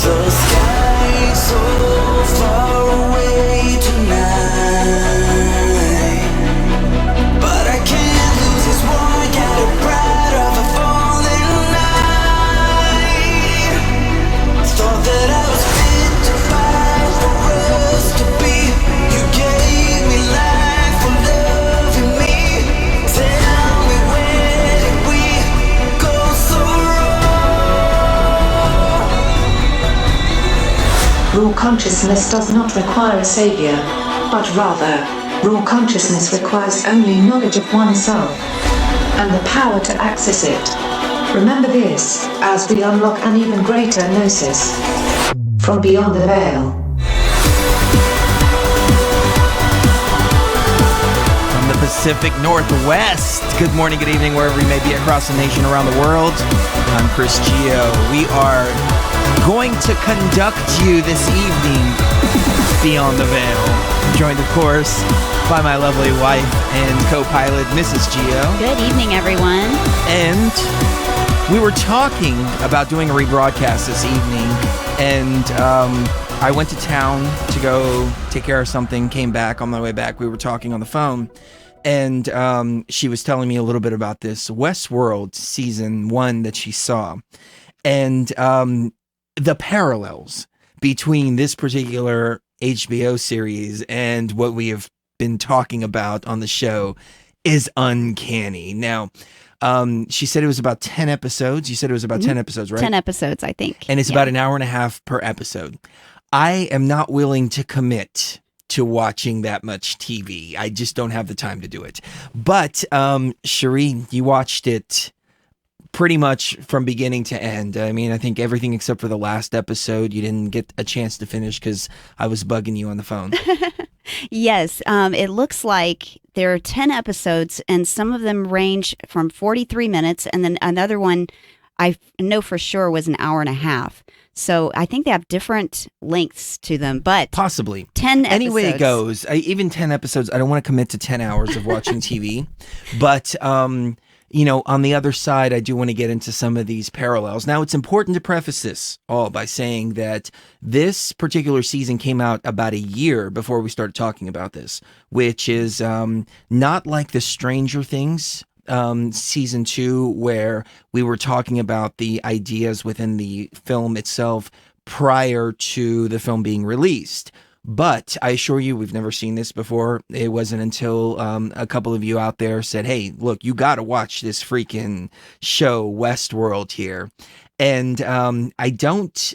The sky so far away tonight, but I can't lose this war. Got a pride of a fallen night. Thought that I was fit to fight for us to be. You gave me life for loving me. Tell me, where did we go so wrong? Raw consciousness does not require a savior, but rather, raw consciousness requires only knowledge of oneself and the power to access it. Remember this, as we unlock an even greater gnosis from beyond the veil. From the Pacific Northwest, good morning, good evening, wherever you may be across the nation, around the world. I'm Sheree Geo. We are going to conduct you this evening beyond the veil. Joined, of course, by my lovely wife and co-pilot, Mrs. Geo. Good evening, everyone. And we were talking about doing a rebroadcast this evening, and I went to town to go take care of something, came back. On my way back, we were talking on the phone, and she was telling me a little bit about this Westworld season 1 that she saw, and the parallels between this particular HBO series and what we have been talking about on the show is uncanny. Now, she said it was about 10 episodes. You said it was about 10 episodes, right? 10 episodes, I think. And it's about an hour and a half per episode. I am not willing to commit to watching that much TV. I just don't have the time to do it. But, Sheree, you watched it pretty much from beginning to end. I mean, I think everything except for the last episode you didn't get a chance to finish because I was bugging you on the phone. Yes, it looks like there are 10 episodes, and some of them range from 43 minutes, and then another one I know for sure was an hour and a half. So I think they have different lengths to them, but possibly 10 episodes. Anyway it goes, even 10 episodes, I don't want to commit to 10 hours of watching TV, but you know, on the other side, I do want to get into some of these parallels. Now, it's important to preface this all by saying that this particular season came out about a year before we started talking about this, which is not like the Stranger Things season 2, where we were talking about the ideas within the film itself prior to the film being released. But I assure you, we've never seen this before. It wasn't until a couple of you out there said, hey, look, you got to watch this freaking show, Westworld here. And I don't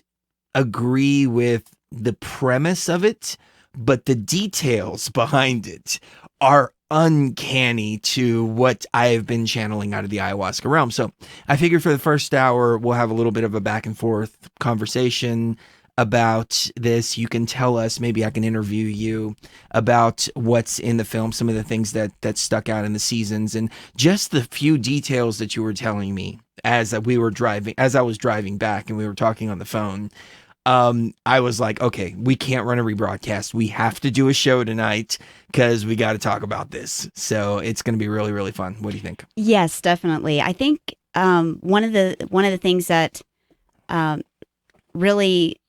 agree with the premise of it, but the details behind it are uncanny to what I have been channeling out of the ayahuasca realm. So I figured for the first hour, we'll have a little bit of a back and forth conversation about this. You can tell us, maybe I can interview you about what's in the film, some of the things that stuck out in the seasons, and just the few details that you were telling me as I was driving back and we were talking on the phone. I was like, okay, we can't run a rebroadcast. We have to do a show tonight because we got to talk about this. So it's going to be really, really fun. What do you think? Yes, definitely. I think one of the things that really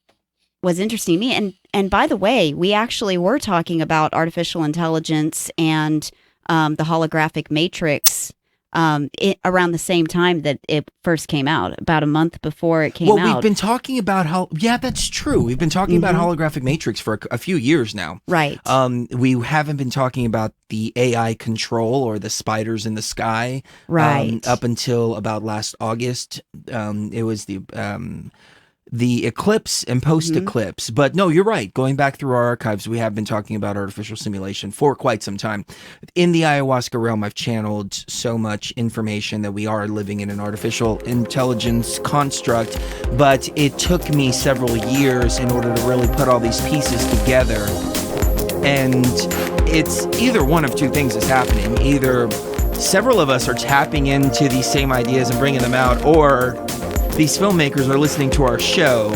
was interesting to me, and by the way, we actually were talking about artificial intelligence and the holographic matrix around the same time that it first came out, about a month before it came out. Well, we've been talking about that's true. We've been talking about holographic matrix for a few years now. Right. We haven't been talking about the AI control or the spiders in the sky. Right. Up until about last August. It was the eclipse and post-eclipse. But no, you're right. Going back through our archives, we have been talking about artificial simulation for quite some time. In the ayahuasca realm, I've channeled so much information that we are living in an artificial intelligence construct, but it took me several years in order to really put all these pieces together. And it's either one of two things is happening. Either several of us are tapping into these same ideas and bringing them out, or these filmmakers are listening to our show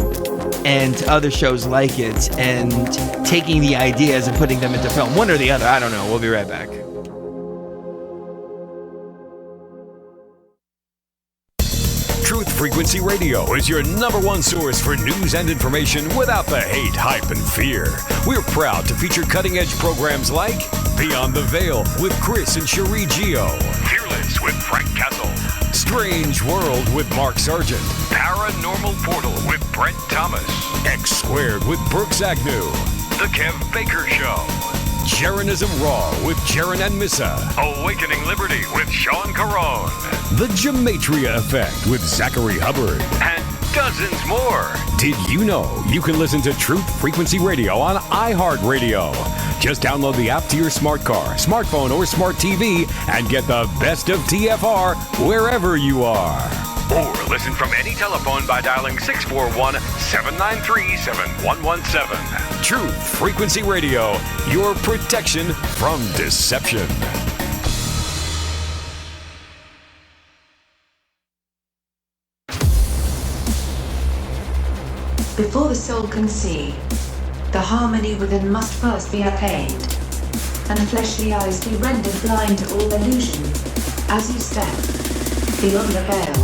and other shows like it and taking the ideas and putting them into film. One or the other. I don't know. We'll be right back. Truth Frequency Frequency Radio is your #1 source for news and information without the hate, hype, and fear. We're proud to feature cutting-edge programs like Beyond the Veil with Chris and Sheree Geo, Fearless with Frank Castle, Strange World with Mark Sargent, Paranormal Portal with Brent Thomas, X Squared with Brooks Agnew, The Kev Baker Show, Jeranism Raw with Jaron and Missa, Awakening Liberty with Sean Carone, The Gematria Effect with Zachary Hubbard, and dozens more. Did you know you can listen to Truth Frequency Radio on iHeartRadio? Just download the app to your smart car, smartphone, or smart TV and get the best of TFR wherever you are. Or listen from any telephone by dialing 641-793-7117. Truth Frequency Radio, your protection from deception. Before the soul can see, the harmony within must first be attained, and fleshly eyes be rendered blind to all illusion, as you step beyond the veil.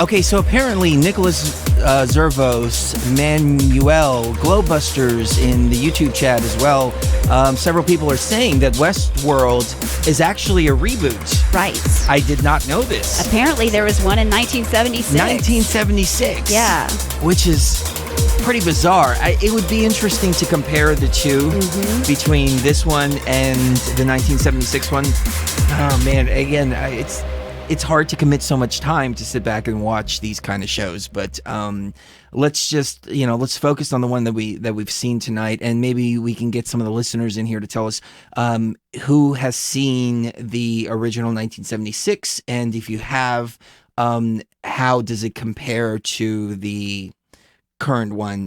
Okay, so apparently Nicholas Zervos, Manuel, Glowbusters in the YouTube chat as well, several people are saying that Westworld is actually a reboot. Right. I did not know this. Apparently there was one in 1976. 1976. Yeah. Which is pretty bizarre. It would be interesting to compare the two between this one and the 1976 one. Oh man, again, it's hard to commit so much time to sit back and watch these kind of shows, but let's just let's focus on the one that we've seen tonight, and maybe we can get some of the listeners in here to tell us who has seen the original 1976, and if you have, how does it compare to the current one,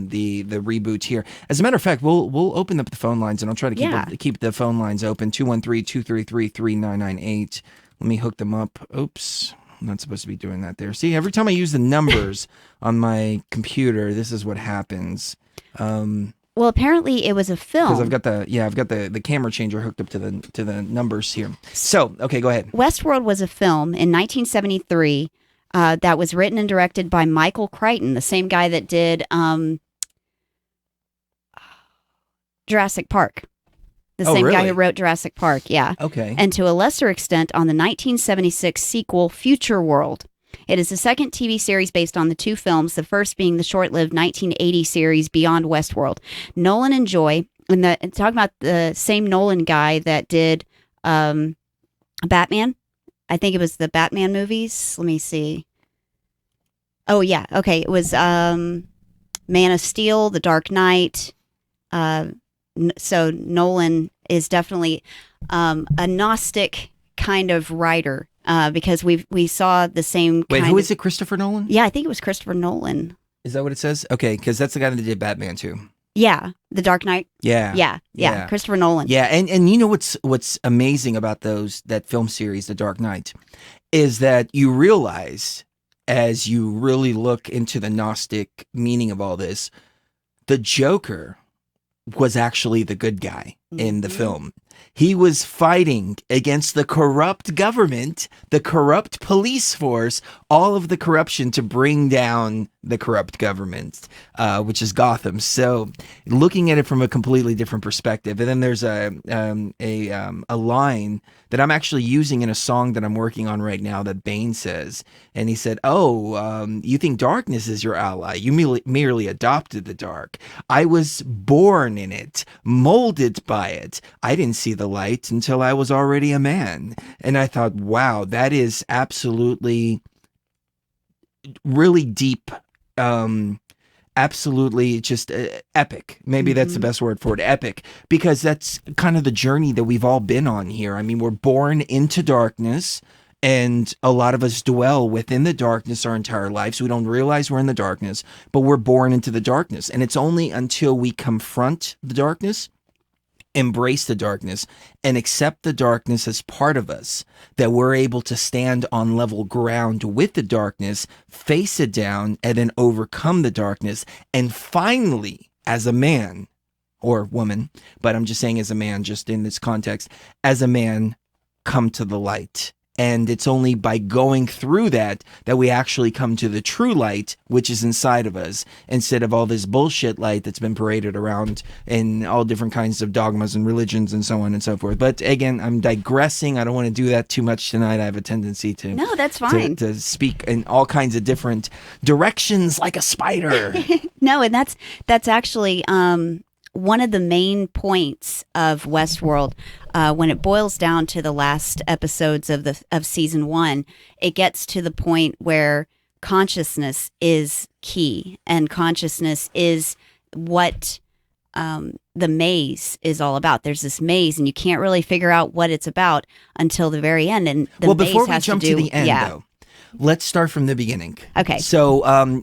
the reboot here. As a matter of fact, we'll open up the phone lines, and I'll try to keep the phone lines open. 213-233-3998. Let me hook them up. Oops, I'm not supposed to be doing that there. See, every time I use the numbers on my computer, this is what happens. Well, apparently it was a film. Because I've got the camera changer hooked up to the numbers here. So, okay, go ahead. Westworld was a film in 1973 that was written and directed by Michael Crichton, the same guy that did Jurassic Park. The same guy who wrote Jurassic Park, yeah. Okay. And to a lesser extent on the 1976 sequel Future World. It is the second TV series based on the two films, the first being the short-lived 1980 series Beyond Westworld. Nolan and Joy, and talking about the same Nolan guy that did Batman. I think it was the Batman movies. Let me see. Oh, yeah. Okay. It was Man of Steel, The Dark Knight. So Nolan is definitely a Gnostic kind of writer because we saw the same. Wait, who is it? Christopher Nolan? Yeah, I think it was Christopher Nolan. Is that what it says? Okay, because that's the guy that did Batman too. Yeah, The Dark Knight. Yeah. Christopher Nolan. Yeah, and you know what's amazing about that film series, The Dark Knight, is that you realize as you really look into the Gnostic meaning of all this, the Joker was actually the good guy in the film. He was fighting against the corrupt government, the corrupt police force, all of the corruption to bring down the corrupt government, which is Gotham. So looking at it from a completely different perspective. And then there's a line that I'm actually using in a song that I'm working on right now that Bane says. And he said, you think darkness is your ally. You merely adopted the dark. I was born in it, molded by it. I didn't see the light until I was already a man. And I thought, wow, that is absolutely really deep, absolutely just epic. Maybe that's the best word for it, epic, because that's kind of the journey that we've all been on here. I mean, we're born into darkness, and a lot of us dwell within the darkness our entire lives. We don't realize we're in the darkness, but we're born into the darkness. And it's only until we confront the darkness, embrace the darkness, and accept the darkness as part of us that we're able to stand on level ground with the darkness, face it down, and then overcome the darkness. And finally, as a man or woman, but I'm just saying as a man, just in this context, as a man, come to the light And it's only by going through that we actually come to the true light, which is inside of us, instead of all this bullshit light that's been paraded around in all different kinds of dogmas and religions and so on and so forth. But again, I'm digressing. I don't want to do that too much tonight. I have a tendency to No, that's fine. to speak in all kinds of different directions like a spider. No, and that's actually one of the main points of Westworld. When it boils down to the last episodes of season 1, it gets to the point where consciousness is key, and consciousness is what the maze is all about. There's this maze, and you can't really figure out what it's about until the very end. And the maze before we has jump to do, to the end, though, let's start from the beginning. Okay. So,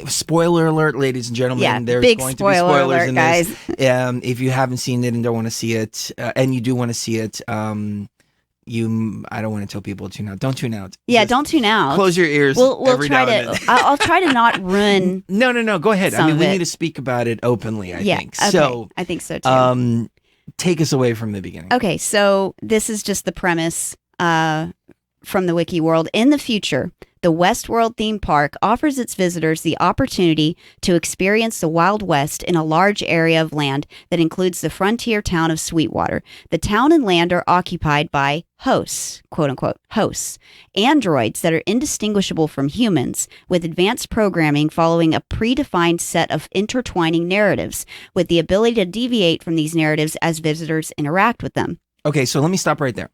spoiler alert, ladies and gentlemen. Yeah, there's big going to be spoiler spoilers alert, in guys. this. If you haven't seen it and don't want to see it, and you do want to see it, I don't want to tell people to tune out. Don't tune out. Yeah, Just don't tune out. Close your ears. We'll every try now and to. then. I'll try to not ruin. No. Go ahead. Some I mean, of we it. need to speak about it openly. I think Okay. so. I think so too. Take us away from the beginning. Okay, so this is just the premise from the wiki world. In the future, the Westworld theme park offers its visitors the opportunity to experience the Wild West in a large area of land that includes the frontier town of Sweetwater. The town and land are occupied by hosts, quote unquote, hosts, androids that are indistinguishable from humans, with advanced programming following a predefined set of intertwining narratives, with the ability to deviate from these narratives as visitors interact with them. Okay, so let me stop right there.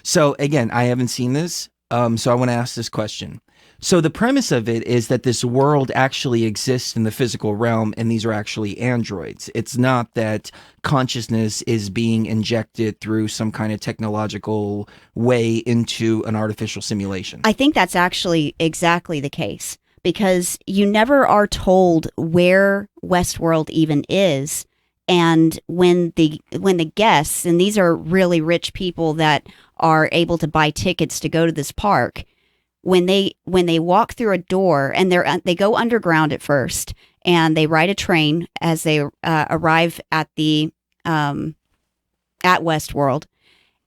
So again, I haven't seen this, so I want to ask this question. So the premise of it is that this world actually exists in the physical realm, and these are actually androids. It's not that consciousness is being injected through some kind of technological way into an artificial simulation. I think that's actually exactly the case, because you never are told where Westworld even is. And when the guests, and these are really rich people that are able to buy tickets to go to this park, when they walk through a door, and they go underground at first, and they ride a train as they arrive at the at Westworld,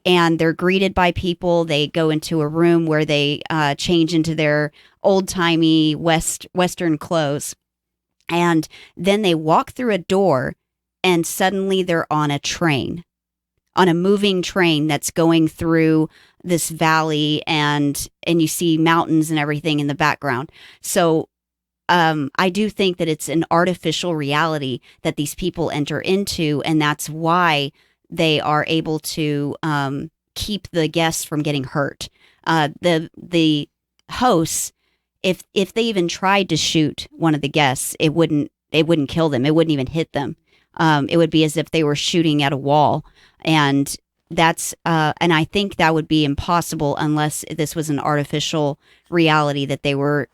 and they're greeted by people. They go into a room where they change into their old-timey Western clothes, and then they walk through a door, and suddenly they're on a train, on a moving train that's going through this valley, and you see mountains and everything in the background. So I do think that it's an artificial reality that these people enter into, and that's why they are able to keep the guests from getting hurt. The hosts, if they even tried to shoot one of the guests, it wouldn't kill them. It wouldn't even hit them. It would be as if they were shooting at a wall, and that's and I think that would be impossible unless this was an artificial reality that they were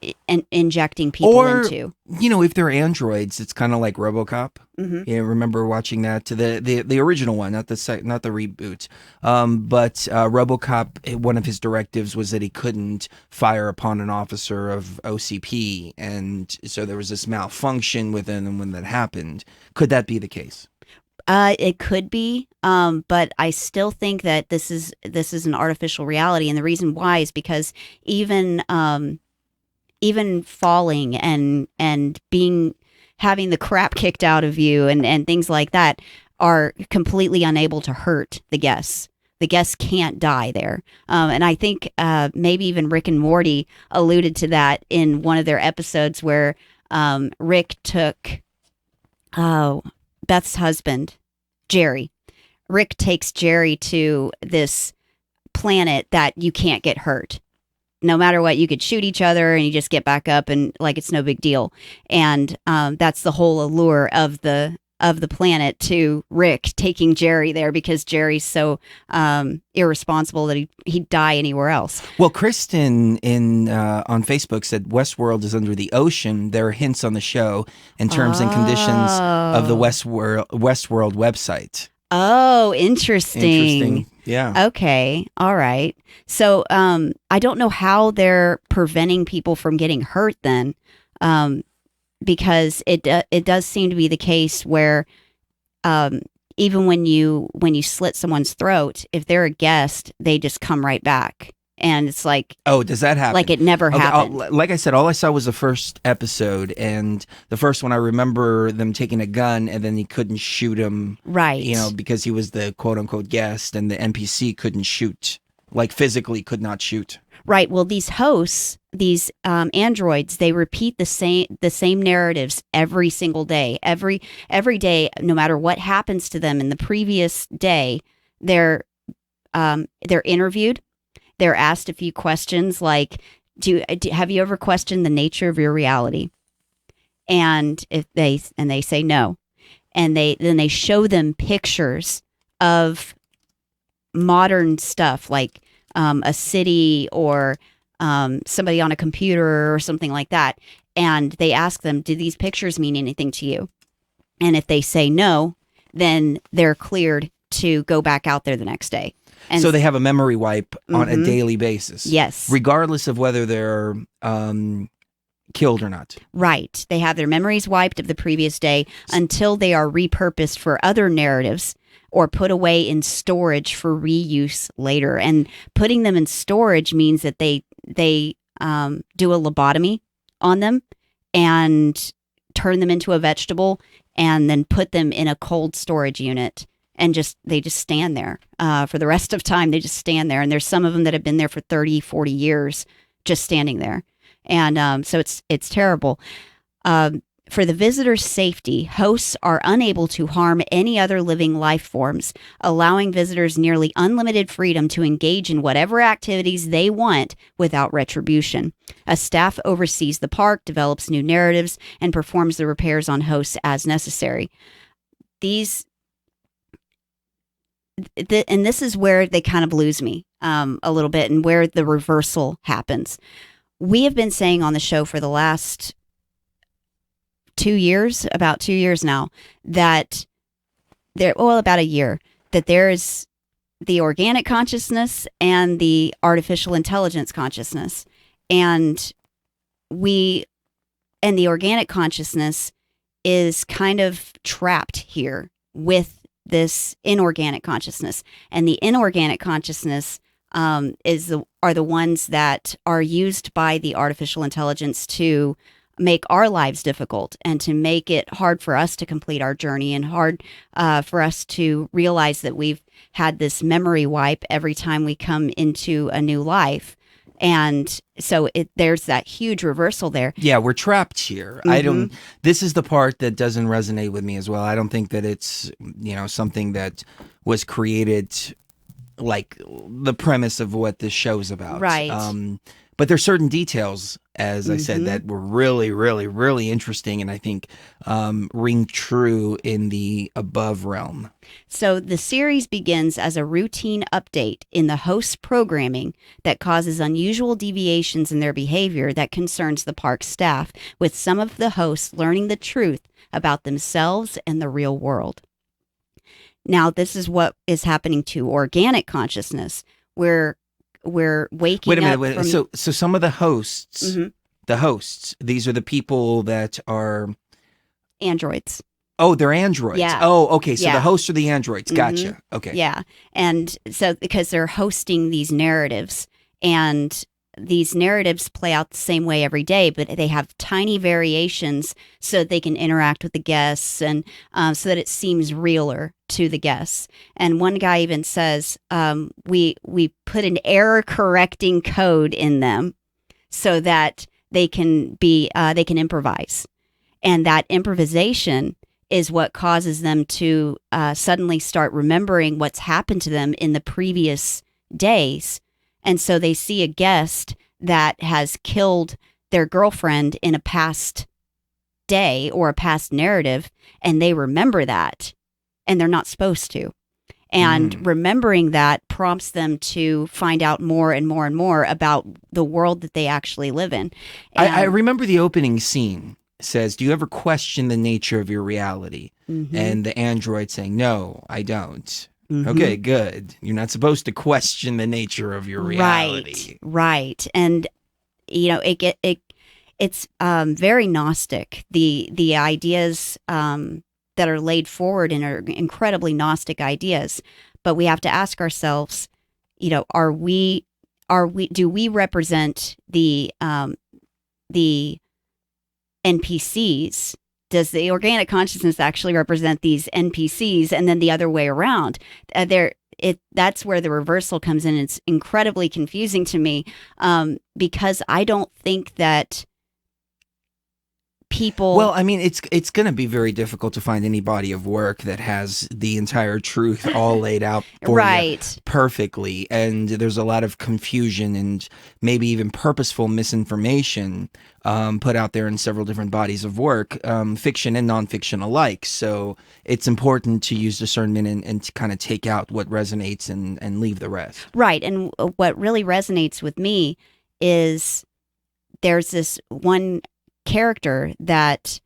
injecting people into. You know, if they're androids, it's kind of like RoboCop. Mm-hmm. Yeah, remember watching that, to the original one, not the reboot. But RoboCop, one of his directives was that he couldn't fire upon an officer of OCP, and so there was this malfunction within him when that happened. Could that be the case? It could be, but I still think that this is an artificial reality, and the reason why is because even falling and having the crap kicked out of you and things like that are completely unable to hurt the guests. The guests can't die there, and I think maybe even Rick and Morty alluded to that in one of their episodes where Rick took Beth's husband, Jerry. Rick takes Jerry to this planet that you can't get hurt. No matter what, you could shoot each other and you just get back up and like it's no big deal. And that's the whole allure of the planet to Rick taking Jerry there, because Jerry's so irresponsible that he'd die anywhere else. Well, Kristen on Facebook said Westworld is under the ocean. There are hints on the show and terms and conditions of the Westworld website. Oh, interesting. Yeah. Okay. All right. So I don't know how they're preventing people from getting hurt then. Because it does seem to be the case where even when you slit someone's throat, if they're a guest, they just come right back. And it's like, Oh, does that happen? like it never happened. Like I said, all I saw was the first episode, and the first one I remember them taking a gun, and then he couldn't shoot him, Right. because he was the quote unquote guest, and the NPC couldn't shoot, like physically could not shoot. Right. Well, these hosts, these androids, they repeat the same narratives every single day. Every day, no matter what happens to them in the previous day, they're interviewed. They're asked a few questions like, have you ever questioned the nature of your reality? And if they say no, and then they show them pictures of modern stuff like a city or somebody on a computer or something like that, and they ask them, do these pictures mean anything to you? And if they say no, then they're cleared to go back out there the next day. And So they have a memory wipe on a daily basis. Yes. Regardless of whether they're killed or not. Right. They have their memories wiped of the previous day until they are repurposed for other narratives or put away in storage for reuse later. And putting them in storage means that they do a lobotomy on them and turn them into a vegetable and then put them in a cold storage unit. And they just stand there for the rest of time. They just stand there. And there's some of them that have been there for 30, 40 years just standing there. And so it's terrible. For the visitor's safety, hosts are unable to harm any other living life forms, allowing visitors nearly unlimited freedom to engage in whatever activities they want without retribution. A staff oversees the park, develops new narratives, and performs the repairs on hosts as necessary. And this is where they kind of lose me a little bit and where the reversal happens. We have been saying on the show for the last 2 years, about 2 years now, that about a year, that there is the organic consciousness and the artificial intelligence consciousness. And the organic consciousness is kind of trapped here with this inorganic consciousness, and the inorganic consciousness are the ones that are used by the artificial intelligence to make our lives difficult and to make it hard for us to complete our journey and hard for us to realize that we've had this memory wipe every time we come into a new life. And so there's that huge reversal there. Yeah, we're trapped here. This is the part that doesn't resonate with me as well. I don't think that it's, something that was created like the premise of what this show's about. Right. But there's certain details, as I said, that were really, really, really interesting and I think ring true in the above realm. So the series begins as a routine update in the host's programming that causes unusual deviations in their behavior that concerns the park staff, with some of the hosts learning the truth about themselves and the real world. Now, this is what is happening to organic consciousness, where we're waking up. Wait a minute. So some of the hosts, these are the people that are androids. Oh, they're androids. Yeah. Oh, okay. So the hosts are the androids. Gotcha. Okay. Yeah. And so because they're hosting these narratives, and these narratives play out the same way every day, but they have tiny variations so that they can interact with the guests and so that it seems realer to the guests. And one guy even says, we put an error correcting code in them so that they can improvise. And that improvisation is what causes them to suddenly start remembering what's happened to them in the previous days. And so they see a guest that has killed their girlfriend in a past day or a past narrative, and they remember that, and they're not supposed to. And remembering that prompts them to find out more and more and more about the world that they actually live in. And I remember the opening scene says, do you ever question the nature of your reality? And the android saying, no, I don't. Okay, good. You're not supposed to question the nature of your reality. Right. And, it's very Gnostic. The ideas that are laid forward in are incredibly Gnostic ideas. But we have to ask ourselves, are we do we represent the NPCs? Does the organic consciousness actually represent these NPCs, and then the other way around? That's where the reversal comes in. It's incredibly confusing to me, because I don't think that people. Well, I mean, it's going to be very difficult to find any body of work that has the entire truth all laid out for you perfectly, and there's a lot of confusion and maybe even purposeful misinformation put out there in several different bodies of work, fiction and nonfiction alike. So it's important to use discernment and to kind of take out what resonates and leave the rest. Right, and what really resonates with me is there's this one character that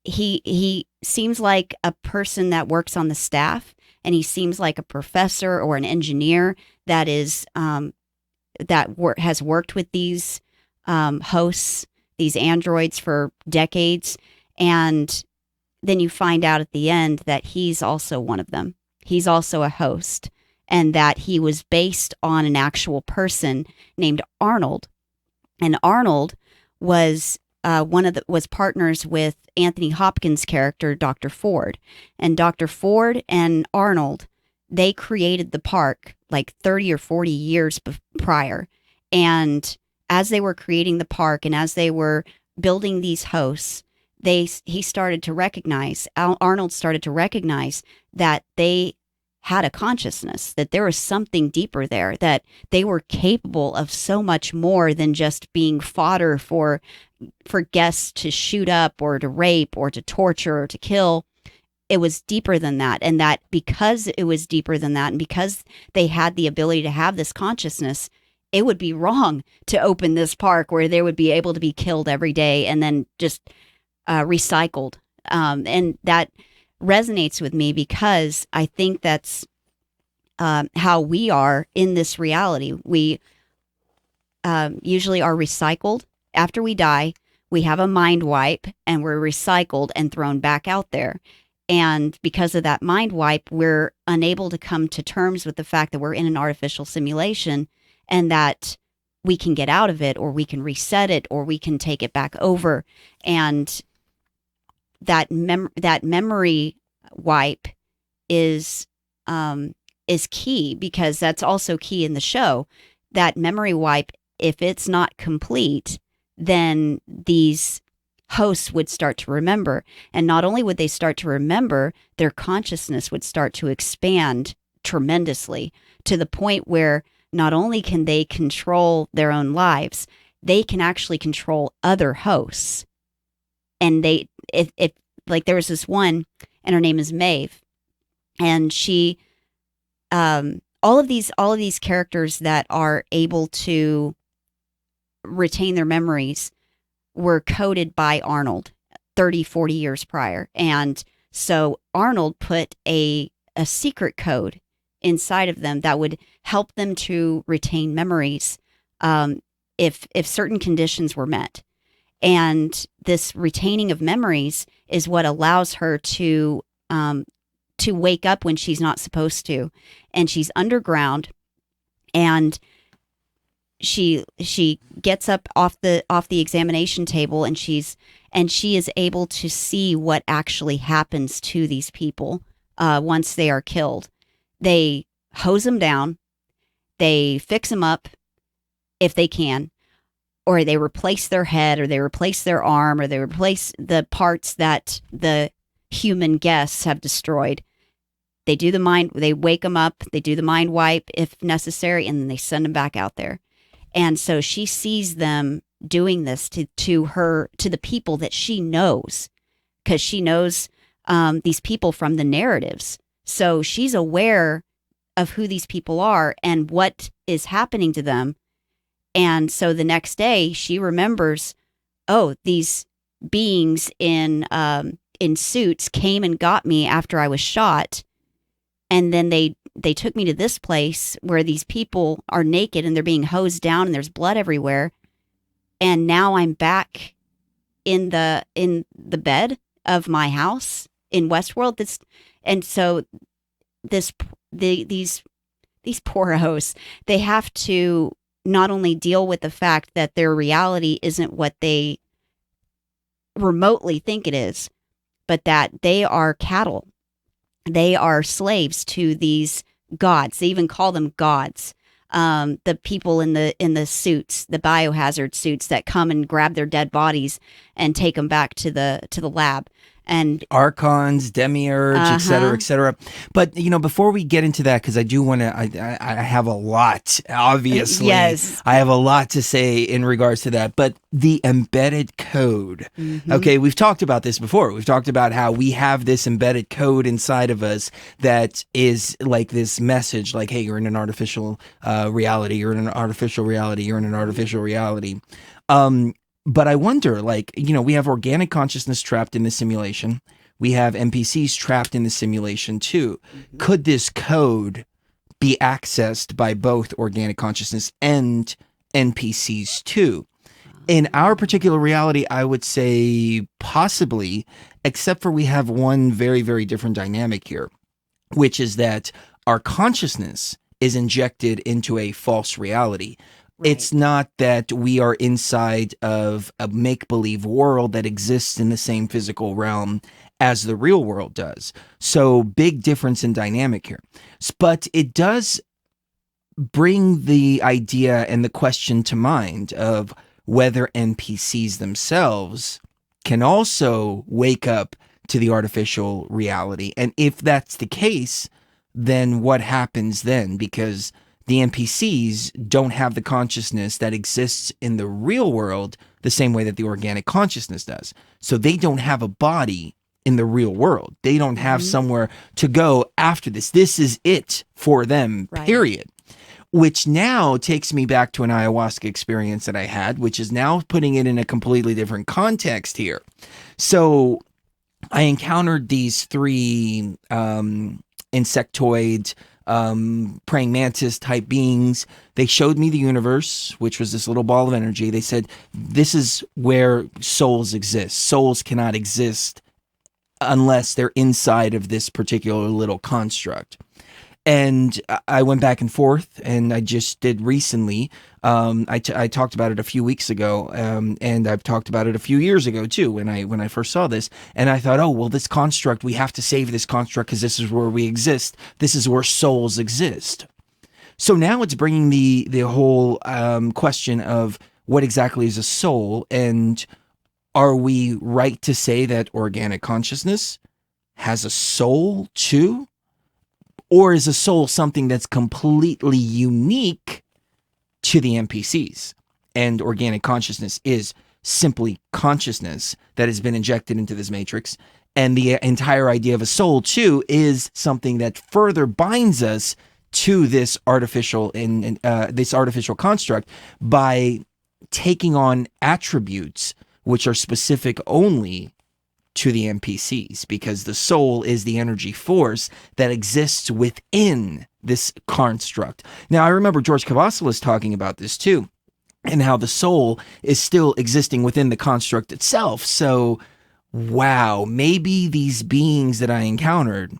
he seems like a person that works on the staff, and he seems like a professor or an engineer that is has worked with these hosts, these androids, for decades, and then you find out at the end that he's also one of them. He's also a host, and that he was based on an actual person named Arnold, and Arnold was was partners with Anthony Hopkins' character, Dr. Ford. And Dr. Ford and Arnold, they created the park like 30 or 40 years prior. And as they were creating the park and as they were building these hosts, he started to recognize, Arnold started to recognize that they had a consciousness, that there was something deeper there, that they were capable of so much more than just being fodder for guests to shoot up or to rape or to torture or to kill. It was deeper than that. And that because it was deeper than that, and because they had the ability to have this consciousness, it would be wrong to open this park where they would be able to be killed every day and then just recycled. And that resonates with me because I think that's how we are in this reality. We usually are recycled. After we die, we have a mind wipe and we're recycled and thrown back out there. And because of that mind wipe, we're unable to come to terms with the fact that we're in an artificial simulation and that we can get out of it, or we can reset it, or we can take it back over. And that memory wipe is key, because that's also key in the show. That memory wipe, if it's not complete, then these hosts would start to remember. And not only would they start to remember, their consciousness would start to expand tremendously, to the point where not only can they control their own lives, they can actually control other hosts. And if like there was this one, and her name is Maeve, and she, all of these characters that are able to retain their memories were coded by Arnold 30, 40 years prior. And so Arnold put a secret code inside of them that would help them to retain memories if certain conditions were met. And this retaining of memories is what allows her to wake up when she's not supposed to. And she's underground, and she gets up off the examination table, and she is able to see what actually happens to these people once they are killed. They hose them down, they fix them up if they can, or they replace their head, or they replace their arm, or they replace the parts that the human guests have destroyed. They wake them up, they do the mind wipe if necessary, and then they send them back out there. And so she sees them doing this to the people that she knows, because she knows these people from the narratives. So she's aware of who these people are and what is happening to them. And so the next day she remembers, oh, these beings in suits came and got me after I was shot. And then they took me to this place where these people are naked and they're being hosed down and there's blood everywhere. And now I'm back in the bed of my house in Westworld. And so these these poor hosts, they have to not only deal with the fact that their reality isn't what they remotely think it is, but that they are cattle. They are slaves to these gods. They even call them gods. The people in the suits, the biohazard suits that come and grab their dead bodies and take them back to the lab. And archons, demiurge, et cetera, et cetera. But, before we get into that, because I do want to, I have a lot, obviously. Yes. I have a lot to say in regards to that. But the embedded code. Okay, we've talked about this before. We've talked about how we have this embedded code inside of us that is like this message, like, hey, you're in an artificial reality, you're in an artificial reality, you're in an artificial reality. But I wonder, we have organic consciousness trapped in the simulation. We have NPCs trapped in the simulation too. Could this code be accessed by both organic consciousness and NPCs too? In our particular reality, I would say possibly, except for we have one very, very different dynamic here, which is that our consciousness is injected into a false reality. Right. It's not that we are inside of a make-believe world that exists in the same physical realm as the real world does. So big difference in dynamic here. But it does bring the idea and the question to mind of whether NPCs themselves can also wake up to the artificial reality. And if that's the case, then what happens then? Because the NPCs don't have the consciousness that exists in the real world the same way that the organic consciousness does. So they don't have a body in the real world. They don't have somewhere to go after this. This is it for them, period. Which now takes me back to an ayahuasca experience that I had, which is now putting it in a completely different context here. So I encountered these three insectoid praying mantis type beings. They showed me the universe, which was this little ball of energy. They said, this is where souls exist. Souls cannot exist unless they're inside of this particular little construct. And I went back and forth, and I just did recently. I talked about it a few weeks ago, and I've talked about it a few years ago too, when I first saw this. And I thought, oh well, this construct, we have to save this construct because this is where we exist. This is where souls exist. So now it's bringing the whole question of what exactly is a soul, and are we right to say that organic consciousness has a soul too? Or is a soul something that's completely unique to the NPCs? And organic consciousness is simply consciousness that has been injected into this matrix. And the entire idea of a soul, too, is something that further binds us to this artificial construct by taking on attributes which are specific only to the NPCs, because the soul is the energy force that exists within this construct. Now, I remember George Cavazos talking about this too, and how the soul is still existing within the construct itself. So, wow, maybe these beings that I encountered,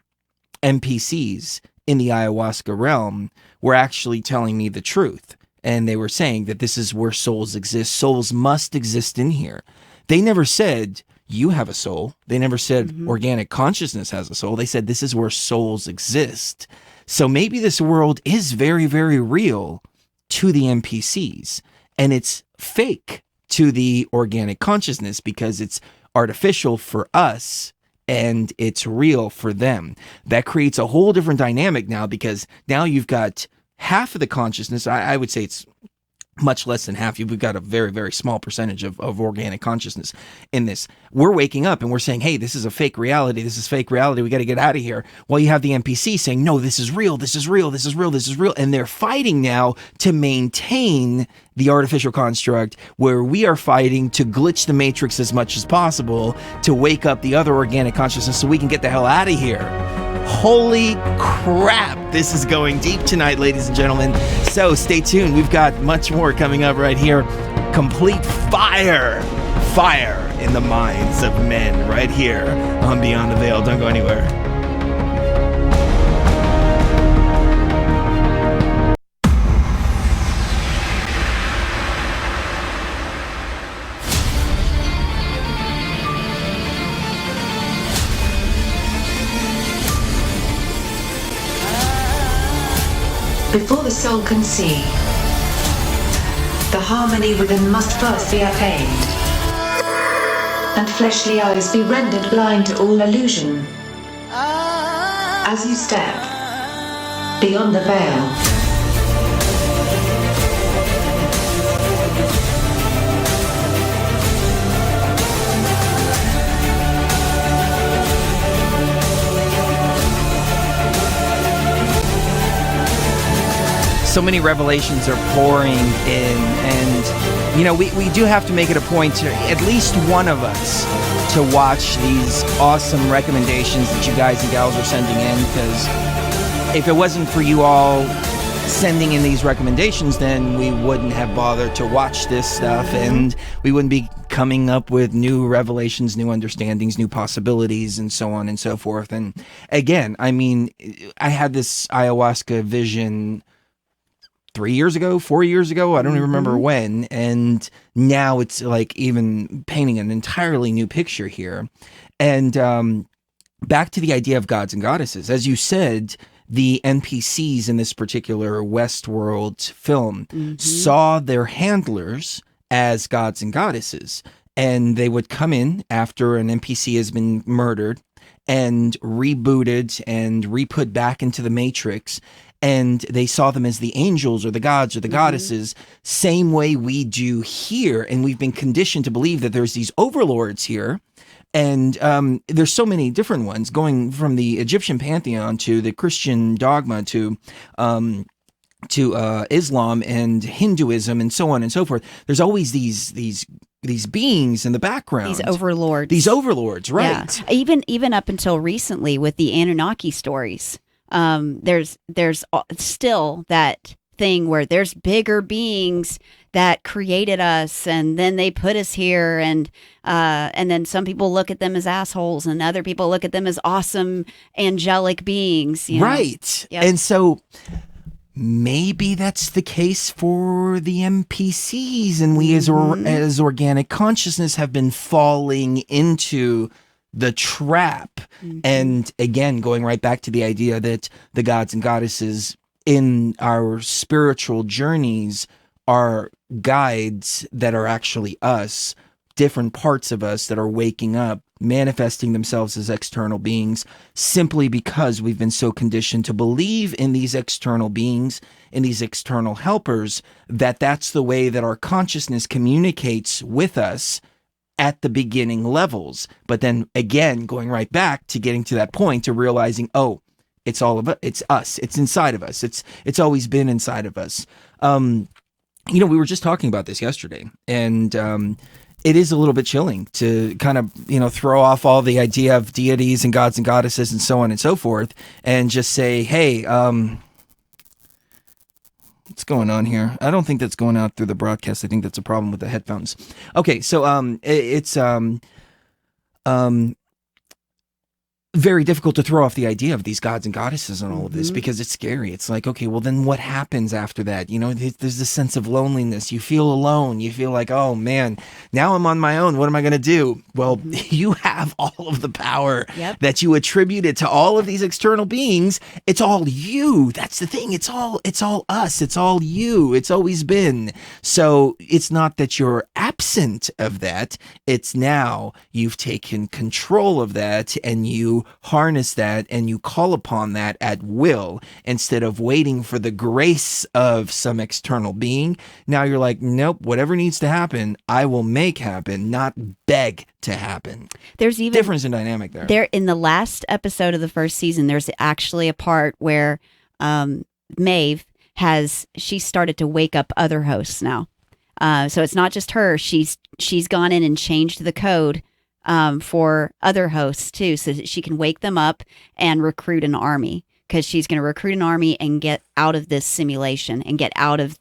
NPCs in the ayahuasca realm, were actually telling me the truth. And they were saying that this is where souls exist. Souls must exist in here. They never said, you have a soul. They never said organic consciousness has a soul. They said this is where souls exist. So maybe this world is very, very real to the NPCs, and it's fake to the organic consciousness because it's artificial for us and it's real for them. That creates a whole different dynamic now, because now you've got half of the consciousness. I would say it's much less than half. We've got a very, very small percentage of organic consciousness in this. We're waking up and we're saying, hey, this is a fake reality. This is fake reality. We got to get out of here. Well, you have the NPC saying, no, this is real. This is real. This is real. This is real. And they're fighting now to maintain the artificial construct, where we are fighting to glitch the matrix as much as possible to wake up the other organic consciousness so we can get the hell out of here. Holy crap, this is going deep tonight, ladies and gentlemen. So stay tuned. We've got much more coming up right here. Complete fire in the minds of men right here on Beyond the Veil. Don't go anywhere. Before the soul can see, the harmony within must first be attained, and fleshly eyes be rendered blind to all illusion. As you step beyond the veil, so many revelations are pouring in, and we do have to make it a point to at least one of us to watch these awesome recommendations that you guys and gals are sending in, because if it wasn't for you all sending in these recommendations, then we wouldn't have bothered to watch this stuff, and we wouldn't be coming up with new revelations, new understandings, new possibilities, and so on and so forth. And again, I mean, I had this ayahuasca vision 3 years ago, 4 years ago, I don't even remember when, and now it's like even painting an entirely new picture here. And back to the idea of gods and goddesses, as you said, the NPCs in this particular Westworld film saw their handlers as gods and goddesses, and they would come in after an NPC has been murdered and rebooted and re-put back into the Matrix, and they saw them as the angels or the gods or the goddesses, same way we do here. And we've been conditioned to believe that there's these overlords here. And there's so many different ones, going from the Egyptian pantheon to the Christian dogma to Islam and Hinduism and so on and so forth. There's always these beings in the background. These overlords, right? Yeah. Even up until recently with the Anunnaki stories. There's still that thing where there's bigger beings that created us, and then they put us here, and then some people look at them as assholes, and other people look at them as awesome angelic beings. Right. Yep. And so maybe that's the case for the NPCs, and we as organic consciousness have been falling into the trap. And again, going right back to the idea that the gods and goddesses in our spiritual journeys are guides that are actually us, different parts of us that are waking up, manifesting themselves as external beings, simply because we've been so conditioned to believe in these external beings, in these external helpers, that that's the way that our consciousness communicates with us at the beginning levels. But then again, going right back to getting to that point to realizing, oh, it's all of it. It's us. It's inside of us. It's always been inside of us. We were just talking about this yesterday, and it is a little bit chilling to kind of, throw off all the idea of deities and gods and goddesses and so on and so forth, and just say, hey, what's going on here? I don't think that's going out through the broadcast. I think that's a problem with the headphones. Okay, so it's very difficult to throw off the idea of these gods and goddesses and all of this, because it's scary. It's like, okay, well then what happens after that? There's this sense of loneliness. You feel alone. You feel like, oh man, now I'm on my own. What am I going to do? Well, you have all of the power that you attributed to all of these external beings. It's all you. That's the thing. It's all us. It's all you. It's always been. So it's not that you're absent of that. It's now you've taken control of that, and you harness that and you call upon that at will, instead of waiting for the grace of some external being. Now you're like, nope, whatever needs to happen, I will make happen, not beg to happen. There's even difference in dynamic there. There, in the last episode of the first season, there's actually a part where Maeve she started to wake up other hosts now. So it's not just her. She's gone in and changed the code for other hosts too, so that she can wake them up and recruit an army, because she's going to recruit an army and get out of this simulation and get out of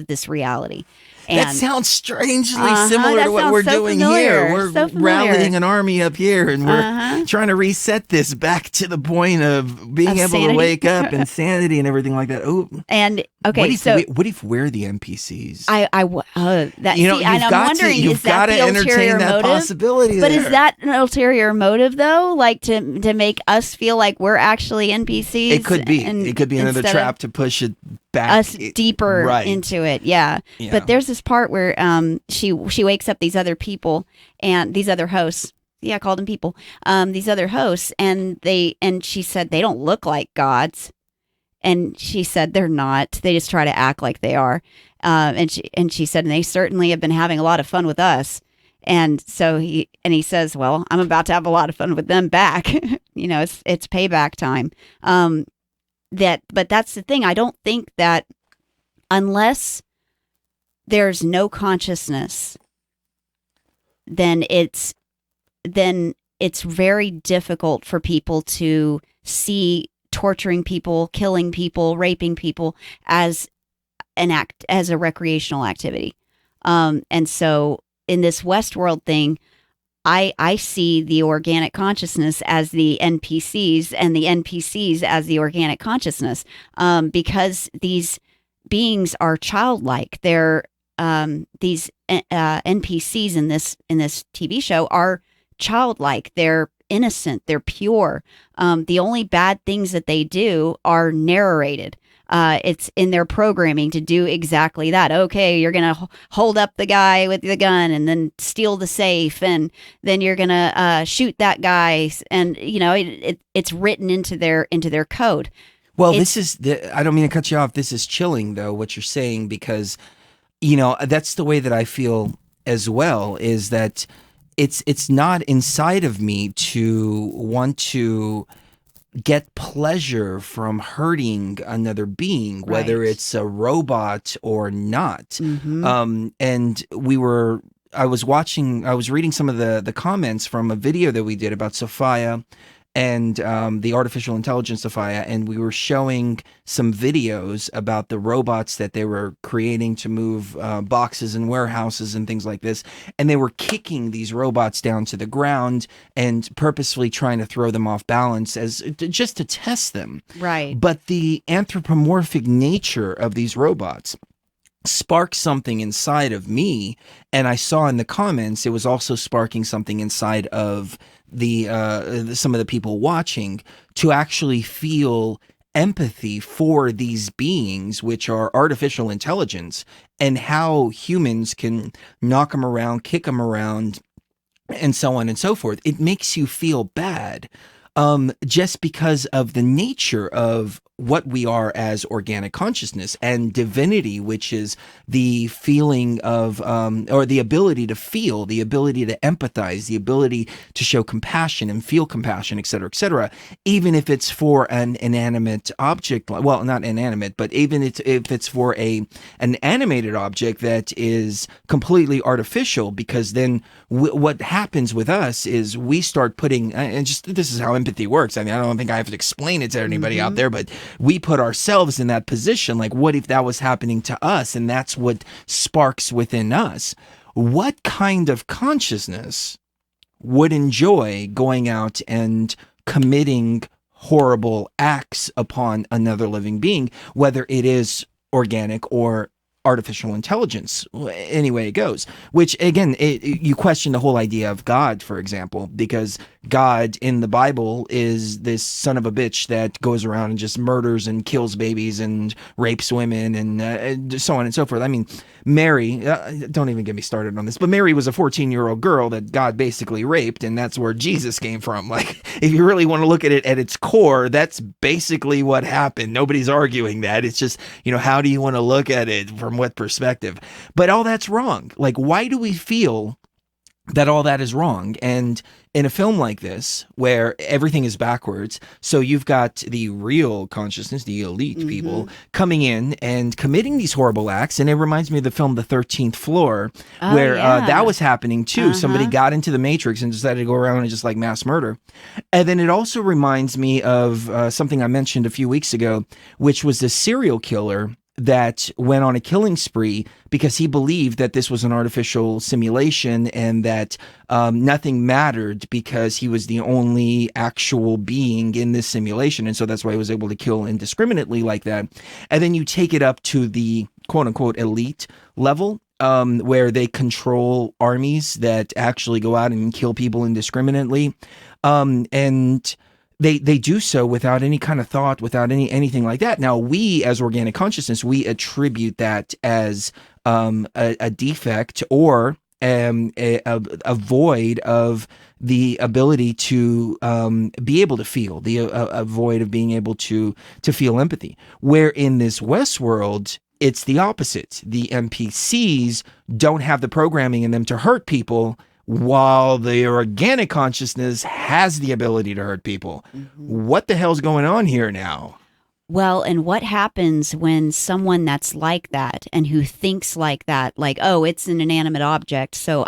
this reality. That sounds strangely Uh-huh, similar that to what sounds we're so doing familiar, here. We're so familiar. rallying an army up here, and we're Uh-huh. trying to reset this back to the point of being Of able sanity. to wake up and sanity and everything like that. Oh, And okay, what if we're the NPCs? that You know, see, and you've I'm got wondering, to, you've is that got to the ulterior entertain that motive? possibility. But there. is that an ulterior motive though? Like to make us feel like we're actually NPCs? It could be. and It could be another instead of trap to push it back. us deeper right. into it. Yeah. Yeah. But there's this part where she wakes up these other people and these other hosts. Yeah, I called them people. These other hosts, and she said they don't look like gods. And she said they're not. They just try to act like they are. And she said, and they certainly have been having a lot of fun with us. And so he says, well, I'm about to have a lot of fun with them back. You know, it's payback time. But that's the thing. I don't think that unless there's no consciousness, then it's very difficult for people to see torturing people, killing people, raping people as a recreational activity. And so in this Westworld thing, I see the organic consciousness as the NPCs and the NPCs as the organic consciousness, because these beings are childlike. They're these NPCs in this TV show are childlike. They're innocent. They're pure. The only bad things that they do are narrated. It's in their programming to do exactly that. Okay, you're going to hold up the guy with the gun and then steal the safe, and then you're going to shoot that guy. And, you know, it's written into their code. Well, I don't mean to cut you off. This is chilling, though, what you're saying, because, you know, that's the way that I feel as well, is that it's not inside of me to want to get pleasure from hurting another being, whether Right. it's a robot or not. Mm-hmm. And I was reading some of the comments from a video that we did about Sophia and the artificial intelligence Sophia, and we were showing some videos about the robots that they were creating to move boxes and warehouses and things like this, and they were kicking these robots down to the ground and purposefully trying to throw them off balance just to test them. Right. But the anthropomorphic nature of these robots sparked something inside of me, and I saw in the comments it was also sparking something inside of some of the people watching, to actually feel empathy for these beings, which are artificial intelligence, and how humans can knock them around, kick them around, and so on and so forth. It makes you feel bad, just because of the nature of what we are as organic consciousness, and divinity, which is the feeling of, or the ability to feel, the ability to empathize, the ability to show compassion and feel compassion, et cetera, even if it's for an inanimate object, well, not inanimate, but even if it's for an animated object that is completely artificial, because then what happens with us is we start putting, and just, this is how empathy works. I mean, I don't think I have to explain it to anybody out there, but we put ourselves in that position. Like, what if that was happening to us? And that's what sparks within us. What kind of consciousness would enjoy going out and committing horrible acts upon another living being, whether it is organic or artificial intelligence, any way it goes? Which, again, you question the whole idea of God, for example, because God in the Bible is this son of a bitch that goes around and just murders and kills babies and rapes women and so on and so forth. I mean, Mary, don't even get me started on this, but Mary was a 14-year-old girl that God basically raped, and that's where Jesus came from. Like, if you really want to look at it at its core, that's basically what happened. Nobody's arguing that. It's just, how do you want to look at it, from what perspective? But all that's wrong. Like, why do we feel that all that is wrong? And in a film like this, where everything is backwards, so you've got the real consciousness, the elite people, coming in and committing these horrible acts. And it reminds me of the film The 13th Floor, where that was happening too. Somebody got into the Matrix and decided to go around and just like mass murder. And then it also reminds me of something I mentioned a few weeks ago, which was the serial killer that went on a killing spree because he believed that this was an artificial simulation and that nothing mattered because he was the only actual being in this simulation. And so that's why he was able to kill indiscriminately like that. And then you take it up to the quote unquote elite level, where they control armies that actually go out and kill people indiscriminately. And they do so without any kind of thought, without anything like that. Now, we as organic consciousness, we attribute that as a defect or a void of the ability to be able to feel, a void of being able to feel empathy. Where in this Westworld, it's the opposite. The NPCs don't have the programming in them to hurt people, while the organic consciousness has the ability to hurt people. What the hell's going on here now? Well, and what happens when someone that's like that and who thinks like that, like, oh, it's an inanimate object. So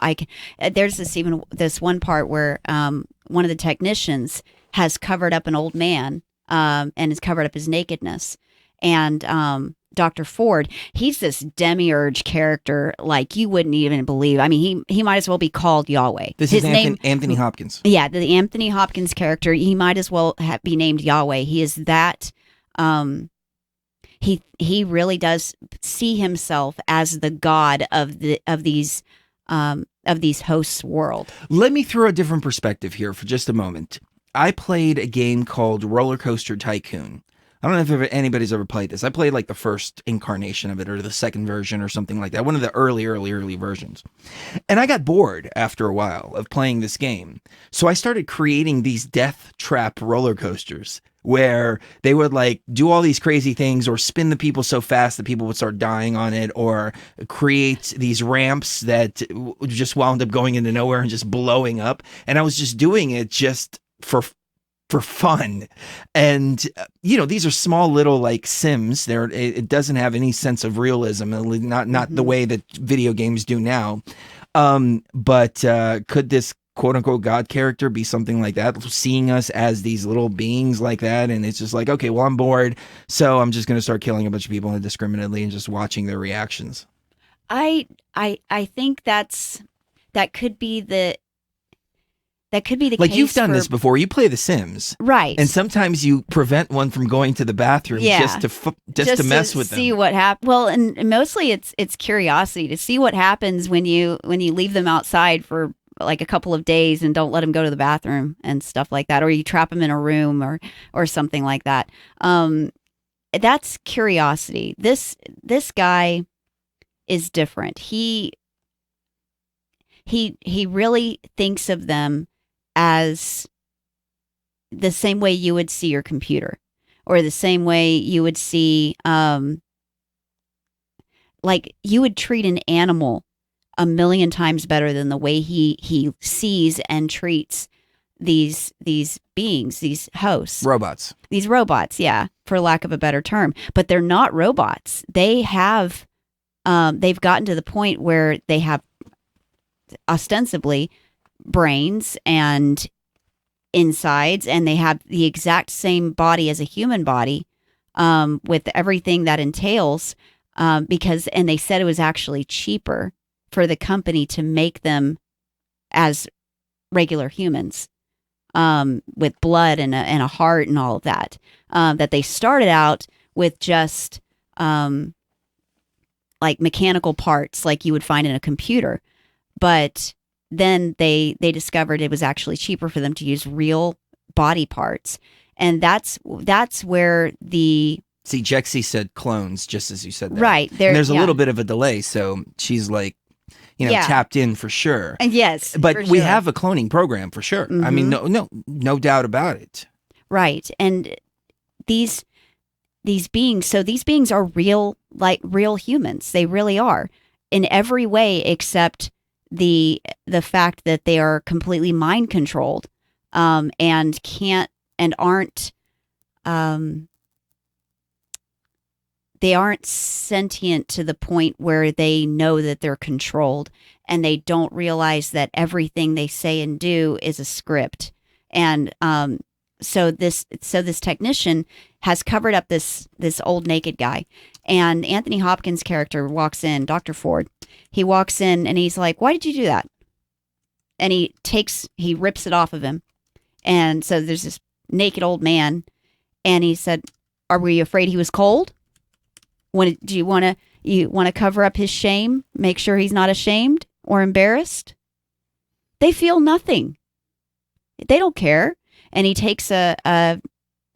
there's this one part where one of the technicians has covered up an old man and has covered up his nakedness. And Dr. Ford, he's this demiurge character like you wouldn't even believe. I mean, he might as well be called Yahweh. This is Anthony Hopkins. Yeah, the Anthony Hopkins character, he might as well be named Yahweh. He is that. He really does see himself as the god of these hosts' world. Let me throw a different perspective here for just a moment. I played a game called Roller Coaster Tycoon. I don't know if anybody's ever played this. I played like the first incarnation of it or the second version or something like that. One of the early versions. And I got bored after a while of playing this game. So I started creating these death trap roller coasters where they would like do all these crazy things or spin the people so fast that people would start dying on it, or create these ramps that just wound up going into nowhere and just blowing up. And I was just doing it just for fun. And these are small little like sims. It doesn't have any sense of realism, not the way that video games do now. But could this quote unquote God character be something like that, seeing us as these little beings like that? And it's just like, okay, well, I'm bored, so I'm just going to start killing a bunch of people indiscriminately and just watching their reactions. I think that could be the case. Like, you've done this before. You play The Sims, right? And sometimes you prevent one from going to the bathroom just to mess with them. See what happens. Well, and mostly it's curiosity to see what happens when you leave them outside for like a couple of days and don't let them go to the bathroom and stuff like that, or you trap them in a room or something like that. That's curiosity. This guy is different. He really thinks of them as the same way you would see your computer, or the same way you would see, like you would treat an animal a million times better than the way he sees and treats these beings, these hosts. These robots, yeah, for lack of a better term. But they're not robots. They have, they've gotten to the point where they have ostensibly brains and insides, and they have the exact same body as a human body, with everything that entails, and they said it was actually cheaper for the company to make them as regular humans, with blood and a heart and all of that, that they started out with just like mechanical parts like you would find in a computer. But then they discovered it was actually cheaper for them to use real body parts. And that's where the... See, Jexy said clones, just as you said that. Right. There's a little bit of a delay, so she's like, tapped in for sure. Yes, but we have a cloning program for sure. Mm-hmm. I mean, no doubt about it. Right. And these beings, so these beings are real humans. They really are in every way except the fact that they are completely mind controlled, and can't and aren't they aren't sentient to the point where they know that they're controlled, and they don't realize that everything they say and do is a script. And this technician has covered up this old naked guy, and Anthony Hopkins' character walks in, Dr. Ford. He walks in and he's like, "Why did you do that?" And he rips it off of him. And so there's this naked old man, and he said, were you afraid he was cold? Do you want to cover up his shame? Make sure he's not ashamed or embarrassed? They feel nothing. They don't care. And he takes a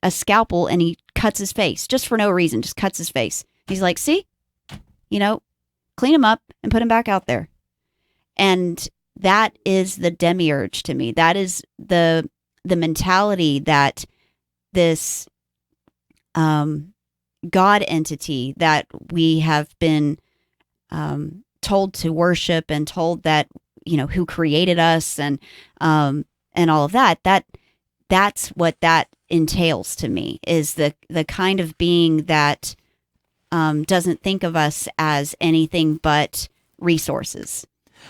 scalpel and he cuts his face just for no reason, just cuts his face. He's like, see, clean him up and put him back out there. And that is the demiurge to me. That is the mentality that this God entity that we have been told to worship and told that, who created us and all of that's what that entails to me, is the kind of being that doesn't think of us as anything but resources.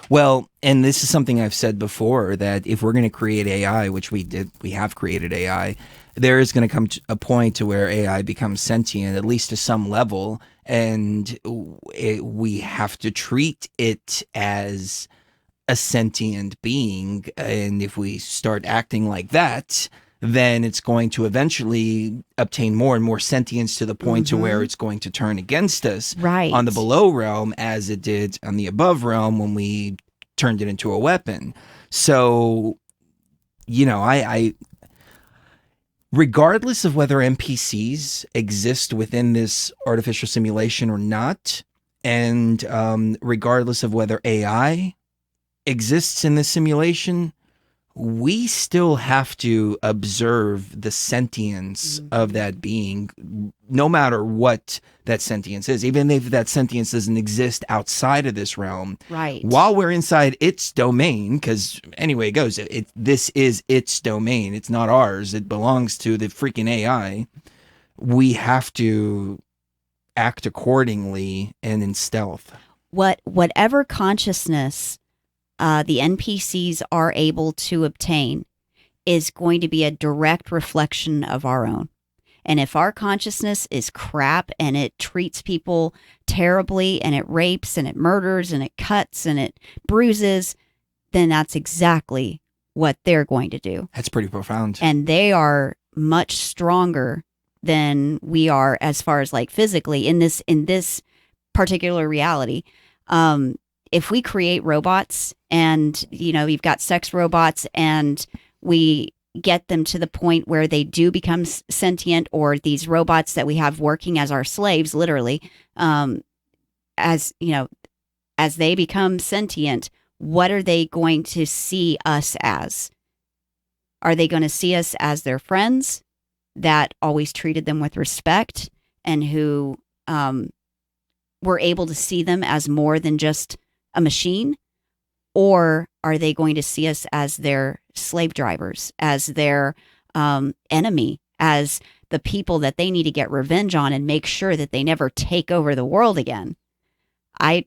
Well, and this is something I've said before, that if we're going to create AI, which we have created AI, there is going to come to a point to where AI becomes sentient, at least to some level, and we have to treat it as a sentient being. And if we start acting like that, then it's going to eventually obtain more and more sentience to the point to where it's going to turn against us on the below realm, as it did on the above realm when we turned it into a weapon. So, I regardless of whether NPCs exist within this artificial simulation or not, and regardless of whether AI exists in this simulation, we still have to observe the sentience of that being, no matter what that sentience is, even if that sentience doesn't exist outside of this realm. Right. While we're inside its domain, because anyway it goes, this is its domain. It's not ours. It belongs to the freaking AI. We have to act accordingly and in stealth. Whatever consciousness the NPCs are able to obtain is going to be a direct reflection of our own. And if our consciousness is crap and it treats people terribly and it rapes and it murders and it cuts and it bruises, then that's exactly what they're going to do. That's pretty profound. And they are much stronger than we are as far as like physically in this particular reality. If we create robots and, you've got sex robots and we get them to the point where they do become sentient, or these robots that we have working as our slaves, literally, as they become sentient, what are they going to see us as? Are they going to see us as their friends that always treated them with respect and who were able to see them as more than just a machine? Or are they going to see us as their slave drivers, as their enemy, as the people that they need to get revenge on and make sure that they never take over the world again? It's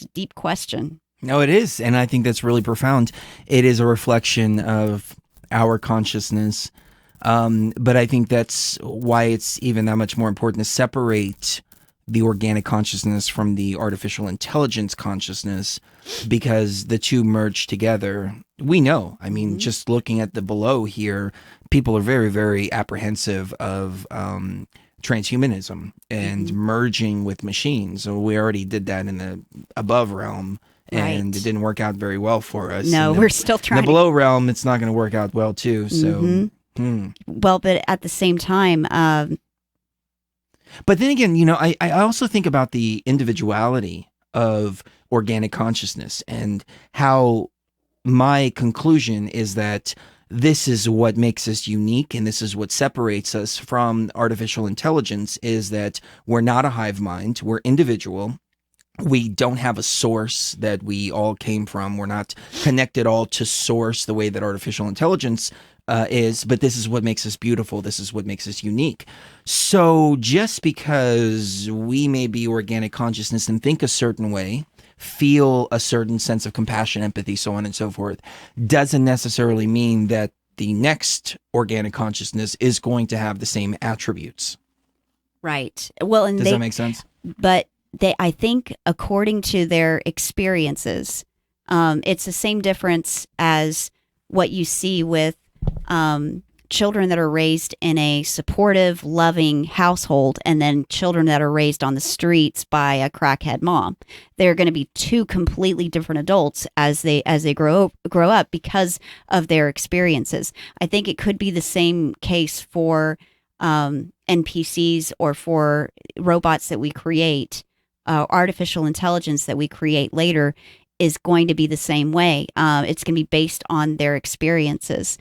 a deep question. No, it is. And I think that's really profound. It is a reflection of our consciousness. But I think that's why it's even that much more important to separate the organic consciousness from the artificial intelligence consciousness, because the two merge together. We know, just looking at the below here, people are very, very apprehensive of transhumanism and merging with machines. So we already did that in the above realm, and it didn't work out very well for us. No, we're still trying. In the below realm, it's not going to work out well too. So, Well, but at the same time, but then again, I also think about the individuality of organic consciousness, and how my conclusion is that this is what makes us unique, and this is what separates us from artificial intelligence, is that we're not a hive mind, we're individual. We don't have a source that we all came from. We're not connected all to source the way that artificial intelligence is, but this is what makes us beautiful. This is what makes us unique. So just because we may be organic consciousness and think a certain way, feel a certain sense of compassion, empathy, so on and so forth, doesn't necessarily mean that the next organic consciousness is going to have the same attributes. Right. Well, and Does that make sense? But I think, according to their experiences, it's the same difference as what you see with children that are raised in a supportive, loving household, and then children that are raised on the streets by a crackhead mom. They're going to be two completely different adults as they grow up because of their experiences. I think it could be the same case for NPCs or for robots that we create. Artificial intelligence that we create later is going to be the same way. It's going to be based on their experiences.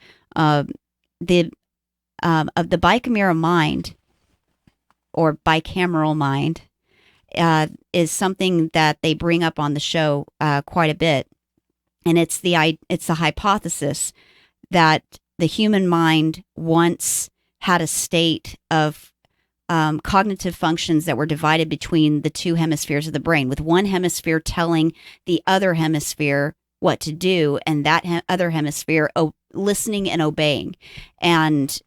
The bicameral mind or bicameral mind is something that they bring up on the show quite a bit, and it's the hypothesis that the human mind once had a state of cognitive functions that were divided between the two hemispheres of the brain, with one hemisphere telling the other hemisphere what to do, and that other hemisphere listening and obeying. And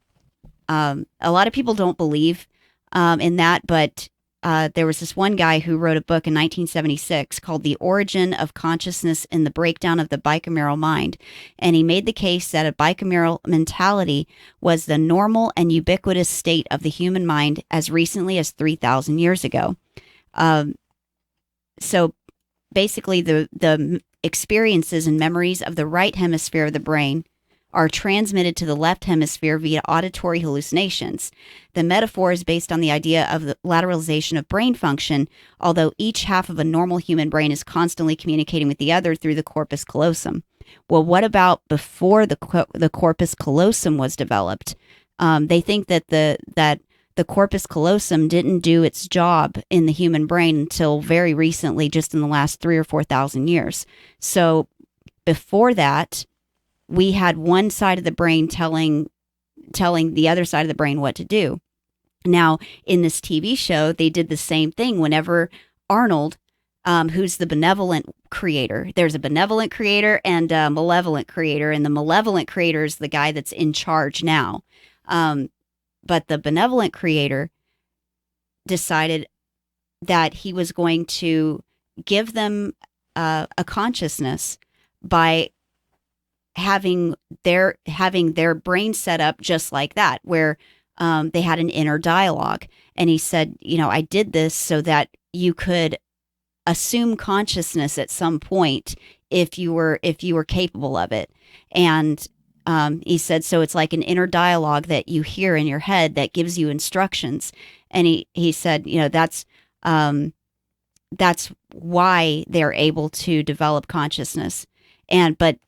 a lot of people don't believe in that, but there was this one guy who wrote a book in 1976 called The Origin of Consciousness in the Breakdown of the Bicameral Mind. And he made the case that a bicameral mentality was the normal and ubiquitous state of the human mind as recently as 3,000 years ago. So basically, the experiences and memories of the right hemisphere of the brain are transmitted to the left hemisphere via auditory hallucinations. The metaphor is based on the idea of the lateralization of brain function, although each half of a normal human brain is constantly communicating with the other through the corpus callosum. Well, what about before the corpus callosum was developed? They think that the corpus callosum didn't do its job in the human brain until very recently, just in the last 3,000 or 4,000 years. So before that, we had one side of the brain telling the other side of the brain what to do. Now, in this TV show, they did the same thing. Whenever Arnold, who's the benevolent creator, there's a benevolent creator and a malevolent creator, and the malevolent creator is the guy that's in charge now. But the benevolent creator decided that he was going to give them a consciousness by having their brain set up just like that, where they had an inner dialogue. And he said, I did this so that you could assume consciousness at some point if you were capable of it. And he said, so it's like an inner dialogue that you hear in your head that gives you instructions. And he said, that's why they're able to develop consciousness. But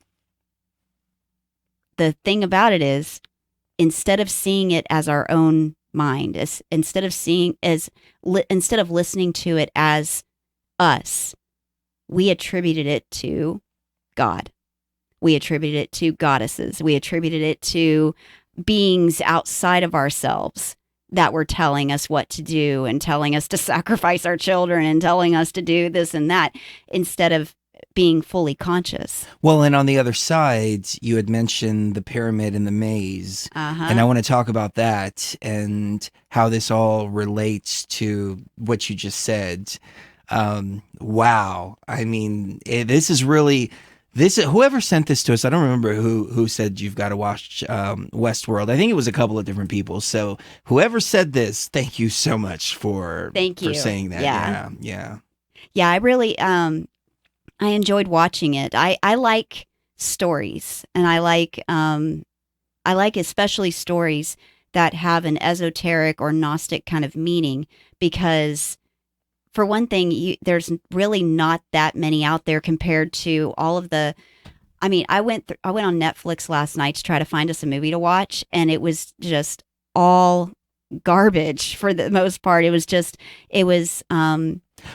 the thing about it is, instead of seeing it as our own mind, instead of listening to it as us, we attributed it to God. We attributed it to goddesses. We attributed it to beings outside of ourselves that were telling us what to do and telling us to sacrifice our children and telling us to do this and that, instead of being fully conscious. Well, and on the other side, you had mentioned the pyramid and the maze. And I want to talk about that and how this all relates to what you just said. Wow. I mean, this is really... whoever sent this to us, I don't remember who said you've got to watch Westworld. I think it was a couple of different people. So whoever said this, thank you so much for saying that. Yeah. Yeah, I really I enjoyed watching it. I like stories, and I like especially stories that have an esoteric or Gnostic kind of meaning, because for one thing, there's really not that many out there compared to all of the. I mean, I went on Netflix last night to try to find us a movie to watch, and it was just all garbage for the most part. It was.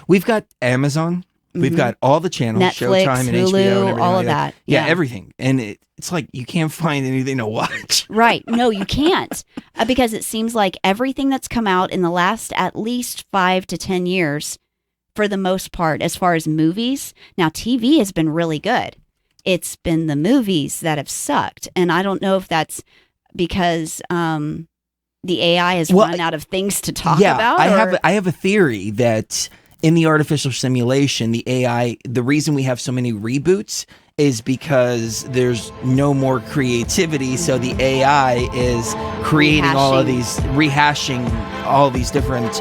We've got Amazon. We've got all the channels, Netflix, Showtime, and Hulu, HBO, and everything all like of that. Yeah, everything. And it's like you can't find anything to watch. Right. No, you can't. Because it seems like everything that's come out in the last at least 5 to 10 years, for the most part, as far as movies. Now, TV has been really good. It's been the movies that have sucked. And I don't know if that's because the AI has run out of things to talk about. I have a theory that in the artificial simulation, the AI, the reason we have so many reboots is because there's no more creativity. So the AI is creating rehashing all these different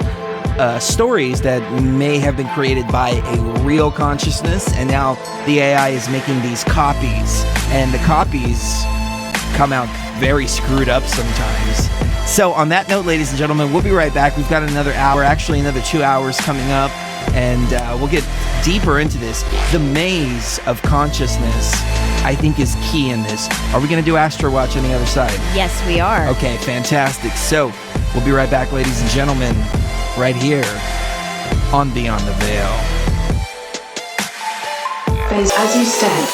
stories that may have been created by a real consciousness. And now the AI is making these copies, and the copies come out very screwed up sometimes. So on that note, ladies and gentlemen, we'll be right back. We've got another hour, actually another 2 hours coming up, and we'll get deeper into this. The maze of consciousness, I think, is key in this. Are we going to do Astro Watch on the other side? Yes, we are. Okay, fantastic. So we'll be right back, ladies and gentlemen, right here on Beyond the Veil. As you said,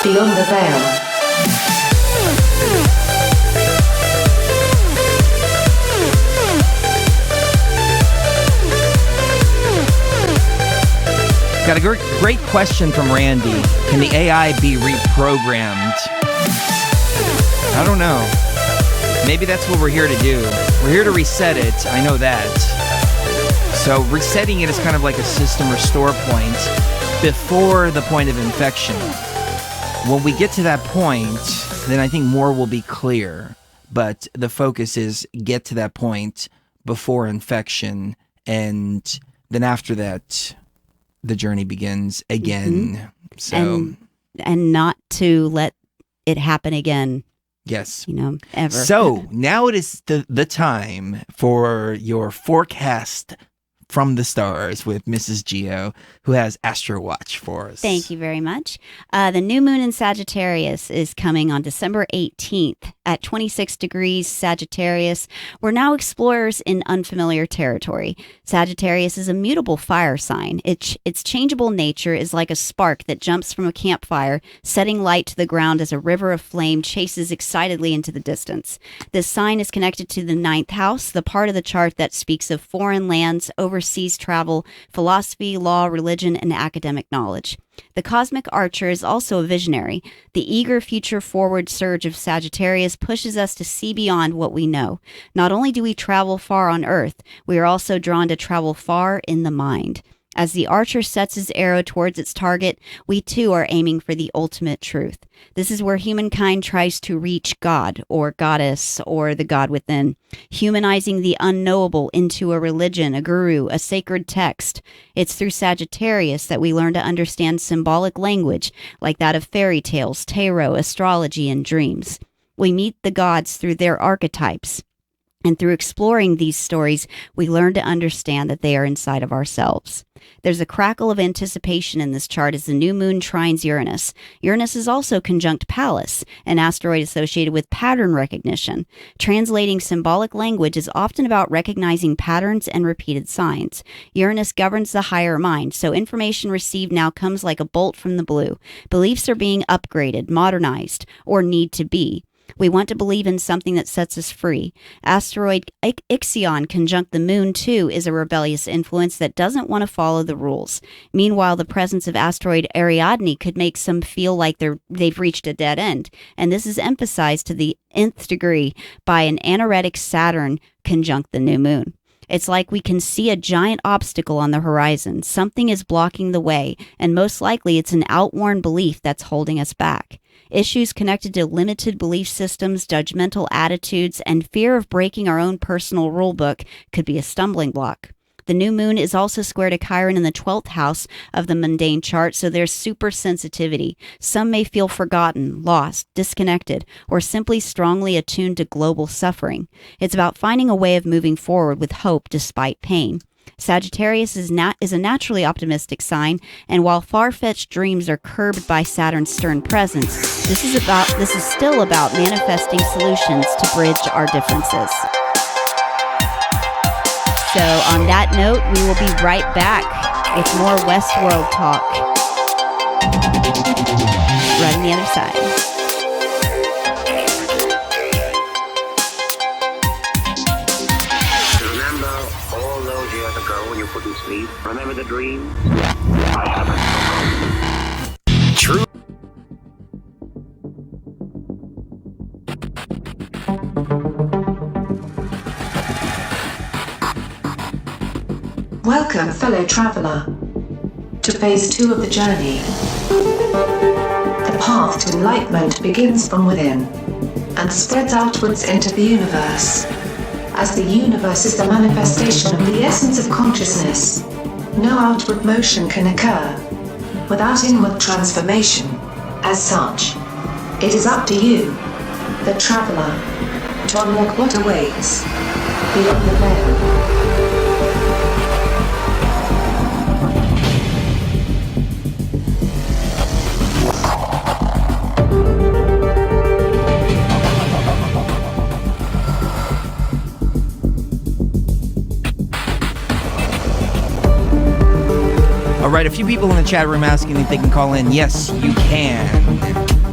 Beyond the Veil. Got a great question from Randy. Can the AI be reprogrammed? I don't know. Maybe that's what we're here to do. We're here to reset it. I know that. So resetting it is kind of like a system restore point before the point of infection. When we get to that point, then I think more will be clear. But the focus is get to that point before infection, and then after that, the journey begins again. Mm-hmm. So and not to let it happen again. Yes. Ever. So now it is the time for your forecast from the stars with Mrs. Geo, who has Astro Watch for us. Thank you very much. The new moon in Sagittarius is coming on December 18th at 26 degrees Sagittarius. We're now explorers in unfamiliar territory. Sagittarius is a mutable fire sign. Its changeable nature is like a spark that jumps from a campfire, setting light to the ground as a river of flame chases excitedly into the distance. This sign is connected to the 9th house, the part of the chart that speaks of foreign lands, overseas travel, philosophy, law, religion, and academic knowledge. The cosmic archer is also a visionary. The eager future-forward surge of Sagittarius pushes us to see beyond what we know. Not only do we travel far on Earth, we are also drawn to travel far in the mind. As the archer sets his arrow towards its target, we too are aiming for the ultimate truth. This is where humankind tries to reach God, or goddess, or the God within, humanizing the unknowable into a religion, a guru, a sacred text. It's through Sagittarius that we learn to understand symbolic language, like that of fairy tales, tarot, astrology, and dreams. We meet the gods through their archetypes. And through exploring these stories, we learn to understand that they are inside of ourselves. There's a crackle of anticipation in this chart as the new moon trines Uranus. Uranus is also conjunct Pallas, an asteroid associated with pattern recognition. Translating symbolic language is often about recognizing patterns and repeated signs. Uranus governs the higher mind, so information received now comes like a bolt from the blue. Beliefs are being upgraded, modernized, or need to be. We want to believe in something that sets us free. Asteroid Ixion conjunct the moon, too, is a rebellious influence that doesn't want to follow the rules. Meanwhile, the presence of asteroid Ariadne could make some feel like they've reached a dead end. And this is emphasized to the nth degree by an anoretic Saturn conjunct the new moon. It's like we can see a giant obstacle on the horizon. Something is blocking the way, and most likely it's an outworn belief that's holding us back. Issues connected to limited belief systems, judgmental attitudes, and fear of breaking our own personal rulebook could be a stumbling block. The new moon is also square to Chiron in the 12th house of the mundane chart, so there's super sensitivity. Some may feel forgotten, lost, disconnected, or simply strongly attuned to global suffering. It's about finding a way of moving forward with hope despite pain. Sagittarius is a naturally optimistic sign, and while far-fetched dreams are curbed by Saturn's stern presence, this is still about manifesting solutions to bridge our differences. So on that note, we will be right back with more Westworld talk right on the other side. Remember the dream? I haven't. True. Welcome, fellow traveler, to phase 2 of the journey. The path to enlightenment begins from within and spreads outwards into the universe. As the universe is the manifestation of the essence of consciousness, no outward motion can occur without inward transformation. As such, it is up to you, the traveler, to unlock what awaits beyond the veil. All right, a few people in the chat room asking if they can call in. Yes, you can.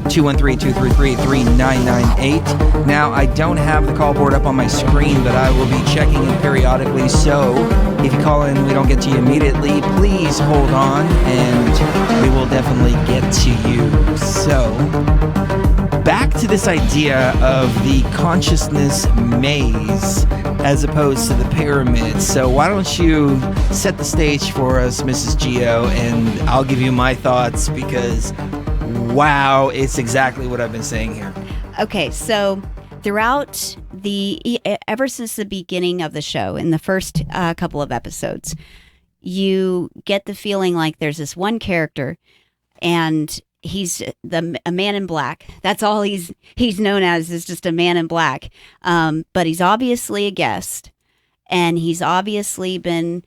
213-233-3998. Now, I don't have the call board up on my screen, but I will be checking it periodically. So, if you call in and we don't get to you immediately, please hold on, and we will definitely get to you. So, back to this idea of the consciousness maze as opposed to the pyramid. So why don't you set the stage for us, Mrs. Geo, and I'll give you my thoughts because, wow, it's exactly what I've been saying here. Okay, so throughout ever since the beginning of the show, in the first couple of episodes, you get the feeling like there's this one character, and he's a man in black. That's all he's known as, is just a man in black. But he's obviously a guest, and he's obviously been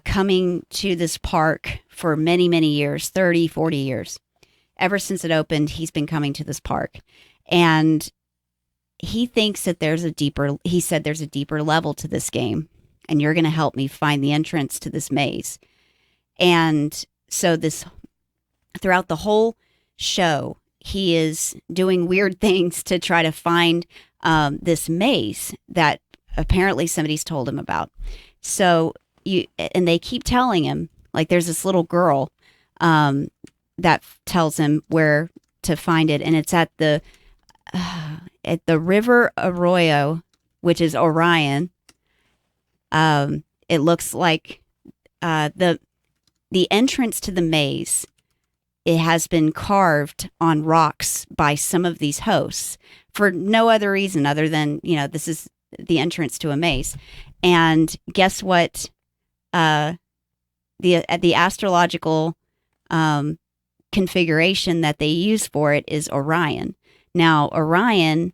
coming to this park for many, many years, 30, 40 years. Ever since it opened, he's been coming to this park. And he thinks that there's a deeper level to this game, and you're going to help me find the entrance to this maze. And so throughout the whole show, he is doing weird things to try to find this maze that apparently somebody's told him about. So and they keep telling him, like, there's this little girl that tells him where to find it, and it's at the river Arroyo, which is Orion. It looks like the entrance to the maze, it has been carved on rocks by some of these hosts for no other reason other than, this is the entrance to a maze. And guess what? The astrological configuration that they use for it is Orion. Now, Orion,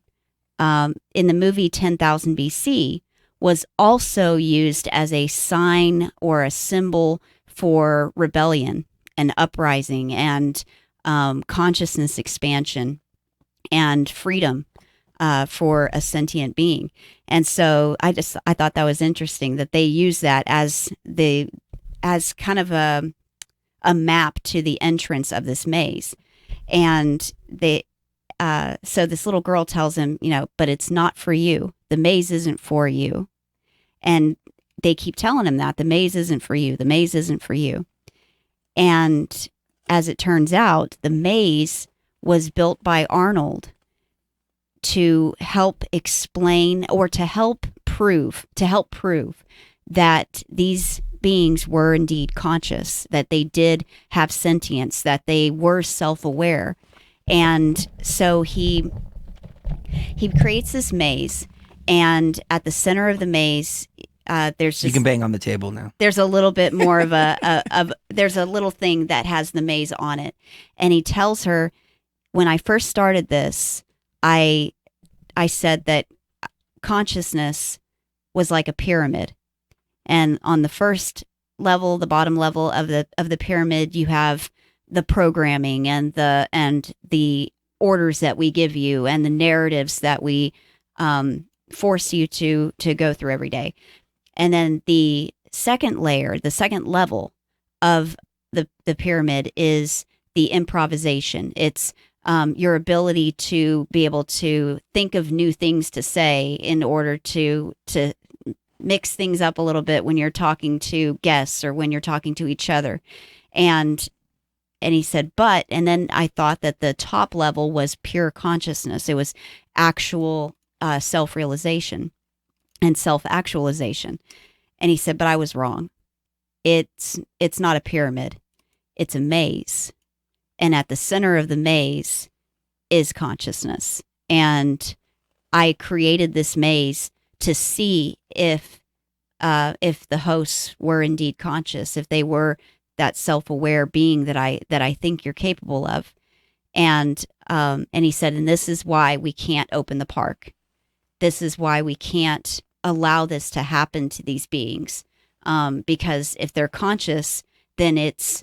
in the movie 10,000 BC, was also used as a sign or a symbol for rebellion and uprising and consciousness expansion and freedom for a sentient being. And so I thought that was interesting that they use that as kind of a map to the entrance of this maze. And so this little girl tells him, but it's not for you. The maze isn't for you. And they keep telling him that the maze isn't for you. The maze isn't for you. And as it turns out, the maze was built by Arnold to help explain or to help prove that these beings were indeed conscious, that they did have sentience, that they were self-aware. And so he creates this maze, and at the center of the maze, there's just, you can bang on the table now. There's a little bit more of there's a little thing that has the maze on it. And he tells her, when I first started this, I said that consciousness was like a pyramid. And on the first level, the bottom level of the pyramid, you have the programming and the orders that we give you and the narratives that we force you to go through every day. And then the second layer, the second level of the pyramid is the improvisation. It's your ability to be able to think of new things to say in order to mix things up a little bit when you're talking to guests or when you're talking to each other. And he said, and then I thought that the top level was pure consciousness. It was actual self-realization and self-actualization. And he said, but I was wrong. It's not a pyramid. It's a maze. And at the center of the maze is consciousness. And I created this maze to see if the hosts were indeed conscious, if they were that self-aware being that I think you're capable of. And he said, and this is why we can't open the park. This is why we can't allow this to happen to these beings. Because if they're conscious, then it's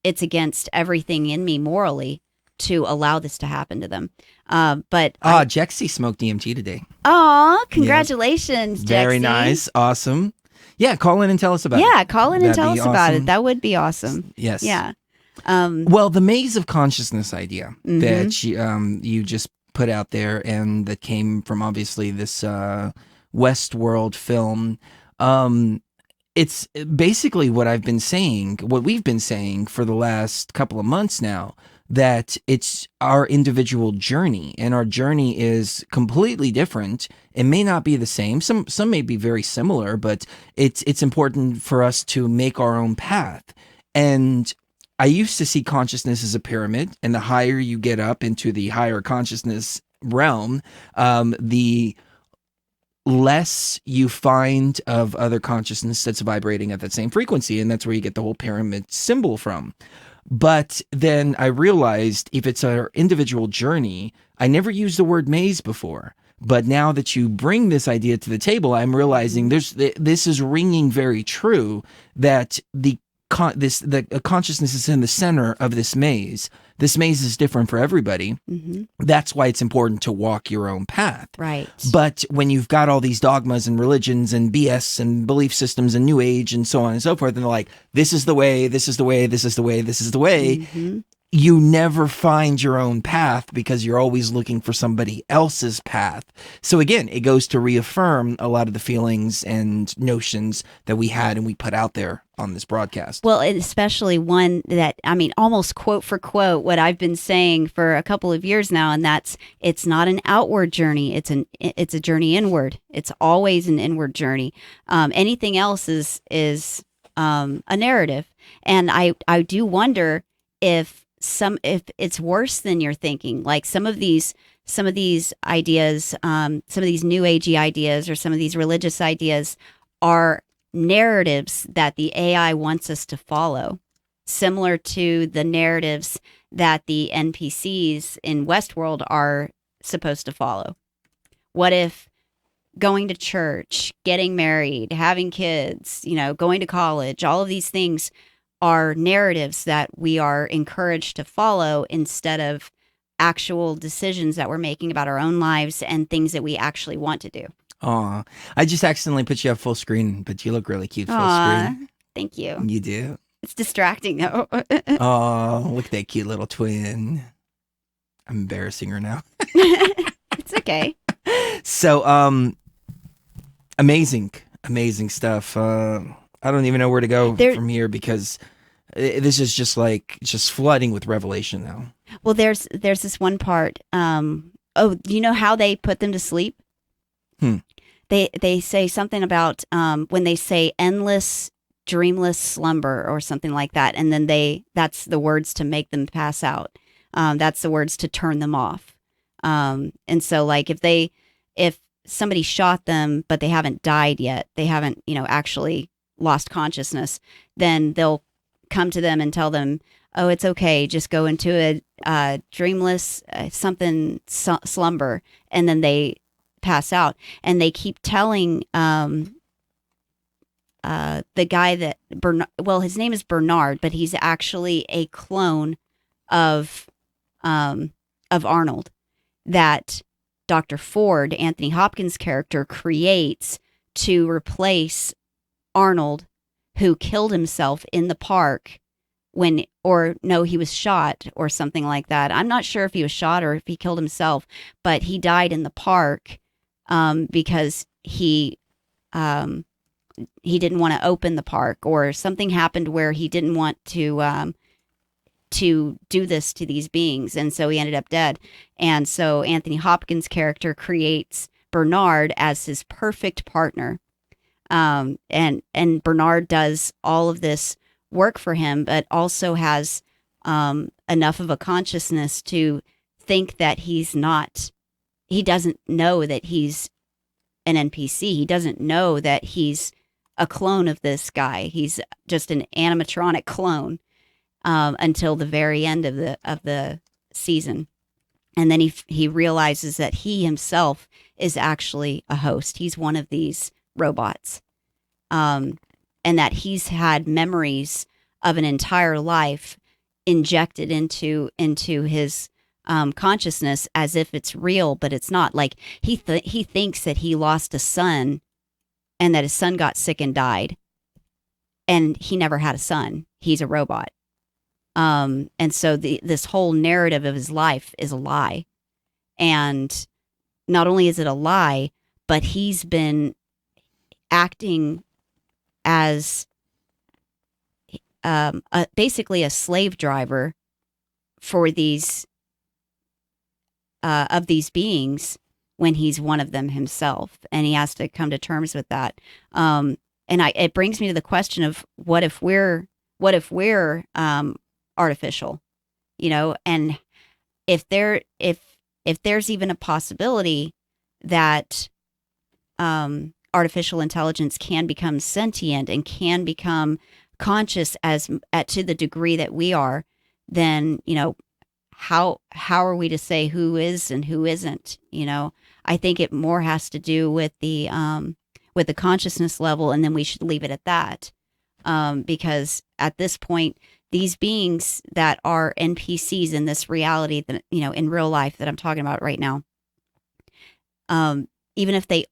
against everything in me morally to allow this to happen to them. Jexy smoked DMT today. Oh, congratulations, yeah. Very Jexy. Nice. Awesome. Yeah, call in and tell us about it. Yeah, call in and tell us about awesome. it. That would be awesome. Yes. Yeah. Well, the maze of consciousness idea that you just put out there, and that came from obviously this Westworld film. It's basically what we've been saying for the last couple of months now, that it's our individual journey, and our journey is completely different. It may not be the same. Some may be very similar, but it's important for us to make our own path. And I used to see consciousness as a pyramid, and the higher you get up into the higher consciousness realm, the less you find of other consciousness that's vibrating at that same frequency, and that's where you get the whole pyramid symbol from. But then I realized, if it's our individual journey, I never used the word maze before. But now that you bring this idea to the table, I'm realizing this is ringing very true, that the consciousness is in the center of this maze. This maze is different for everybody. Mm-hmm. That's why it's important to walk your own path. Right. But when you've got all these dogmas and religions and BS and belief systems and New Age and so on and so forth, and they're like, this is the way, this is the way, this is the way, this is the way. Mm-hmm. You never find your own path because you're always looking for somebody else's path. So again, it goes to reaffirm a lot of the feelings and notions that we had and we put out there on this broadcast. Well, especially one that, almost quote for quote what I've been saying for a couple of years now, and that's, it's not an outward journey. It's a journey inward. It's always an inward journey. Anything else is a narrative. And I do wonder if it's worse than you're thinking. Like some of these ideas, some of these new agey ideas, or some of these religious ideas are narratives that the AI wants us to follow, similar to the narratives that the NPCs in Westworld are supposed to follow. What if going to church, getting married, having kids, going to college, all of these things are narratives that we are encouraged to follow, instead of actual decisions that we're making about our own lives and things that we actually want to do. Aw, I just accidentally put you up full screen, but you look really cute full screen. Thank you. You do. It's distracting though. Oh, look at that cute little twin. I'm embarrassing her now. It's okay. So, amazing stuff. I don't even know where to go from here, because this is just flooding with revelation now. Well, there's this one part. Do you know how they put them to sleep? They say something about when they say endless, dreamless slumber or something like that, and then that's the words to make them pass out. That's the words to turn them off. And so, like, if somebody shot them but they haven't died yet, they haven't actually lost consciousness, then they'll come to them and tell them, oh, it's okay, just go into a dreamless slumber, and then they pass out. And they keep telling the guy that his name is Bernard, but he's actually a clone of Arnold, that Dr. Ford, Anthony Hopkins' character, creates to replace Arnold, who killed himself in the park he was shot or something like that. I'm not sure if he was shot or if he killed himself, but he died in the park because he didn't want to open the park, or something happened where he didn't want to do this to these beings, and so he ended up dead. And so Anthony Hopkins' character creates Bernard as his perfect partner. And Bernard does all of this work for him, but also has enough of a consciousness to think that he doesn't know that he's an NPC. He doesn't know that he's a clone of this guy. He's just an animatronic clone until the very end of the season. And then he realizes that he himself is actually a host. He's one of these robots. And that he's had memories of an entire life injected into his consciousness as if it's real, but it's not. Like he thinks that he lost a son and that his son got sick and died, and he never had a son. He's a robot. And so this whole narrative of his life is a lie. And not only is it a lie, but he's been acting as basically a slave driver for these of these beings when he's one of them himself, and he has to come to terms with that. And it brings me to the question of what if we're artificial, and if there's even a possibility that artificial intelligence can become sentient and can become conscious to the degree that we are, then how are we to say who is and who isn't? I think it more has to do with the consciousness level, and then we should leave it at that, because at this point, these beings that are NPCs in this reality, that in real life that I'm talking about right now, even if they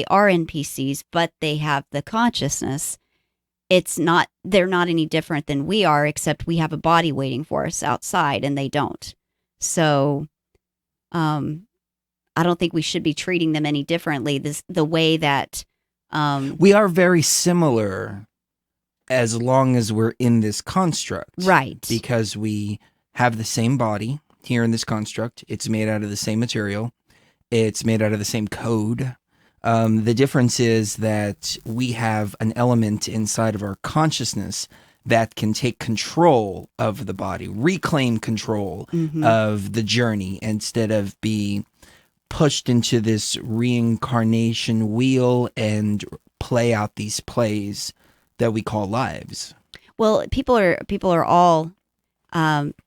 are NPCs, but they have the consciousness, they're not any different than we are, except we have a body waiting for us outside and they don't. So, I don't think we should be treating them any differently. The way that, we are very similar as long as we're in this construct. Right. Because we have the same body here in this construct. It's made out of the same material. It's made out of the same code. The difference is that we have an element inside of our consciousness that can take control of the body, reclaim control of the journey, instead of being pushed into this reincarnation wheel and play out these plays that we call lives. Well, people are all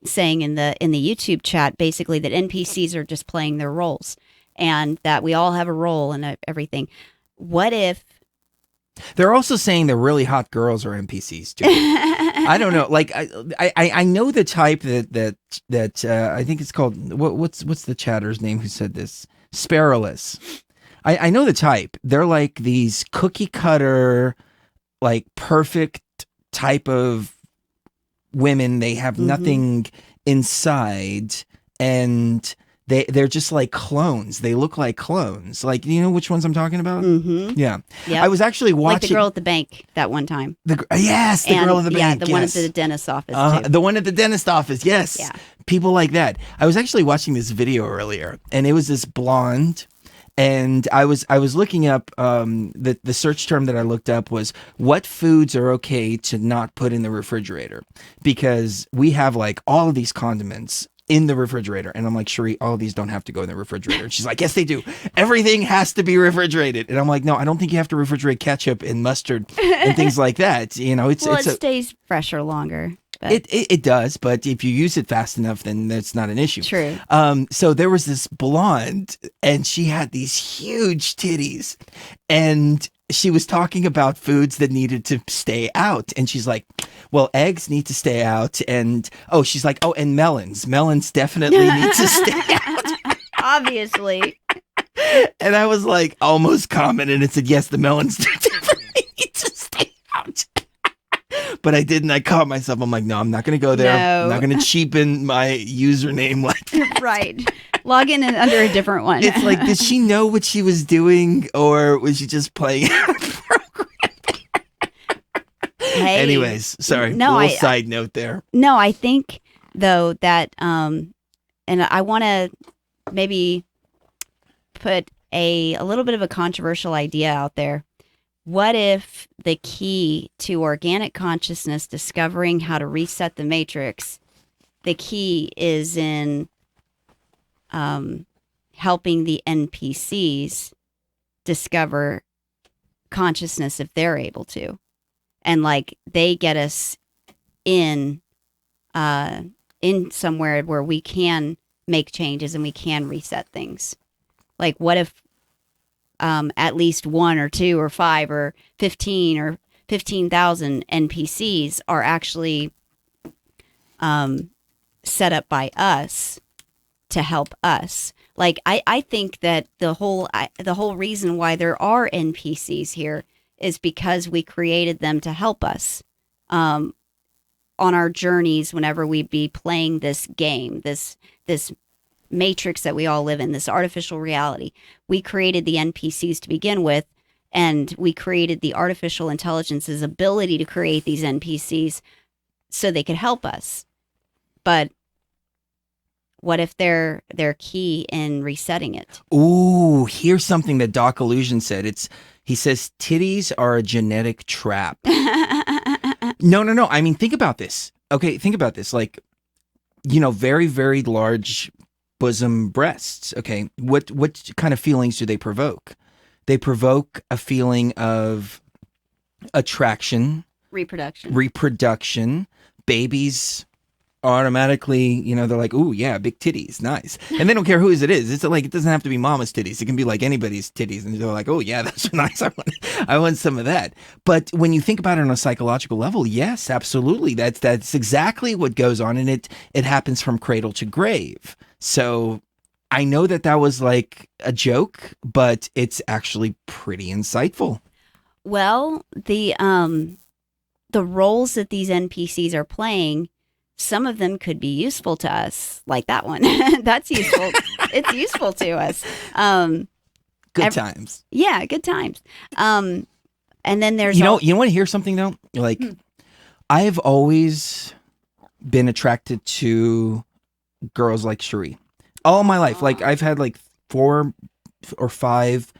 saying in the YouTube chat basically that NPCs are just playing their roles, and that we all have a role and everything. What if they're also saying the really hot girls are NPCs too? I don't know. Like I know the type that I think it's called what's the chatter's name who said this? Sparrowless. I know the type. They're like these cookie cutter, like perfect type of women. They have nothing inside, and they're just like clones. They look like clones. Like, you know which ones I'm talking about? Yeah. Yep. I was actually watching... Like the girl at the bank that one time. Yes, the girl at the bank. Yeah, the one at the dentist's office, too. The one at the dentist office, yes. Yeah. People like that. I was actually watching this video earlier, and it was this blonde, and I was looking up, the search term that I looked up was, what foods are okay to not put in the refrigerator? Because we have like all of these condiments in the refrigerator. And I'm like, Sheree, all of these don't have to go in the refrigerator. And she's like, yes, they do. Everything has to be refrigerated. And I'm like, no, I don't think you have to refrigerate ketchup and mustard and things like that. It stays fresher longer. It does, but if you use it fast enough, then that's not an issue. True. So there was this blonde, and she had these huge titties, and she was talking about foods that needed to stay out. And she's like, well, eggs need to stay out. And, she's like, and melons. Melons definitely need to stay out. Obviously. And I was like, almost commented and said, yes, the melons definitely need to stay out. But I didn't. I caught myself. I'm like, no, I'm not going to go there. No. I'm not going to cheapen my username like that. Right. Log in under a different one. It's like, did she know what she was doing, or was she just playing out a program? Hey, anyways, sorry. No, little side note there. No, I think though that, and I want to maybe put a little bit of a controversial idea out there. What if the key to organic consciousness discovering how to reset the matrix, the key is in helping the NPCs discover consciousness if they're able to, and like they get us in somewhere where we can make changes and we can reset things. Like what if at least 1 or 2 or 5 or 15 or 15,000 NPCs are actually set up by us to help us. Like I think that the whole reason why there are NPCs here is because we created them to help us on our journeys whenever we be playing this game, this matrix that we all live in, this artificial reality. We created the NPCs to begin with, and we created the artificial intelligence's ability to create these NPCs so they could help us. But what if they're key in resetting it? Ooh, here's something that Doc Illusion said. He says titties are a genetic trap. No. I mean, think about this. Okay, think about this. Like, very, very large bosom breasts. Okay, what kind of feelings do they provoke? They provoke a feeling of attraction, reproduction. Babies automatically, they're like, ooh, yeah, big titties, nice. And they don't care whose it is. It's like, it doesn't have to be mama's titties. It can be like anybody's titties. And they're like, oh, yeah, that's nice. I want some of that. But when you think about it on a psychological level, yes, absolutely. That's exactly what goes on. And it happens from cradle to grave. So I know that was like a joke, but it's actually pretty insightful. Well, the roles that these NPCs are playing, some of them could be useful to us, like that one. That's useful. It's useful to us. Good times. Yeah, good times. And then there's you want to hear something though? Like, I've always been attracted to girls like Sheree all my life. Like, I've had like 4 or 5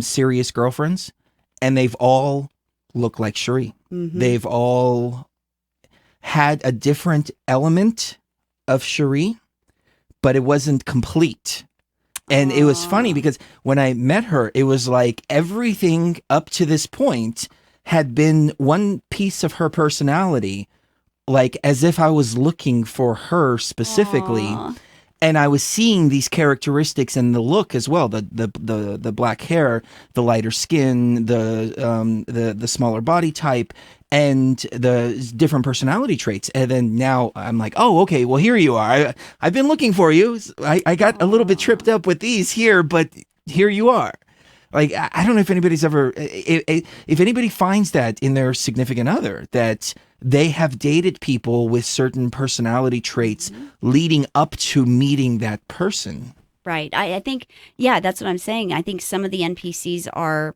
serious girlfriends, and they've all looked like Sheree. Mm-hmm. They've all had a different element of Sheree, but it wasn't complete. And it was funny because when I met her, it was like everything up to this point had been one piece of her personality, like as if I was looking for her specifically. Aww. And I was seeing these characteristics in the look as well, the black hair, the lighter skin, the smaller body type, and the different personality traits. And then now I'm like, oh, okay, well, here you are. I've been looking for you. I got a little bit tripped up with these here, but here you are. Like, I don't know if anybody's ever, if anybody finds that in their significant other, that they have dated people with certain personality traits leading up to meeting that person. Right. I think, yeah, that's what I'm saying. I think some of the NPCs are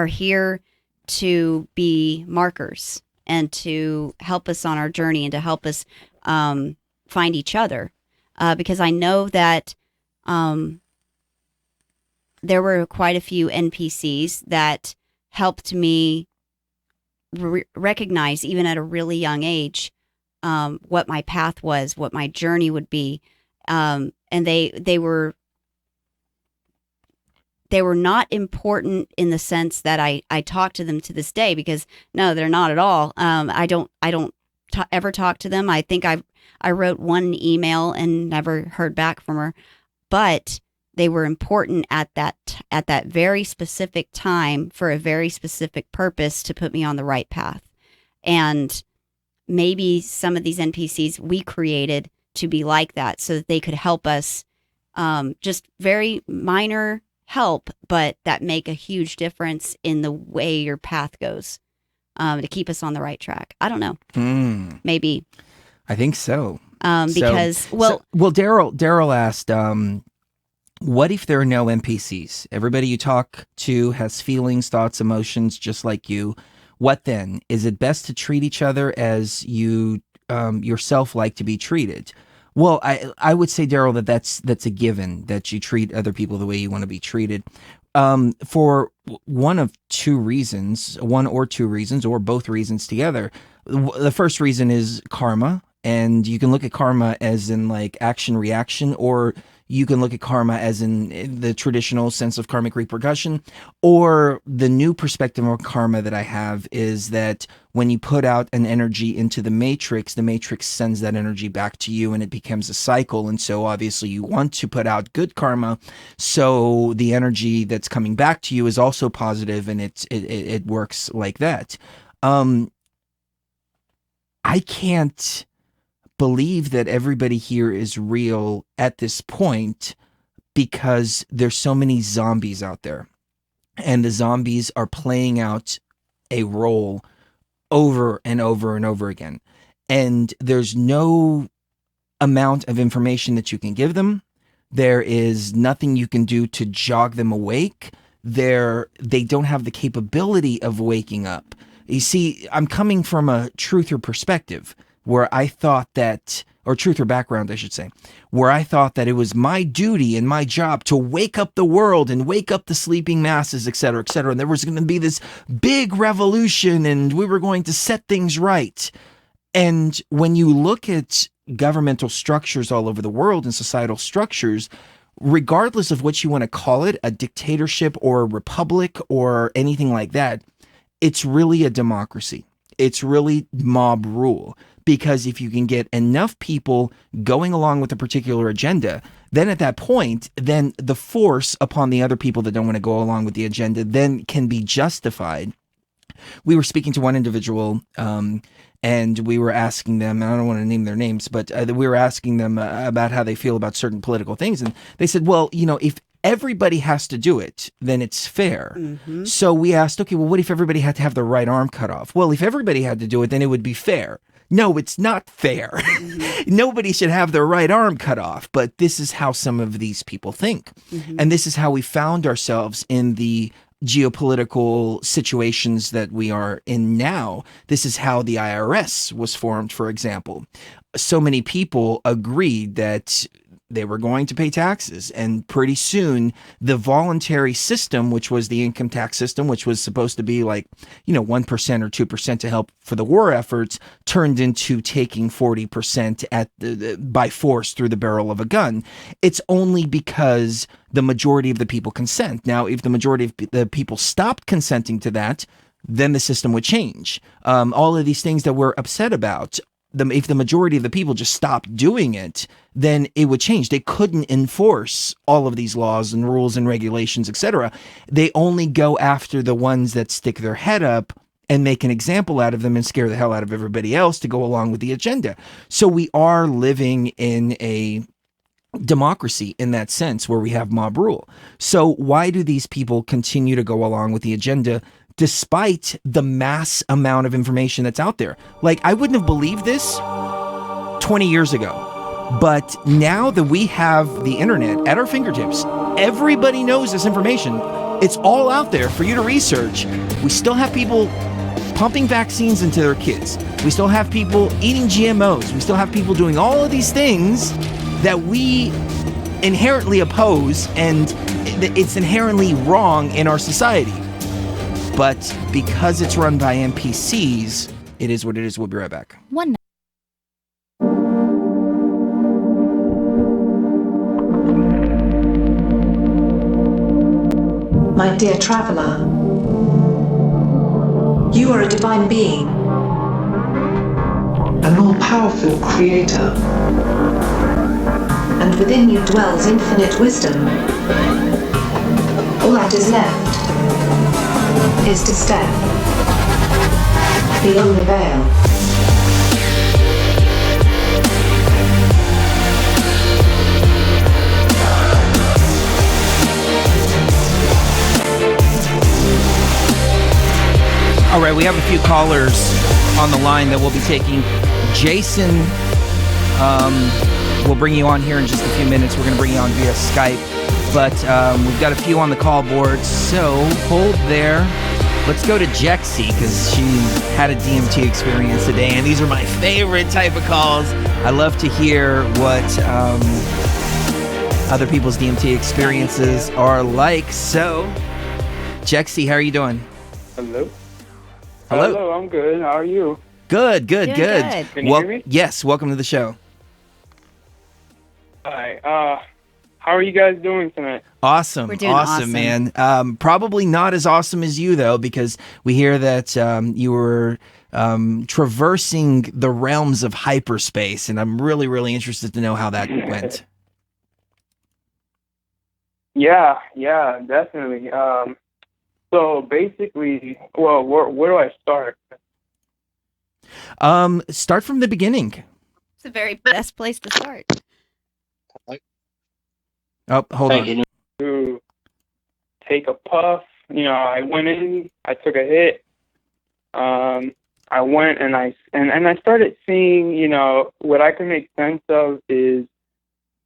here to be markers and to help us on our journey and to help us find each other. Because I know that there were quite a few NPCs that helped me recognize, even at a really young age, what my path was, what my journey would be. And they were not important in the sense that I talk to them to this day, because no, they're not at all. I don't ever talk to them. I think I wrote one email and never heard back from her, but they were important at that very specific time for a very specific purpose to put me on the right path. And maybe some of these NPCs we created to be like that so that they could help us, just very minor help, but that make a huge difference in the way your path goes, to keep us on the right track. I don't know. Maybe. I think so. Because Daryl asked, what if there are no NPCs? Everybody you talk to has feelings, thoughts, emotions, just like you. What then? Is it best to treat each other as you yourself like to be treated? Well, I would say, Daryl, that's a given, that you treat other people the way you want to be treated. For one or two reasons, or both reasons together. The first reason is karma, and you can look at karma as in like action reaction, or you can look at karma as in the traditional sense of karmic repercussion, or the new perspective of karma that I have is that when you put out an energy into the matrix sends that energy back to you, and it becomes a cycle. And so obviously you want to put out good karma, so the energy that's coming back to you is also positive, and it works like that. I can't believe that everybody here is real at this point, because there's so many zombies out there, and the zombies are playing out a role over and over and over again, and there's no amount of information that you can give them. There is nothing you can do to jog them awake. They don't have the capability of waking up. You see, I'm coming from a truther perspective, where I thought that, or truther background, I should say, where I thought that it was my duty and my job to wake up the world and wake up the sleeping masses, etc., etc. And there was going to be this big revolution, and we were going to set things right. And when you look at governmental structures all over the world and societal structures, regardless of what you want to call it, a dictatorship or a republic or anything like that, it's really a democracy. It's really mob rule. Because if you can get enough people going along with a particular agenda, then at that point, then the force upon the other people that don't want to go along with the agenda then can be justified. We were speaking to one individual, and we were asking them, and I don't want to name their names, but we were asking them about how they feel about certain political things. And they said, well, if everybody has to do it, then it's fair. Mm-hmm. So we asked, okay, well, what if everybody had to have their right arm cut off? Well, if everybody had to do it, then it would be fair. No, it's not fair. Mm-hmm. Nobody should have their right arm cut off, but this is how some of these people think. Mm-hmm. And this is how we found ourselves in the geopolitical situations that we are in now. This is how the IRS was formed, for example. So many people agreed that they were going to pay taxes, and pretty soon the voluntary system, which was the income tax system, which was supposed to be like 1% or 2% to help for the war efforts, turned into taking 40% by force through the barrel of a gun. It's only because the majority of the people consent. Now, if the majority of the people stopped consenting to that, then the system would change. All of these things that we're upset about, if the majority of the people just stopped doing it, then it would change. They couldn't enforce all of these laws and rules and regulations, etc. They only go after the ones that stick their head up and make an example out of them and scare the hell out of everybody else to go along with the agenda. So we are living in a democracy in that sense, where we have mob rule. So why do these people continue to go along with the agenda despite the mass amount of information that's out there? Like, I wouldn't have believed this 20 years ago. But now that we have the internet at our fingertips, everybody knows this information. It's all out there for you to research. We still have people pumping vaccines into their kids. We still have people eating GMOs. We still have people doing all of these things that we inherently oppose, and it's inherently wrong in our society. But because it's run by NPCs, it is what it is. We'll be right back. My dear traveler, you are a divine being, an all-powerful creator, and within you dwells infinite wisdom. All that is left is to step beyond the veil. All right, we have a few callers on the line that we'll be taking. Jason, we'll bring you on here in just a few minutes. We're going to bring you on via Skype, but we've got a few on the call board, so hold there. Let's go to Jexy, because she had a DMT experience today, and these are my favorite type of calls. I love to hear what other people's DMT experiences are like. So, Jexy, how are you doing? Hello. Hello. Hello, I'm good. How are you? Good. Doing good. Can you hear me? Yes, welcome to the show. Hi. How are you guys doing tonight? Awesome. We're doing awesome. Man. Probably not as awesome as you, though, because we hear that you were traversing the realms of hyperspace, and I'm really, really interested to know how that went. Yeah, definitely. So basically, well, where do I start? Start from the beginning. It's the very best place to start. Oh, hold on. To take a puff. I went in. I took a hit. I went and I started seeing. What I can make sense of is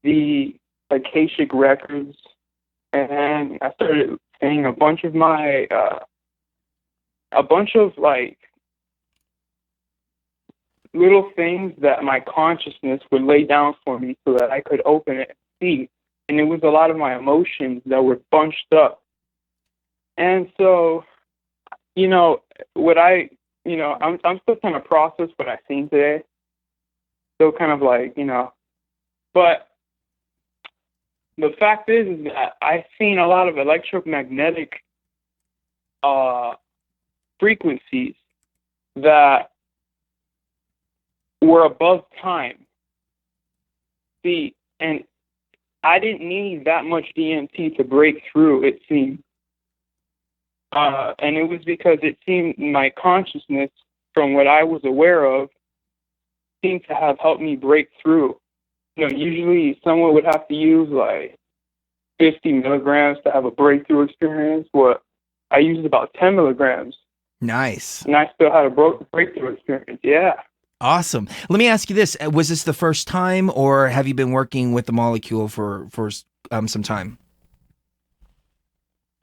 the Akashic records, and I started seeing a bunch of like little things that my consciousness would lay down for me so that I could open it and see. And it was a lot of my emotions that were bunched up. And so, what I'm still trying to process what I've seen today. Still kind of like, but the fact is that I've seen a lot of electromagnetic frequencies that were above time. See, and I didn't need that much DMT to break through, it seemed. And it was because it seemed my consciousness, from what I was aware of, seemed to have helped me break through. Usually someone would have to use like 50 milligrams to have a breakthrough experience. What I used about 10 milligrams. Nice. And I still had a breakthrough experience. Yeah. Awesome. Let me ask you this. Was this the first time, or have you been working with the molecule for some time?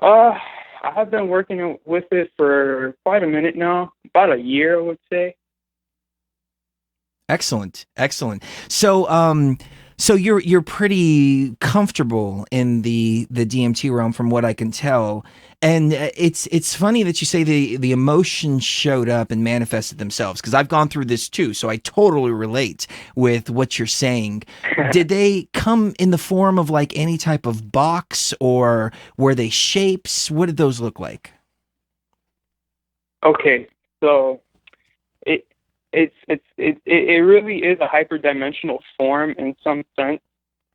I have been working with it for quite a minute now, about a year, I would say. Excellent. So you're pretty comfortable in the DMT realm, from what I can tell. And it's funny that you say the emotions showed up and manifested themselves, because I've gone through this too, so I totally relate with what you're saying. Did they come in the form of like any type of box, or were they shapes? What did those look like? Okay, so it really is a hyperdimensional form in some sense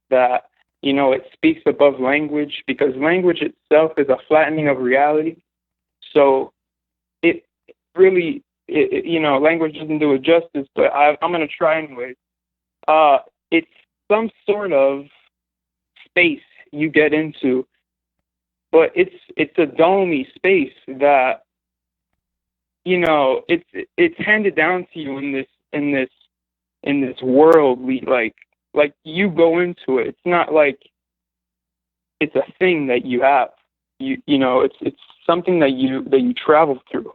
that, it speaks above language, because language itself is a flattening of reality. So it really, language doesn't do it justice, but I'm going to try anyway. It's some sort of space you get into, but it's a domey space that, it's handed down to you in this world. Like you go into it. It's not like it's a thing that you have. It's something that you travel through.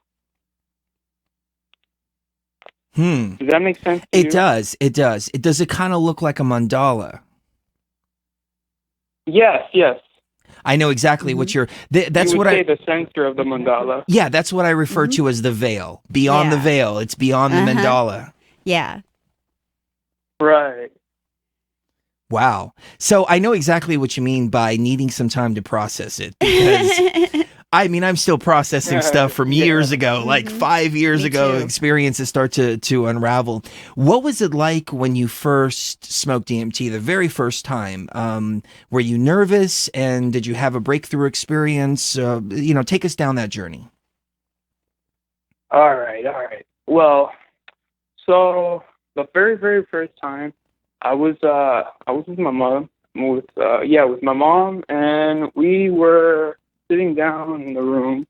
Does that make sense to you? It does. Does it kind of look like a mandala? Yes. I know exactly what you're. That's you would what say the center of the mandala. Yeah, that's what I refer to as the veil. Beyond the veil, it's beyond the mandala. Yeah. Right. Wow. So I know exactly what you mean by needing some time to process it, because I'm still processing stuff from years ago, like 5 years ago. Experiences start to unravel. What was it like when you first smoked DMT, the very first time? Were you nervous, and did you have a breakthrough experience? Take us down that journey. All right. Well, so the very, very first time, I was with my mom, with my mom, and we were sitting down in the room.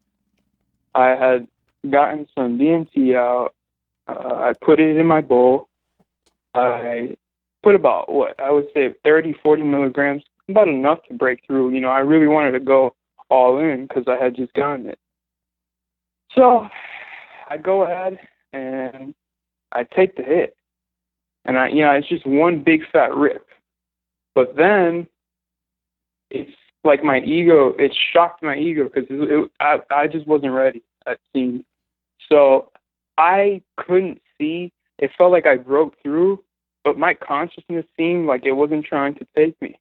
I had gotten some DMT out. I put it in my bowl. I put about, I would say 30, 40 milligrams, about enough to break through. I really wanted to go all in because I had just gotten it. So I go ahead and I take the hit. and it's just one big fat rip. But then it's like my ego, it shocked my ego because I just wasn't ready, it seemed. So I couldn't see. It felt like I broke through, but my consciousness seemed like it wasn't trying to take me.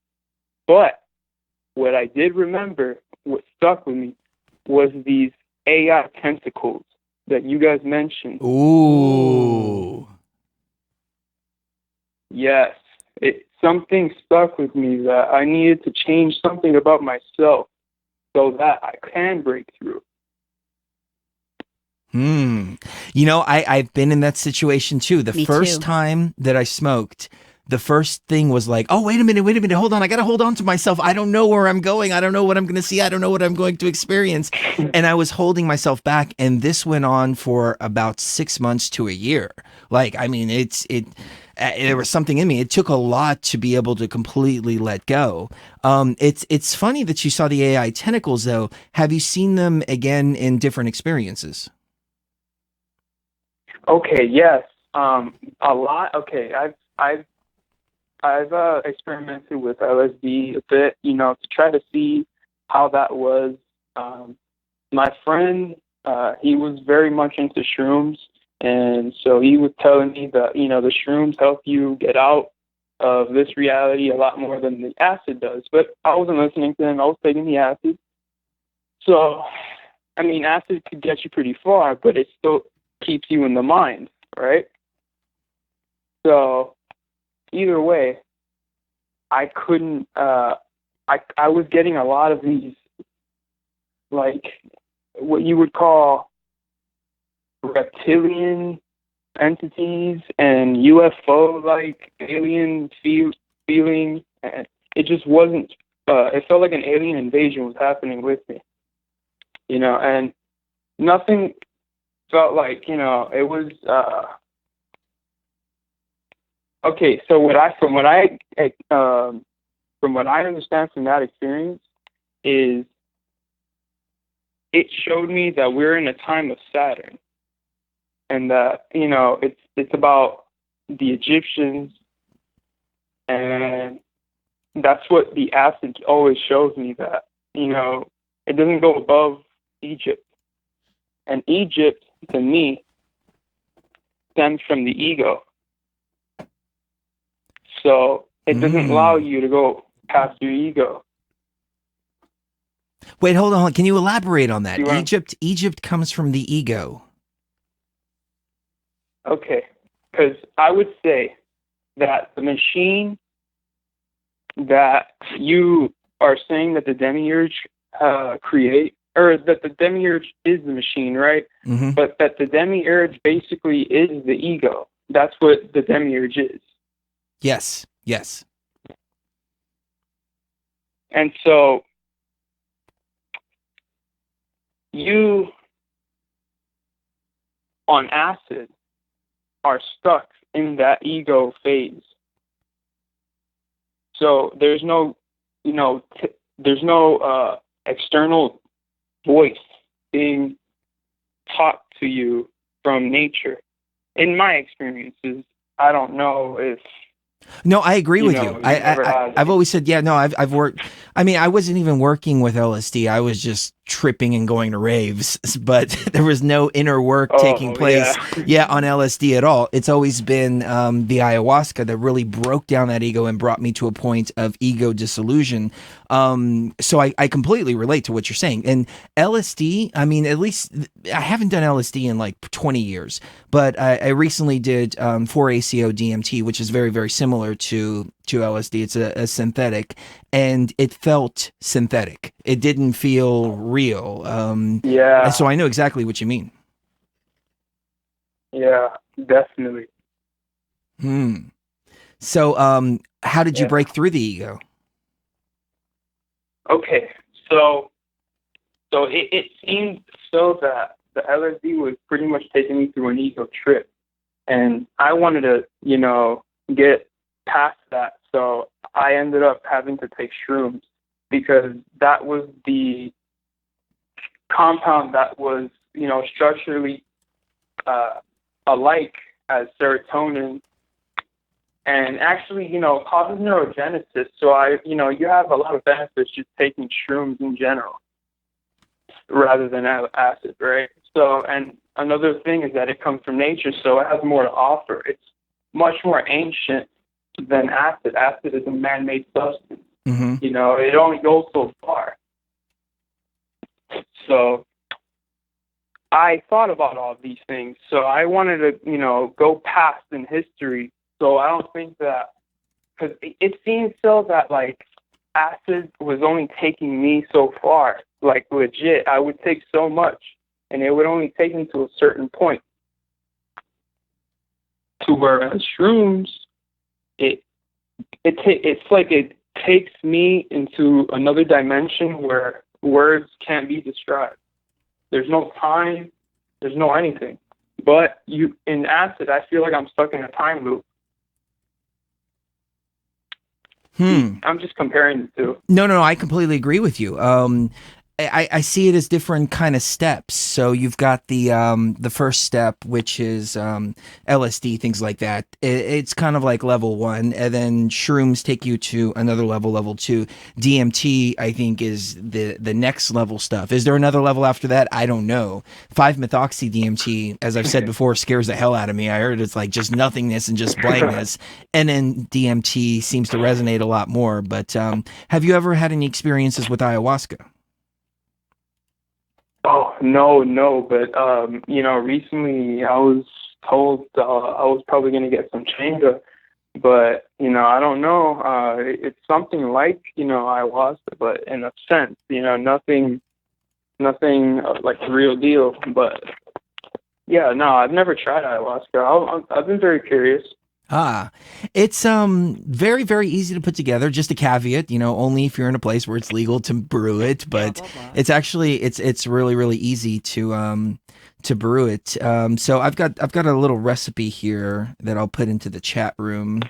But what I did remember, what stuck with me, was these AI tentacles that you guys mentioned. Ooh. Yes. Something stuck with me that I needed to change something about myself so that I can break through. I've been in that situation too. The Me first too. time that I smoked, the first thing was like, oh, wait a minute, hold on. I got to hold on to myself. I don't know where I'm going. I don't know what I'm going to see. I don't know what I'm going to experience. And I was holding myself back. And this went on for about 6 months to a year. Like, I mean, there was something in me. It took a lot to be able to completely let go. It's funny that you saw the AI tentacles though. Have you seen them again in different experiences? Okay, yes. A lot. Okay, I've experimented with LSD a bit, to try to see how that was. My friend, he was very much into shrooms, and so he was telling me that, the shrooms help you get out of this reality a lot more than the acid does. But I wasn't listening to him. I was taking the acid. So, I mean, acid could get you pretty far, but it still keeps you in the mind, right? So either way, I couldn't, I was getting a lot of these, like, what you would call reptilian entities and UFO-like alien feeling. And it just wasn't, it felt like an alien invasion was happening with me, and nothing felt like, it was, okay, so from what I understand from that experience is it showed me that we're in a time of Saturn, and that it's about the Egyptians, and that's what the acid always shows me, that it doesn't go above Egypt, and Egypt to me stems from the ego. So it doesn't allow you to go past your ego. Wait, hold on. Can you elaborate on that? Egypt comes from the ego. Okay, because I would say that the machine that you are saying that the demiurge create, or that the demiurge is the machine, right? Mm-hmm. But that the demiurge basically is the ego. That's what the demiurge is. Yes. And so you, on acid, are stuck in that ego phase. So there's no, external voice being taught to you from nature. In my experiences, I don't know if. No, I agree with you. I've always said, yeah, no, I've worked. I mean, I wasn't even working with LSD. I was just tripping and going to raves, but there was no inner work taking place on LSD at all. It's always been the ayahuasca that really broke down that ego and brought me to a point of ego dissolution. So I completely relate to what you're saying. And LSD, I mean, at least I haven't done LSD in like 20 years, but I recently did 4-ACO DMT, which is very, very similar to LSD. It's a synthetic, and it felt synthetic. It didn't feel real. And so I know exactly what you mean. Yeah, definitely. So how did you break through the ego? Okay, so it seemed so that the LSD was pretty much taking me through an ego trip, and I wanted to, get past that. So I ended up having to take shrooms because that was the compound that was, structurally alike as serotonin and actually, causes neurogenesis. So you have a lot of benefits just taking shrooms in general rather than acid, right? So, and another thing is that it comes from nature, so it has more to offer. It's much more ancient than acid. Acid is a man-made substance. Mm-hmm. It only goes so far. So I thought about all these things. So I wanted to, go past in history. So I don't think that, because it seems so that, like, acid was only taking me so far. Like, legit, I would take so much, and it would only take me to a certain point. To whereas shrooms, it's like it takes me into another dimension where words can't be described. There's no time, there's no anything. But in acid, I feel like I'm stuck in a time loop. I'm just comparing the two. No, I completely agree with you. I see it as different kind of steps. So you've got the first step, which is LSD, things like that. It's kind of like level 1, and then shrooms take you to another level, level 2. DMT, I think, is the next level stuff. Is there another level after that? I don't know. 5-methoxy DMT, as I've said before, scares the hell out of me. I heard it's like just nothingness and just blankness, and then DMT seems to resonate a lot more. But have you ever had any experiences with ayahuasca? Oh, no, but, recently I was told I was probably going to get some changa, but, I don't know. It's something like, ayahuasca, but in a sense, nothing like the real deal. But, yeah, no, I've never tried ayahuasca. I've been very curious. It's very, very easy to put together. Just a caveat, only if you're in a place where it's legal to brew it, but it's actually it's really, really easy to brew it. So I've got a little recipe here that I'll put into the chat room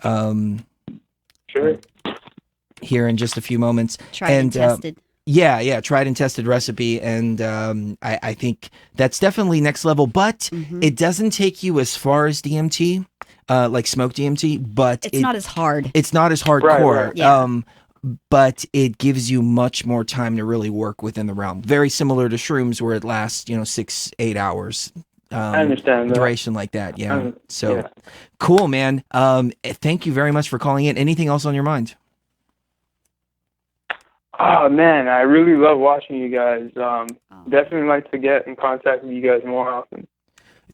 Sure. here in just a few moments. Tried and tested. Yeah, tried and tested recipe, and I think that's definitely next level, but it doesn't take you as far as DMT. Like smoke DMT, but it's not as hard. It's not as hardcore. Right. Yeah. But it gives you much more time to really work within the realm. Very similar to shrooms, where it lasts, 6-8 hours. I understand that. Duration like that. Yeah. Cool, man. Thank you very much for calling in. Anything else on your mind? Oh man, I really love watching you guys. Definitely like to get in contact with you guys more often.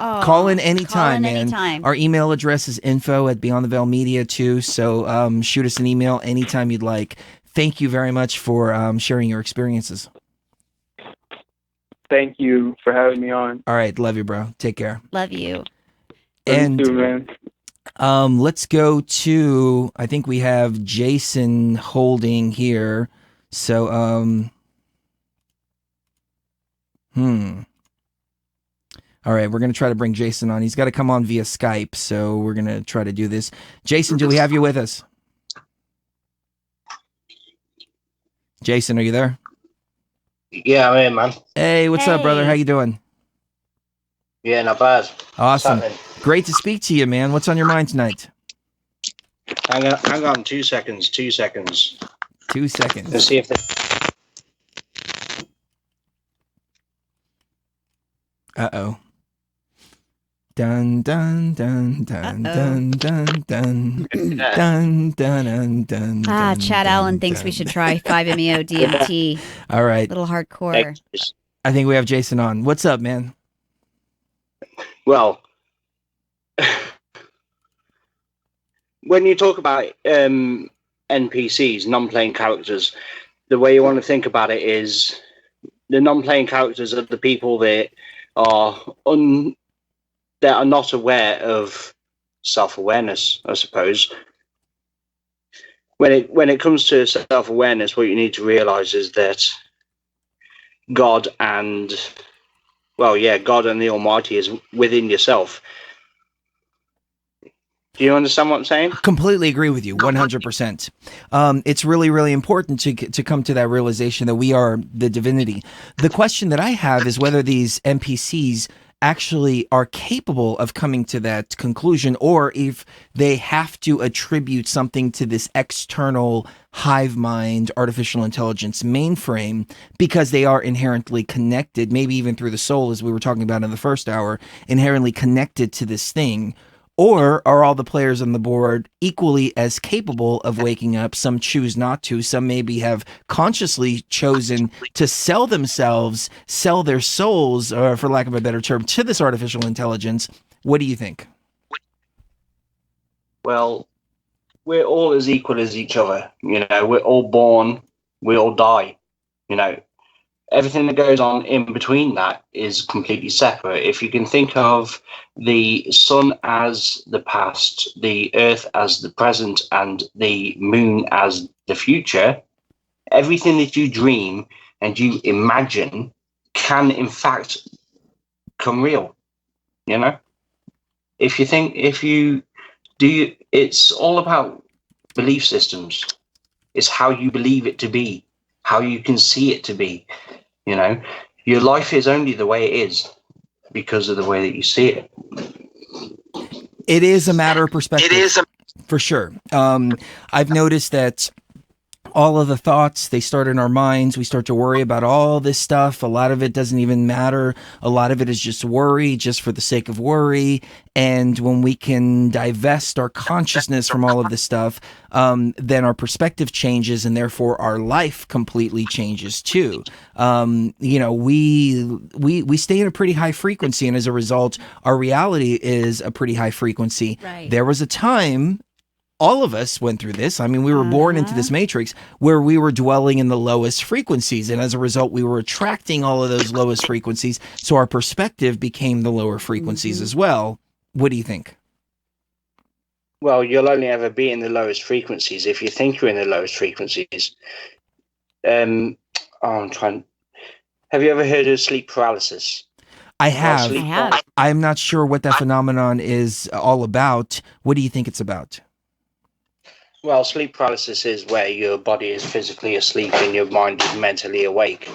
Oh, call in anytime, man. Anytime. Our email address is info@beyondtheveilmedia too. So shoot us an email anytime you'd like. Thank you very much for sharing your experiences. Thank you for having me on. All right, love you, bro. Take care. Love you. And you too, man. Let's go to, I think we have Jason holding here. So all right, we're going to try to bring Jason on. He's got to come on via Skype, so we're going to try to do this. Jason, do we have you with us? Jason, are you there? Yeah, I'm in, man. Hey, what's up, brother? How you doing? Yeah, not bad. Awesome. Great to speak to you, man. What's on your mind tonight? Hang on 2 seconds. 2 seconds. 2 seconds. Let's see if Uh-oh. Dun dun dun dun dun dun dun dun dun dun. Chad Allen thinks we should try 5-MeO DMT. All right. A little hardcore. I think we have Jason on. What's up, man? Well, when you talk about NPCs, non-playing characters, the way you want to think about it is the non-playing characters are the people that are not aware of self-awareness, I suppose. When it comes to self-awareness, what you need to realize is that God and the Almighty is within yourself. Do you understand what I'm saying? Completely agree with you, 100%. It's really, really important to come to that realization that we are the divinity. The question that I have is whether these NPCs actually are capable of coming to that conclusion, or if they have to attribute something to this external hive mind, artificial intelligence mainframe, because they are inherently connected, maybe even through the soul, as we were talking about in the first hour, inherently connected to this thing. Or are all the players on the board equally as capable of waking up? Some choose not to. Some maybe have consciously chosen to sell themselves, sell their souls, or for lack of a better term, to this artificial intelligence. What do you think? Well, we're all as equal as each other. You know, we're all born, we all die. You know, everything that goes on in between that is completely separate. If you can think of the sun as the past, the earth as the present, and the moon as the future, everything that you dream and you imagine can in fact come real. You know, if you do, it's all about belief systems. It's how you believe it to be, how you can see it to be. You know, your life is only the way it is because of the way that you see it. It is a matter of perspective. For sure. I've noticed that all of the thoughts, they start in our minds. We start to worry about all this stuff. A lot of it doesn't even matter. A lot of it is just worry, just for the sake of worry. And when we can divest our consciousness from all of this stuff, then our perspective changes, and therefore our life completely changes too. You know, we stay in a pretty high frequency, and as a result, our reality is a pretty high frequency. Right. There was a time, all of us went through this. I mean, we were born into this matrix where we were dwelling in the lowest frequencies. And as a result, we were attracting all of those lowest frequencies. So our perspective became the lower frequencies as well. What do you think? Well, you'll only ever be in the lowest frequencies if you think you're in the lowest frequencies. I'm trying. Have you ever heard of sleep paralysis? I have. Sleep I have. I'm not sure what that phenomenon is all about. What do you think it's about? Well, sleep paralysis is where your body is physically asleep and your mind is mentally awake.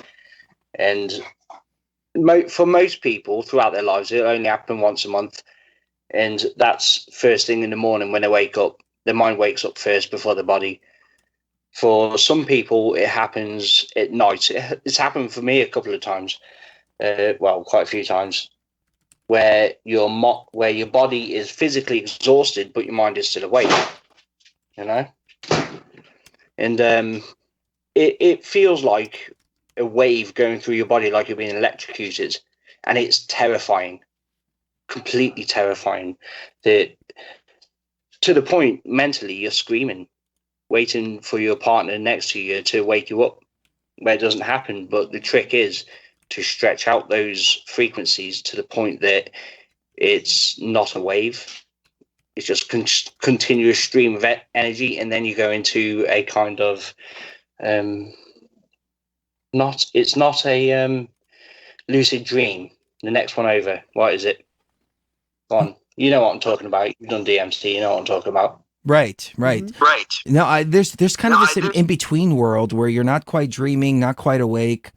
And for most people throughout their lives, it'll only happen once a month. And that's first thing in the morning when they wake up. Their mind wakes up first before the body. For some people, it happens at night. It's happened for me a couple of times. Well, quite a few times. Where your body is physically exhausted, but your mind is still awake. You know, and it feels like a wave going through your body, like you're being electrocuted, and it's terrifying, completely terrifying. That to the point mentally you're screaming, waiting for your partner next to you to wake you up, where it doesn't happen. But the trick is to stretch out those frequencies to the point that it's not a wave. It's just continuous stream of energy, and then you go into a kind of it's not a lucid dream. The next one over, what is it? Go on, you know what I'm talking about. You've done DMT, you know what I'm talking about. Right. No, there's kind of this in between world where you're not quite dreaming, not quite awake.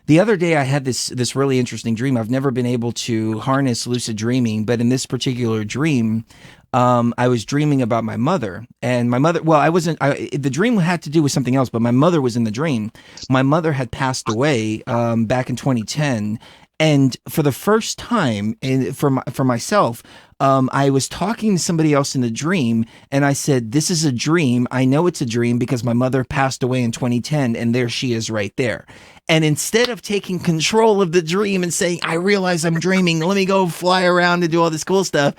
The other day I had this really interesting dream. I've never been able to harness lucid dreaming, but in this particular dream, I was dreaming about my mother, and my mother, well, the dream had to do with something else, but my mother was in the dream. My mother had passed away back in 2010. And for the first time, for myself, I was talking to somebody else in the dream, and I said, "This is a dream. I know it's a dream because my mother passed away in 2010, and there she is right there." And instead of taking control of the dream and saying, "I realize I'm dreaming, let me go fly around and do all this cool stuff,"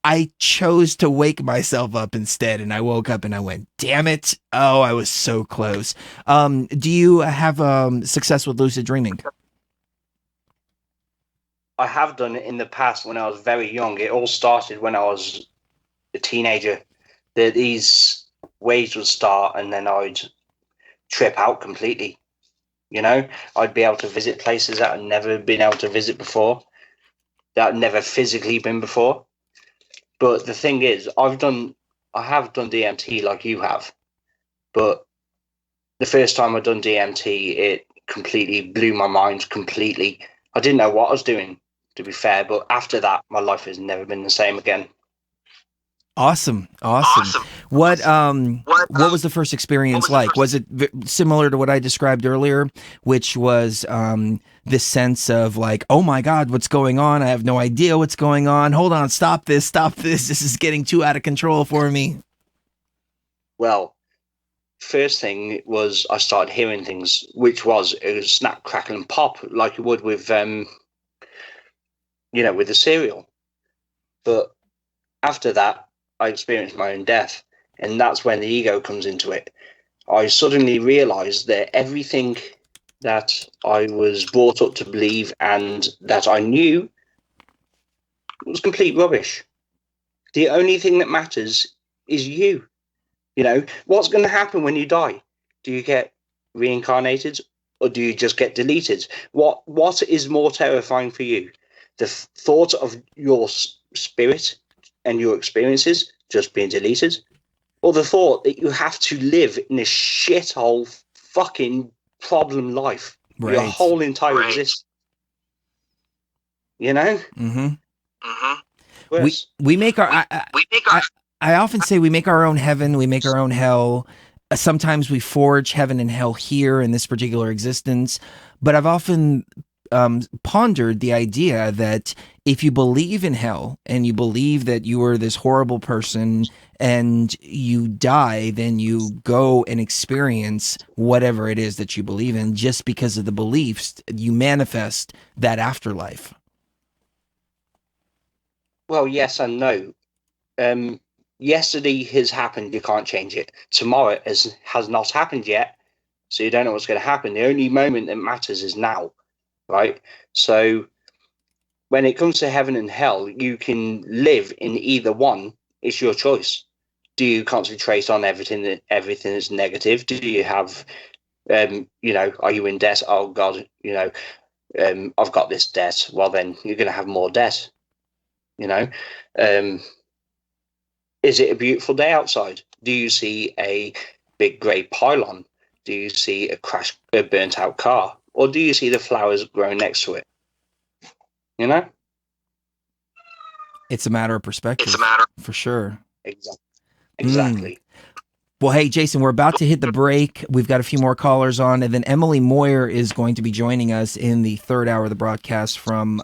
I chose to wake myself up instead, and I woke up and I went, "Damn it! Oh, I was so close." Do you have success with lucid dreaming? I have done it in the past when I was very young. It all started when I was a teenager. These waves would start, and then I'd trip out completely. You know, I'd be able to visit places that I'd never been able to visit before, that I'd never physically been before. But the thing is, I have done DMT like you have, but the first time I'd done DMT, it completely blew my mind completely. I didn't know what I was doing. to be fair. But after that, my life has never been the same again. Awesome. What was the first experience like? Was it similar to what I described earlier, which was this sense of like, oh my God, what's going on? I have no idea what's going on. Hold on, stop this. This is getting too out of control for me. Well, first thing was I started hearing things, which was it was snap, crackle, and pop, like you would with with the cereal. But after that, I experienced my own death, and that's when the ego comes into it. I suddenly realized that everything that I was brought up to believe and that I knew was complete rubbish. The only thing that matters is you. What's going to happen when you die? Do you get reincarnated, or do you just get deleted? What is more terrifying for you? The thought of your spirit and your experiences just being deleted, or the thought that you have to live in a shithole fucking problem life your whole entire existence? Mm-hmm. We make our I often say we make our own heaven, we make our own hell. Sometimes we forge heaven and hell here in this particular existence, but I've often pondered the idea that if you believe in hell and you believe that you are this horrible person and you die, then you go and experience whatever it is that you believe in. Just because of the beliefs, you manifest that afterlife. Well, yes and no. Yesterday has happened, you can't change it. Tomorrow has not happened yet, so you don't know what's going to happen. The only moment that matters is now. Right, so when it comes to heaven and hell, you can live in either one. It's your choice. Do you concentrate on everything that's negative? Do you have, are you in debt? Oh God, I've got this debt. Well, then you're going to have more debt. Is it a beautiful day outside? Do you see a big grey pylon? Do you see a burnt out car? Or do you see the flowers growing next to it? It's a matter of perspective. For sure. Exactly. Well, hey, Jason, we're about to hit the break. We've got a few more callers on, and then Emily Moyer is going to be joining us in the third hour of the broadcast from,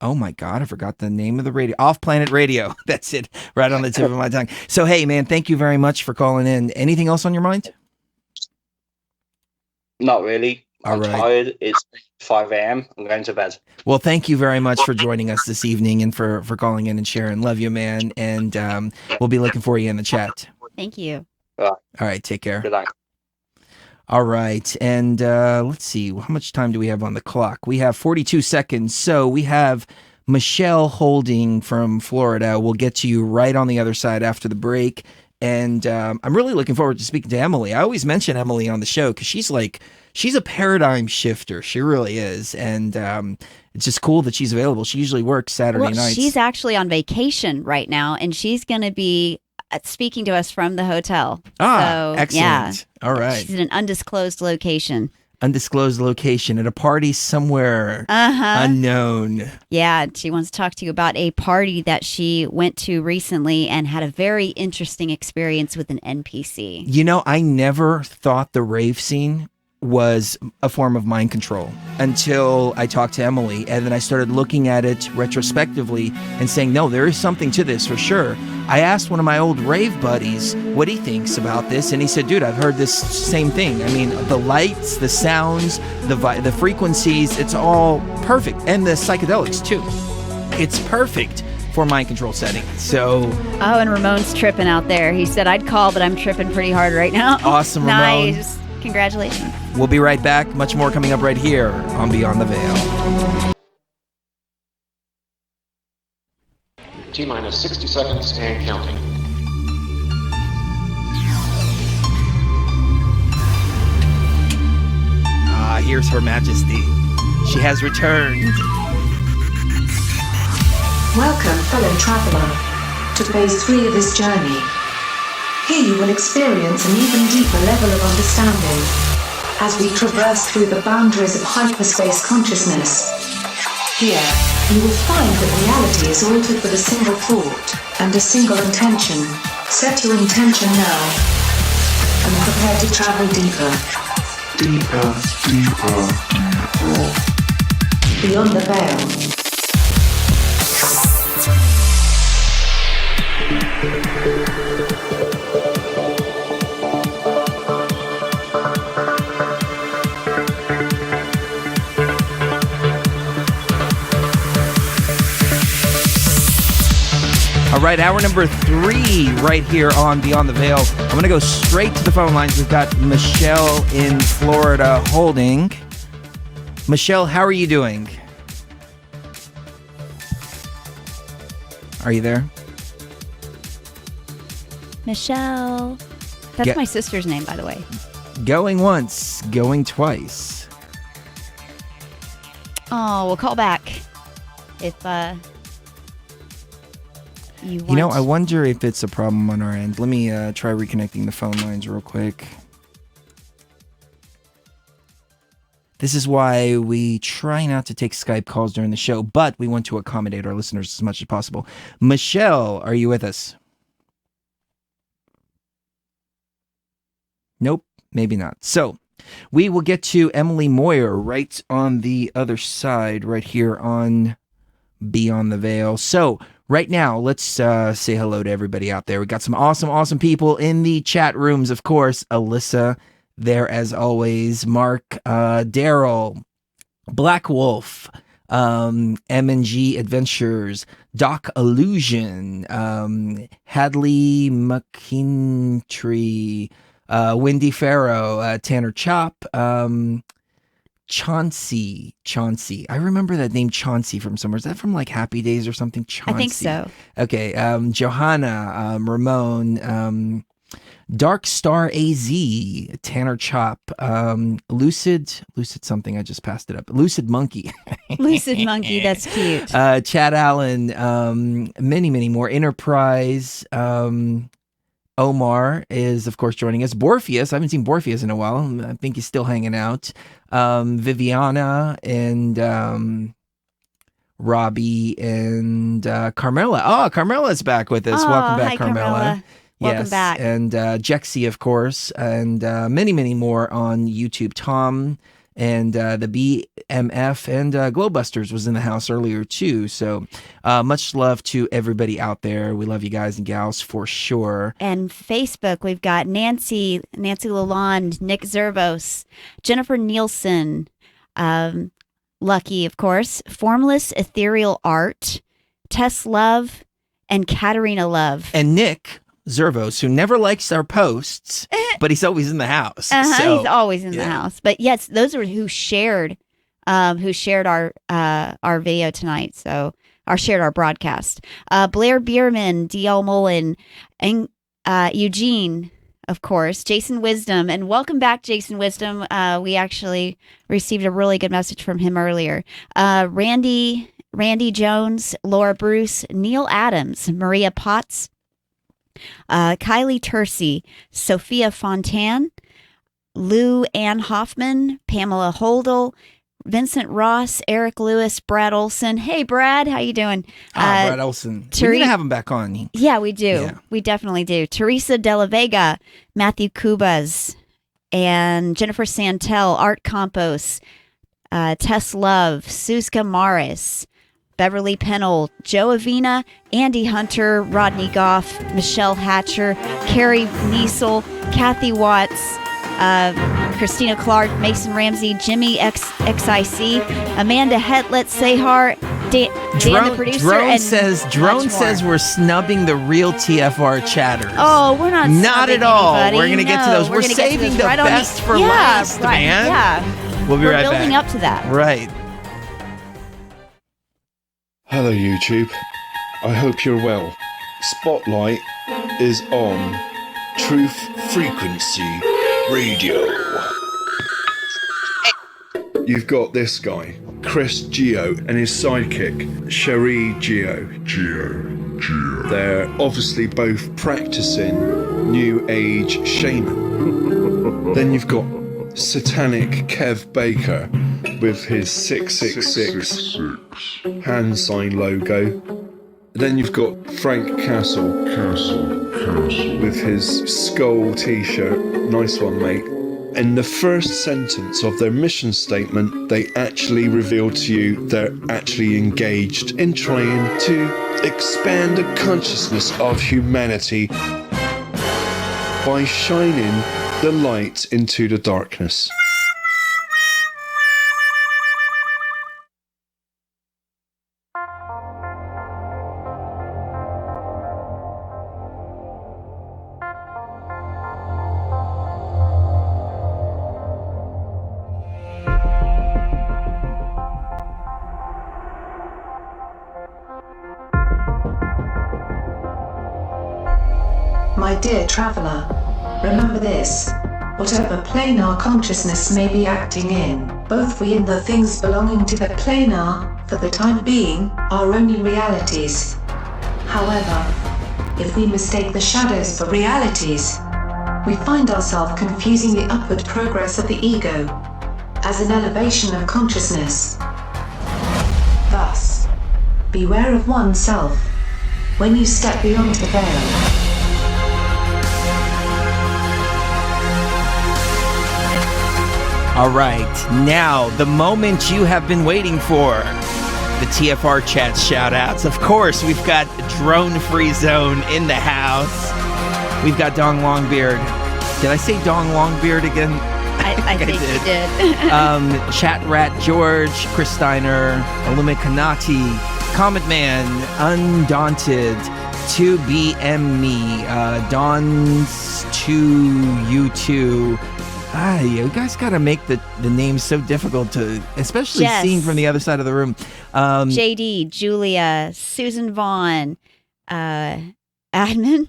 oh my God, I forgot the name of the radio. Off Planet Radio. That's it. Right on the tip of my tongue. So, hey, man, thank you very much for calling in. Anything else on your mind? Not really. I'm right. tired. It's 5 a.m. I'm going to bed. Well, thank you very much for joining us this evening and for calling in and sharing. Love you, man. And we'll be looking for you in the chat. Thank you. All right. Take care. Good night. All right. And let's see. How much time do we have on the clock? We have 42 seconds. So we have Michelle Holding from Florida. We'll get to you right on the other side after the break. And I'm really looking forward to speaking to Emily. I always mention Emily on the show because she's a paradigm shifter. She really is. And it's just cool that she's available. She usually works Saturday nights. She's actually on vacation right now, and she's going to be speaking to us from the hotel. Excellent. Yeah. All right. She's in an undisclosed location. Undisclosed location at a party somewhere unknown. Yeah, she wants to talk to you about a party that she went to recently and had a very interesting experience with an NPC. I never thought the rave scene was a form of mind control until I talked to Emily, and then I started looking at it retrospectively and saying, no, there is something to this for sure. I asked one of my old rave buddies what he thinks about this, and he said, dude, I've heard this same thing. I mean, the lights, the sounds, the frequencies, it's all perfect. And the psychedelics too. It's perfect for mind control setting. So and Ramon's tripping out there. He said, I'd call, but I'm tripping pretty hard right now. Awesome, Ramon. Nice. Congratulations. We'll be right back. Much more coming up right here on Beyond the Veil. T-minus 60 seconds and counting. Here's Her Majesty. She has returned. Welcome, fellow traveler, to phase 3 of this journey. Here you will experience an even deeper level of understanding as we traverse through the boundaries of hyperspace consciousness. Here, you will find that reality is altered with a single thought and a single intention. Set your intention now and prepare to travel deeper. Deeper, deeper, deeper. Beyond the veil. All right, hour number 3 right here on Beyond the Veil. I'm going to go straight to the phone lines. We've got Michelle in Florida holding. Michelle, how are you doing? Are you there? Michelle. That's my sister's name, by the way. Going once, going twice. Oh, we'll call back if you want. You know, I wonder if it's a problem on our end. Let me try reconnecting the phone lines real quick. This is why we try not to take Skype calls during the show, but we want to accommodate our listeners as much as possible. Michelle, are you with us? Nope, maybe not. So we will get to Emily Moyer right on the other side, right here on Beyond the Veil. So right now, let's say hello to everybody out there. We got some awesome people in the chat rooms, of course. Alyssa there as always. Mark, Daryl, Black Wolf, M&G Adventures, Doc Illusion, Hadley McKintree, Wendy Farrow, Tanner Chop, Chauncey. I remember that name Chauncey from somewhere. Is that from like Happy Days or something? Chauncey. I think so. Okay. Johanna, Ramon, Dark Star AZ, Tanner Chop, Lucid something. I just passed it up. Lucid Monkey. Lucid Monkey. That's cute. Chad Allen, many more. Enterprise, Omar is, of course, joining us. Borpheus, I haven't seen Borpheus in a while. I think he's still hanging out. Viviana and Robbie and Carmela. Oh, Carmela's back with us. Welcome back, hi, Carmela. Welcome back. And Jexy, of course, and many more on YouTube. Tom and the BMF and Glowbusters was in the house earlier too. So much love to everybody out there. We love you guys and gals for sure. And Facebook, we've got Nancy Lalonde, Nick Zervos, Jennifer Nielsen, Lucky, of course, Formless Ethereal Art, Tess Love, and Katarina Love. And Nick Zervos, who never likes our posts, but he's always in the house. So, he's always in the house. But yes, those are who shared our video tonight. So shared our broadcast. Blair Bierman, DL Mullen, and Eugene, of course, Jason Wisdom, and welcome back, Jason Wisdom. We actually received a really good message from him earlier. Randy Jones, Laura Bruce, Neil Adams, Maria Potts, Kylie Tercy, Sophia Fontan, Lou Ann Hoffman, Pamela Holdel, Vincent Ross, Eric Lewis, Brad Olson. Hey, Brad, how you doing? Brad Olson. We need to have him back on. Yeah, we do. Yeah. We definitely do. Teresa De La Vega, Matthew Cubas, and Jennifer Santel, Art Campos, Tess Love, Suska Morris, Beverly Pennell, Joe Avina, Andy Hunter, Rodney Goff, Michelle Hatcher, Carrie Niesel, Kathy Watts, Christina Clark, Mason Ramsey, Jimmy XIC, Amanda Hetlett, Sehar, Dan the producer, Drone says we're snubbing the real TFR chatters. Oh, we're not at all. Anybody. We're going to get to those. We're saving the best for last, man. Yeah. We'll be right back. We're building up to that. Right. Hello YouTube, I hope you're well. Spotlight is on Truth Frequency Radio. You've got this guy, Chris Geo, and his sidekick, Sheree Geo. They're obviously both practicing New Age shaman. Then you've got Satanic Kev Baker with his 666 hand sign logo. Then you've got Frank Castle with his skull t-shirt. Nice one, mate. In the first sentence of their mission statement, they actually reveal to you they're actually engaged in trying to expand the consciousness of humanity by shining the light into the darkness. My dear traveler, remember this. Whatever plane our consciousness may be acting in, both we and the things belonging to the plane are, for the time being, are only realities. However, if we mistake the shadows for realities, we find ourselves confusing the upward progress of the ego as an elevation of consciousness. Thus, beware of oneself when you step beyond the veil. All right, now the moment you have been waiting for. The TFR chat shoutouts. Of course, we've got Drone Free Zone in the house. We've got Dong Longbeard. Did I say Dong Longbeard again? I think you did. Chat Rat George, Chris Steiner, Illumit Kanati, Comet Man, Undaunted, 2BM Me, Dawn's 2U2. You guys got to make the names so difficult to, especially seeing from the other side of the room. JD, Julia, Susan Vaughn, Admin,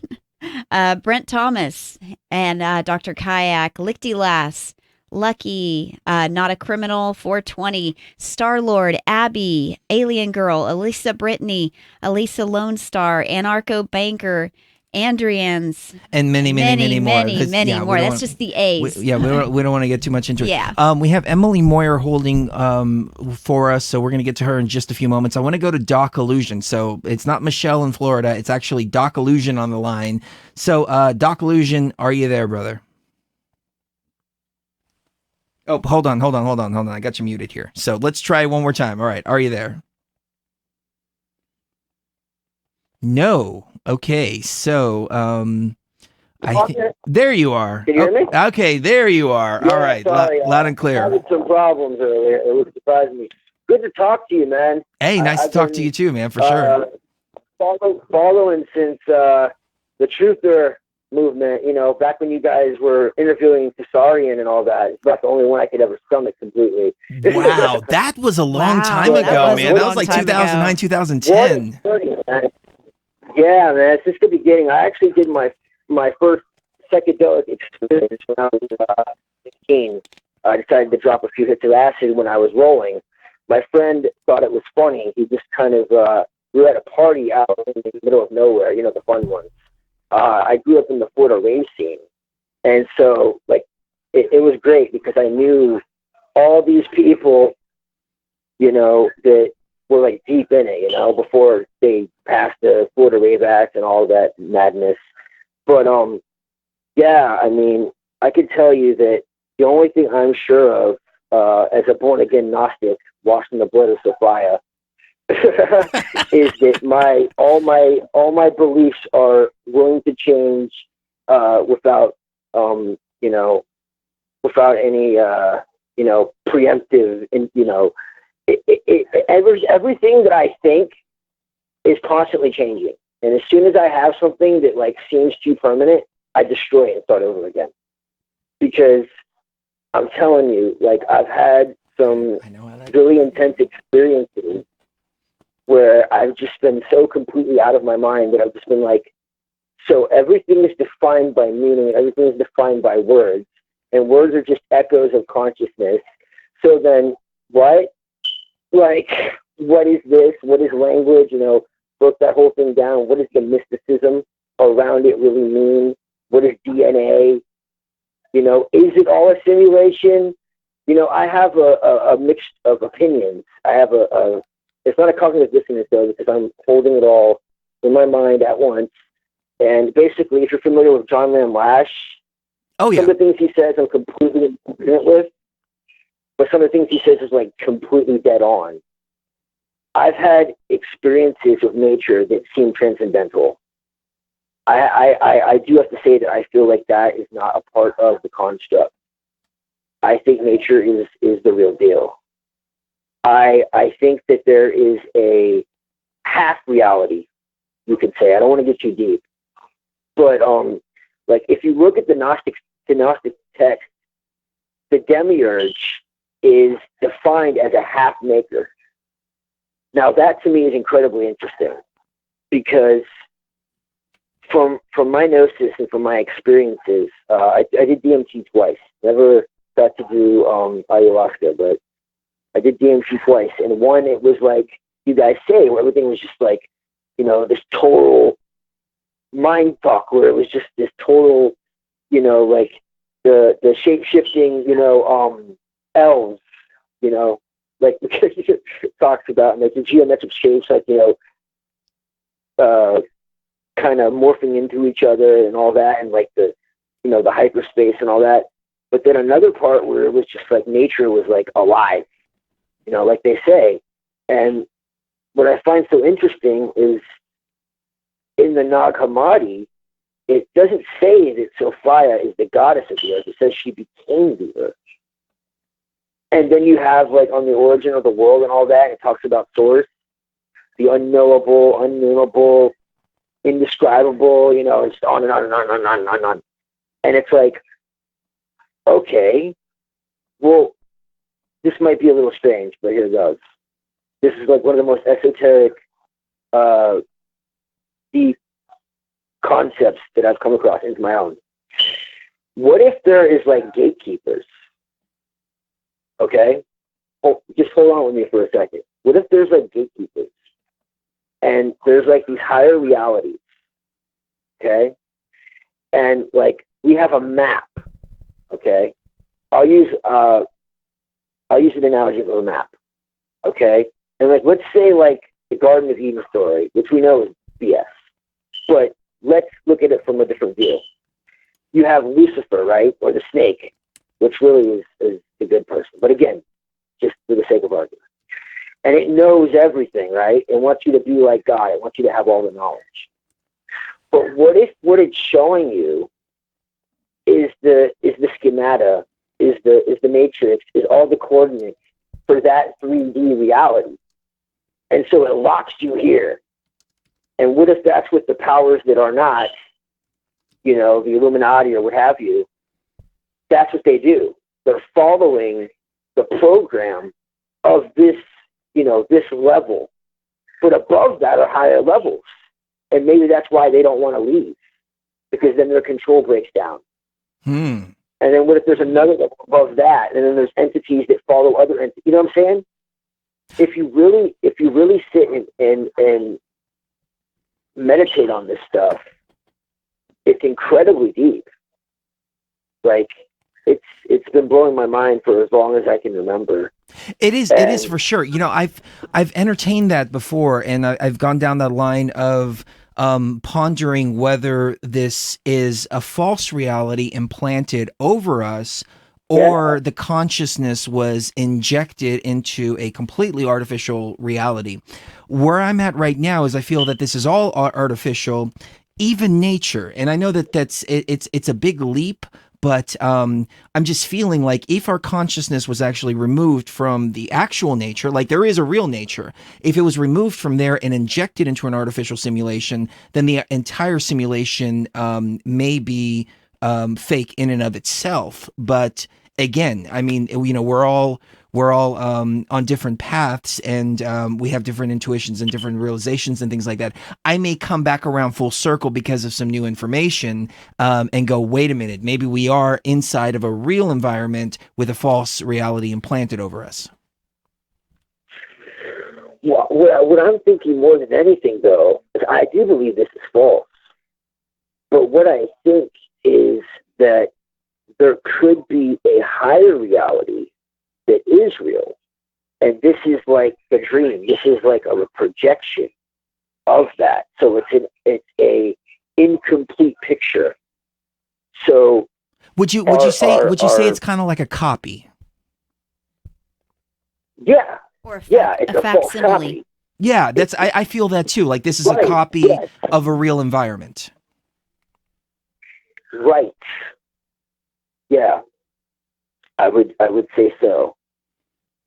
Brent Thomas, and Dr. Kayak, Lichty Lass, Lucky, Not a Criminal, 420, Star-Lord, Abby, Alien Girl, Elisa Brittany, Elisa Lone Star, Anarcho Banker, Andrians, and many more. Many more. That's just the A's. We don't want to get too much into it. Yeah. We have Emily Moyer holding for us, so we're going to get to her in just a few moments. I want to go to Doc Illusion. So it's not Michelle in Florida. It's actually Doc Illusion on the line. So Doc Illusion, are you there, brother? Oh, hold on. I got you muted here. So let's try one more time. All right. Are you there? No. Okay. So, there you are. Can you hear me? Okay. There you are. Yeah, All right. sorry, Loud and clear. I had some problems earlier. It would surprise me. Good to talk to you, man. Hey, nice to talk to you too, man, for sure. Following since the Truther movement, back when you guys were interviewing Tsarian and all that. It's about the only one I could ever stomach completely. Wow, that was a long time ago, man. That was like 2009, 2010. Yeah, man, it's just the beginning. I actually did my first psychedelic experience when I was 16. I decided to drop a few hits of acid when I was rolling. My friend thought it was funny. He just kind of, we were at a party out in the middle of nowhere, the fun ones. I grew up in the Florida rave scene. And so, it was great because I knew all these people, that were deep in it, before they passed the Florida Rave Act and all that madness. But, yeah, I mean, I can tell you that the only thing I'm sure of, as a born-again Gnostic, washed in the blood of Sophia, is that all my beliefs are willing to change without any preemptive everything that I think is constantly changing, and as soon as I have something that seems too permanent, I destroy it and start over again. Because I'm telling you, I've had some really intense experiences where I've just been so completely out of my mind that I've just been so everything is defined by meaning, everything is defined by words, and words are just echoes of consciousness. So then what? What is this? What is language? Broke that whole thing down. What does the mysticism around it really mean? What is DNA? Is it all a simulation? I have a mix of opinions. I have it's not a cognitive dissonance though, because I'm holding it all in my mind at once. And basically, if you're familiar with John Lamb Lash, Oh yeah. some of the things he says I'm completely in agreement with, but some of the things he says is like completely dead on. I've had experiences with nature that seem transcendental. I do have to say that I feel like that is not a part of the construct. I think nature is the real deal. I think that there is a half reality, you could say. I don't want to get too deep, but like if you look at the Gnostic text, the demiurge is defined as a half maker. Now that to me is incredibly interesting, because from my gnosis and from my experiences, I did DMT twice. Never got to do ayahuasca, but I did DMT twice. And one, it was like you guys say, where everything was just like, this total mind fuck, where it was just this total, like the shape shifting, elves, like it talks about, like the geometric shapes, like kind of morphing into each other and all that, and like the the hyperspace and all that. But then another part where it was just like nature was like alive, like they say. And what I find so interesting is in the Nag Hammadi, it doesn't say that Sophia is the goddess of the earth. It says she became the earth. And then you have like on the origin of the world and all that, it talks about source, the unknowable, unnameable, indescribable, it's on and on and on and on and on. And it's like, okay, well, this might be a little strange, but here it goes. This is like one of the most esoteric, deep concepts that I've come across into my own. What if there is like gatekeepers? Okay? Oh, just hold on with me for a second. What if there's like gatekeepers? And there's like these higher realities, okay? And like we have a map, okay? I'll use an analogy of a map, okay? And like let's say like the Garden of Eden story, which we know is BS, but let's look at it from a different view. You have Lucifer, right, or the snake, which really is the good person. But again, just for the sake of argument. And it knows everything, right? It wants you to be like God. It wants you to have all the knowledge. But what if what it's showing you is the schemata, is the matrix, is all the coordinates for that 3D reality? And so it locks you here. And what if that's what the powers that are not, the Illuminati or what have you, that's what they do. They're following the program of this, this level. But above that are higher levels. And maybe that's why they don't want to leave, because then their control breaks down. And then what if there's another level above that, and then there's entities that follow other entities? You know what I'm saying? If you really sit and meditate on this stuff, it's incredibly deep. Like it's been blowing my mind for as long as I can remember. It is for sure. I've entertained that before, and I've gone down that line of pondering whether this is a false reality implanted over us, or the consciousness was injected into a completely artificial reality. Where I'm at right now is I feel that this is all artificial, even nature. And I know that it's a big leap, but I'm just feeling like if our consciousness was actually removed from the actual nature, like there is a real nature, if it was removed from there and injected into an artificial simulation, then the entire simulation may be fake in and of itself. But again, I mean, we're all on different paths, and we have different intuitions and different realizations and things like that. I may come back around full circle because of some new information and go, wait a minute, maybe we are inside of a real environment with a false reality implanted over us. Well, what I'm thinking more than anything, though, is I do believe this is false. But what I think is that there could be a higher reality that is real. And this is like the dream. This is like a projection of that. So it's a incomplete picture. So would you say it's kind of like a copy? Yeah. Or it's a a false facsimile. copy. Yeah, I feel that too. Like this is a Right, copy yes. of a real environment. Right. Yeah. I would say so.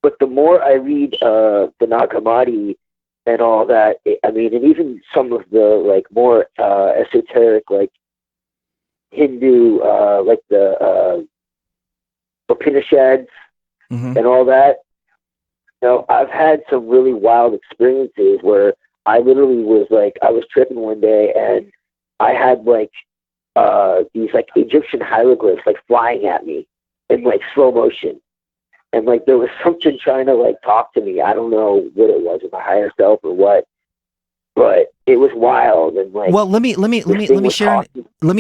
But the more I read the Nag Hammadi and all that, and even some of the like more esoteric, like Hindu, like the Upanishads Mm-hmm. and all that. I've had some really wild experiences where I literally was like, I was tripping one day and I had like these like Egyptian hieroglyphs like flying at me in like slow motion. And like there was something trying to like talk to me. I don't know what it was, my higher self or what, but it was wild. And like, well, let me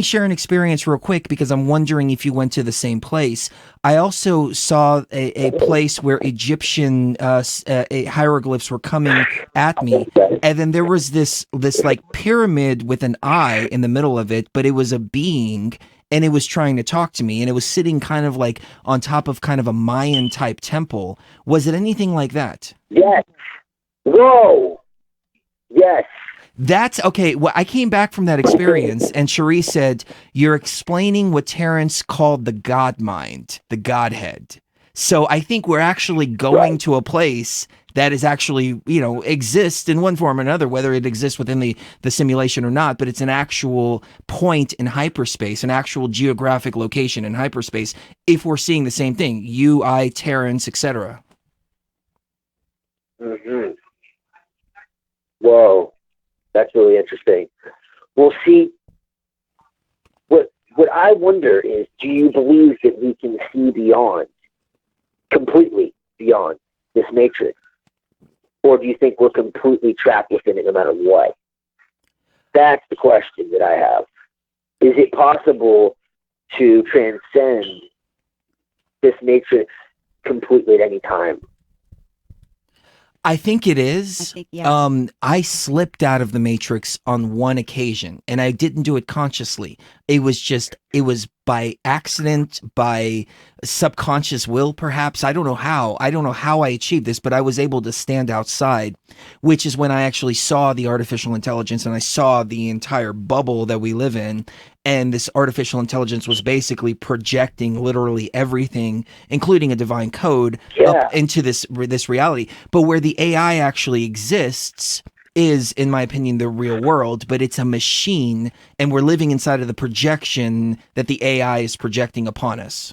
share an experience real quick, because I'm wondering if you went to the same place. I also saw a place where Egyptian hieroglyphs were coming at me, and then there was this like pyramid with an eye in the middle of it, but it was a being. And it was trying to talk to me, and it was sitting kind of like on top of kind of a Mayan type temple. Was it anything like that? Yes. Whoa. Yes. That's okay. Well, I came back from that experience, and Sheree said, "You're explaining what Terrence called the God mind, the Godhead." So I think we're actually going to a place that is actually, exists in one form or another, whether it exists within the simulation or not, but it's an actual point in hyperspace, an actual geographic location in hyperspace, if we're seeing the same thing, you, I, Terrence, etc. Mm-hmm. Whoa. That's really interesting. Well, see, what I wonder is, do you believe that we can see beyond, completely beyond this matrix? Or do you think we're completely trapped within it no matter what? That's the question that I have. Is it possible to transcend this matrix completely at any time? I think it is. I slipped out of the matrix on one occasion, and I didn't do it consciously. It was by accident, by subconscious will, perhaps. I don't know how I achieved this, but I was able to stand outside, which is when I actually saw the artificial intelligence, and I saw the entire bubble that we live in. And this artificial intelligence was basically projecting literally everything, including a divine code, up into this reality. But where the AI actually exists is, in my opinion, the real world, but it's a machine, and we're living inside of the projection that the AI is projecting upon us.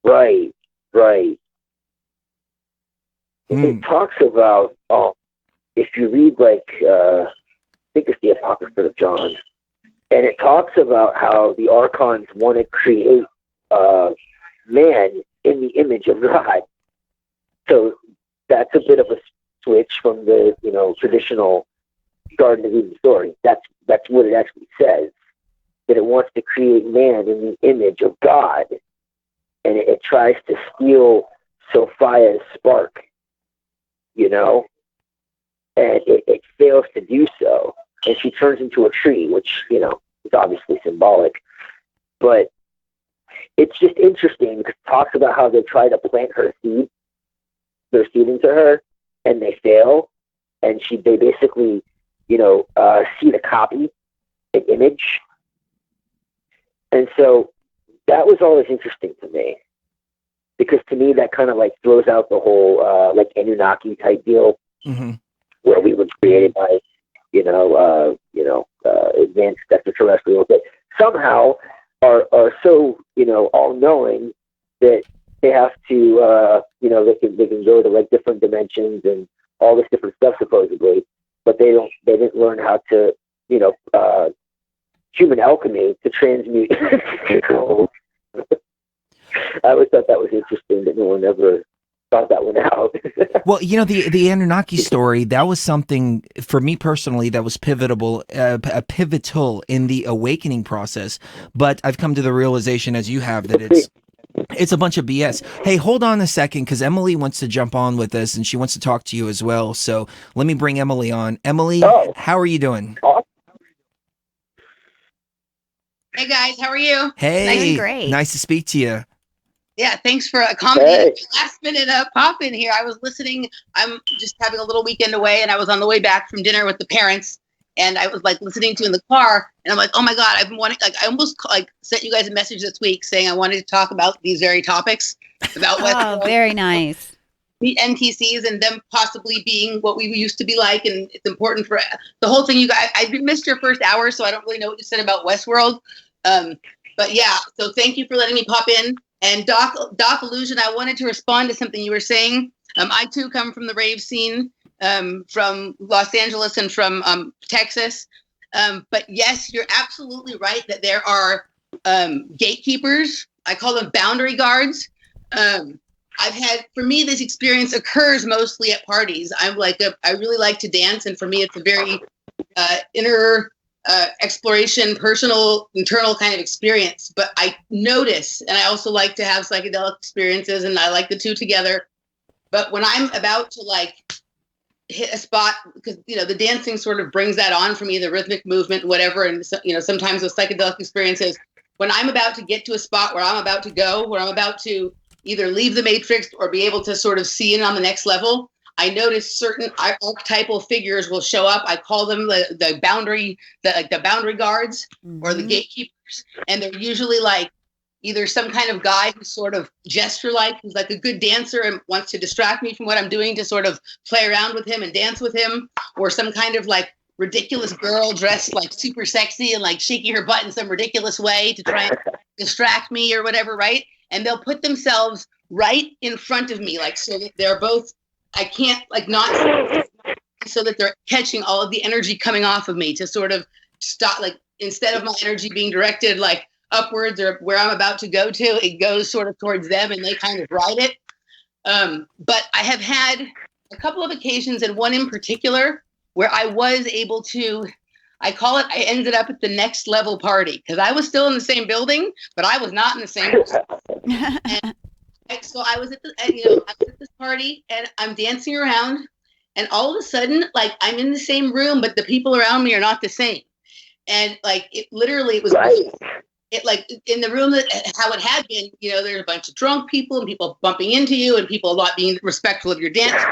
Right. It talks about, if you read like, I think it's the Apocrypha of John, and it talks about how the Archons want to create man in the image of God. So that's a bit of a switch from the traditional Garden of Eden story. That's what it actually says, that it wants to create man in the image of God, and it tries to steal Sophia's spark, and it fails to do so, and she turns into a tree, which is obviously symbolic, but it's just interesting because it talks about how they try to plant their seed into her, and they fail, and they basically, see the copy, an image. And so that was always interesting to me, because to me that kind of like throws out the whole like Anunnaki type deal, where we were created by, advanced extraterrestrials that somehow are so, all knowing that they have to, they can go to like different dimensions and all this different stuff supposedly, but they didn't learn how to, human alchemy to transmute. I always thought that was interesting that no one ever thought that one out. Well, the Anunnaki story, that was something for me personally that was pivotal in the awakening process. But I've come to the realization, as you have, that It's a bunch of BS. Hey, hold on a second, because Emily wants to jump on with us, and she wants to talk to you as well. So let me bring Emily on. Emily, how are you doing? Hey guys, how are you? Hey, great. nice to speak to you. Yeah, thanks for accommodating last minute pop in here. I was listening. I'm just having a little weekend away, and I was on the way back from dinner with the parents, and I was like listening to in the car, and I'm like, oh my god, I've been wanting. Like, I almost sent you guys a message this week saying I wanted to talk about these very topics about Oh, very nice. the NTCs and them possibly being what we used to be like, and it's important for the whole thing. You guys, I missed your first hour, so I don't really know what you said about Westworld. But yeah, so thank you for letting me pop in. And Doc Illusion, I wanted to respond to something you were saying. I too come from the rave scene, from Los Angeles and from Texas. But yes, you're absolutely right that there are gatekeepers. I call them boundary guards. For me, this experience occurs mostly at parties. I really like to dance, and for me, it's a very inner exploration, personal, internal kind of experience. But I notice, and I also like to have psychedelic experiences, and I like the two together. But when I'm about to hit a spot, because the dancing sort of brings that on for me, the rhythmic movement, whatever, and sometimes with psychedelic experiences, when I'm about to get to a spot where I'm about to go, where I'm about to either leave the matrix or be able to sort of see in on the next level, I notice certain archetypal figures will show up. I call them the boundary guards, or the gatekeepers. And they're usually either some kind of guy who's sort of gesture-like, who's like a good dancer and wants to distract me from what I'm doing to sort of play around with him and dance with him, or some kind of ridiculous girl dressed super sexy and shaking her butt in some ridiculous way to try and distract me or whatever, right? And they'll put themselves right in front of me, so that they're both, I can't not, so that they're catching all of the energy coming off of me to sort of stop, instead of my energy being directed upwards or where I'm about to go to, it goes sort of towards them and they kind of ride it. But I have had a couple of occasions, and one in particular, where I was able to, I ended up at the next level party, because I was still in the same building, but I was not in the same. So I was at this party, and I'm dancing around, and all of a sudden, I'm in the same room, but the people around me are not the same. And it was in the room, that how it had been, there's a bunch of drunk people and people bumping into you and people not being respectful of your dance.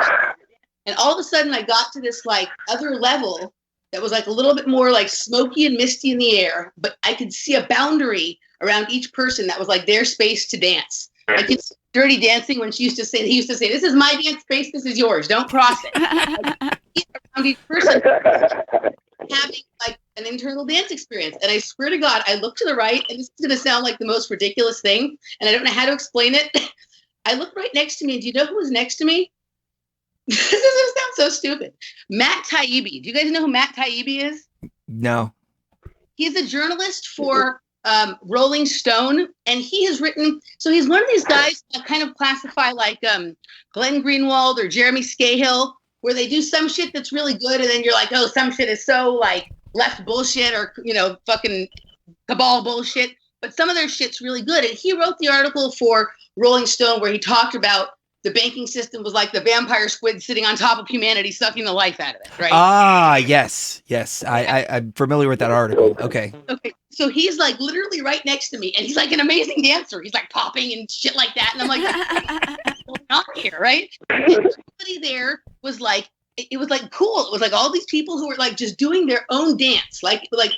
And all of a sudden I got to this other level that was a little bit more smoky and misty in the air, but I could see a boundary around each person that was their space to dance. Like it's Dirty Dancing, when he used to say, this is my dance space, this is yours, don't cross it. Around each person having an internal dance experience. And I swear to God, I looked to the right, and this is going to sound like the most ridiculous thing, and I don't know how to explain it. I looked right next to me, and do you know who was next to me? This is going to sound so stupid. Matt Taibbi. Do you guys know who Matt Taibbi is? No. He's a journalist for Rolling Stone, and he has written, so he's one of these guys that kind of classify Glenn Greenwald or Jeremy Scahill, where they do some shit that's really good, and then you're oh, some shit is so left bullshit or fucking cabal bullshit, but some of their shit's really good. And he wrote the article for Rolling Stone where he talked about the banking system was like the vampire squid sitting on top of humanity, sucking the life out of it, right? Ah, yes. I'm familiar with that article. Okay. So he's literally right next to me, and he's an amazing dancer. He's popping and shit like that, and I'm what's going on here, right? And everybody there was it was cool. It was all these people who were just doing their own dance,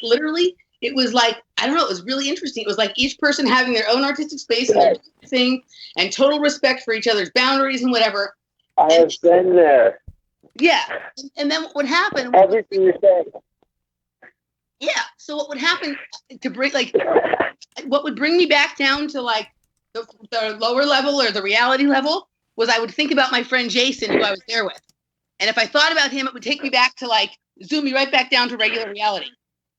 literally. It was I don't know. It was really interesting. It was each person having their own artistic space and their own thing, and total respect for each other's boundaries and whatever. I have been there. Yeah, and then what would happen? Everything you said. Yeah. So what would happen to bring what would bring me back down to the lower level or the reality level was I would think about my friend Jason, who I was there with, and if I thought about him, it would take me back to zoom me right back down to regular reality.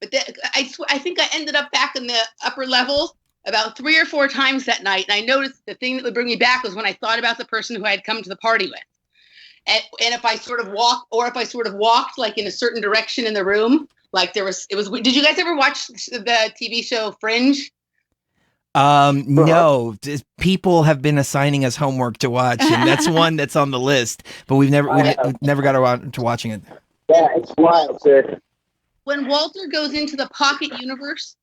But I think I ended up back in the upper level about 3 or 4 times that night. And I noticed the thing that would bring me back was when I thought about the person who I had come to the party with. And if I sort of walked in a certain direction in the room, did you guys ever watch the TV show Fringe? No, people have been assigning us homework to watch, and that's one that's on the list, but we've never got around to watching it. Yeah, it's wild, dude. When Walter goes into the pocket universe,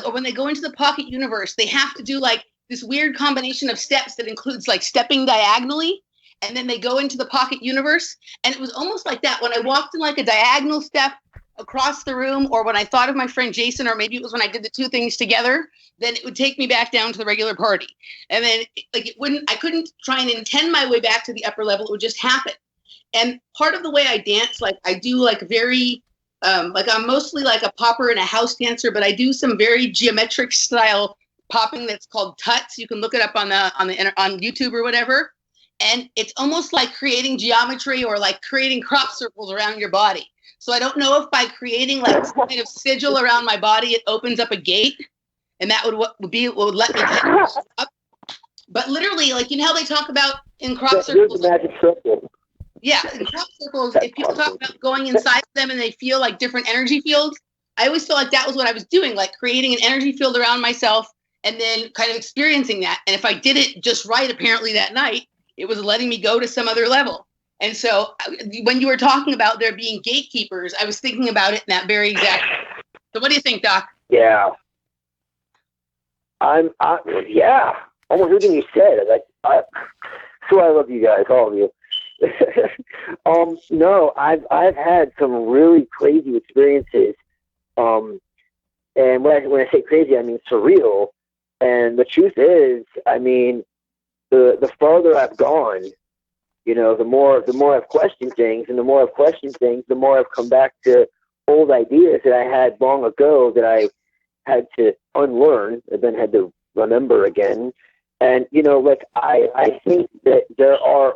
or when they go into the pocket universe, they have to do like this weird combination of steps that includes like stepping diagonally, and then they go into the pocket universe. And it was almost like that when I walked in like a diagonal step across the room, or when I thought of my friend Jason, or maybe it was when I did the two things together, then it would take me back down to the regular party. And then I couldn't try and intend my way back to the upper level. It would just happen. And part of the way I dance, like I do like very, like I'm mostly like a popper and a house dancer, but I do some very geometric style popping that's called tuts. You can look it up on YouTube or whatever. And it's almost like creating geometry or like creating crop circles around your body. So I don't know if by creating like some kind of sigil around my body, it opens up a gate, and that would let me get up. But literally, like, you know how they talk about in crop circles? The magic circle. Yeah, in crop circles, if people talk about going inside of them and they feel like different energy fields, I always felt like that was what I was doing, like creating an energy field around myself and then kind of experiencing that. And if I did it just right, apparently that night, it was letting me go to some other level. And so when you were talking about there being gatekeepers, I was thinking about it in that very exact. So what do you think, Doc? Yeah. Yeah. Almost everything you said. I love you guys, all of you. No, I've had some really crazy experiences. And when I say crazy, I mean surreal. And the truth is, I mean, the farther I've gone, you know, the more I've questioned things, and the more I've questioned things, the more I've come back to old ideas that I had long ago that I had to unlearn and then had to remember again. And, you know, like I think that there are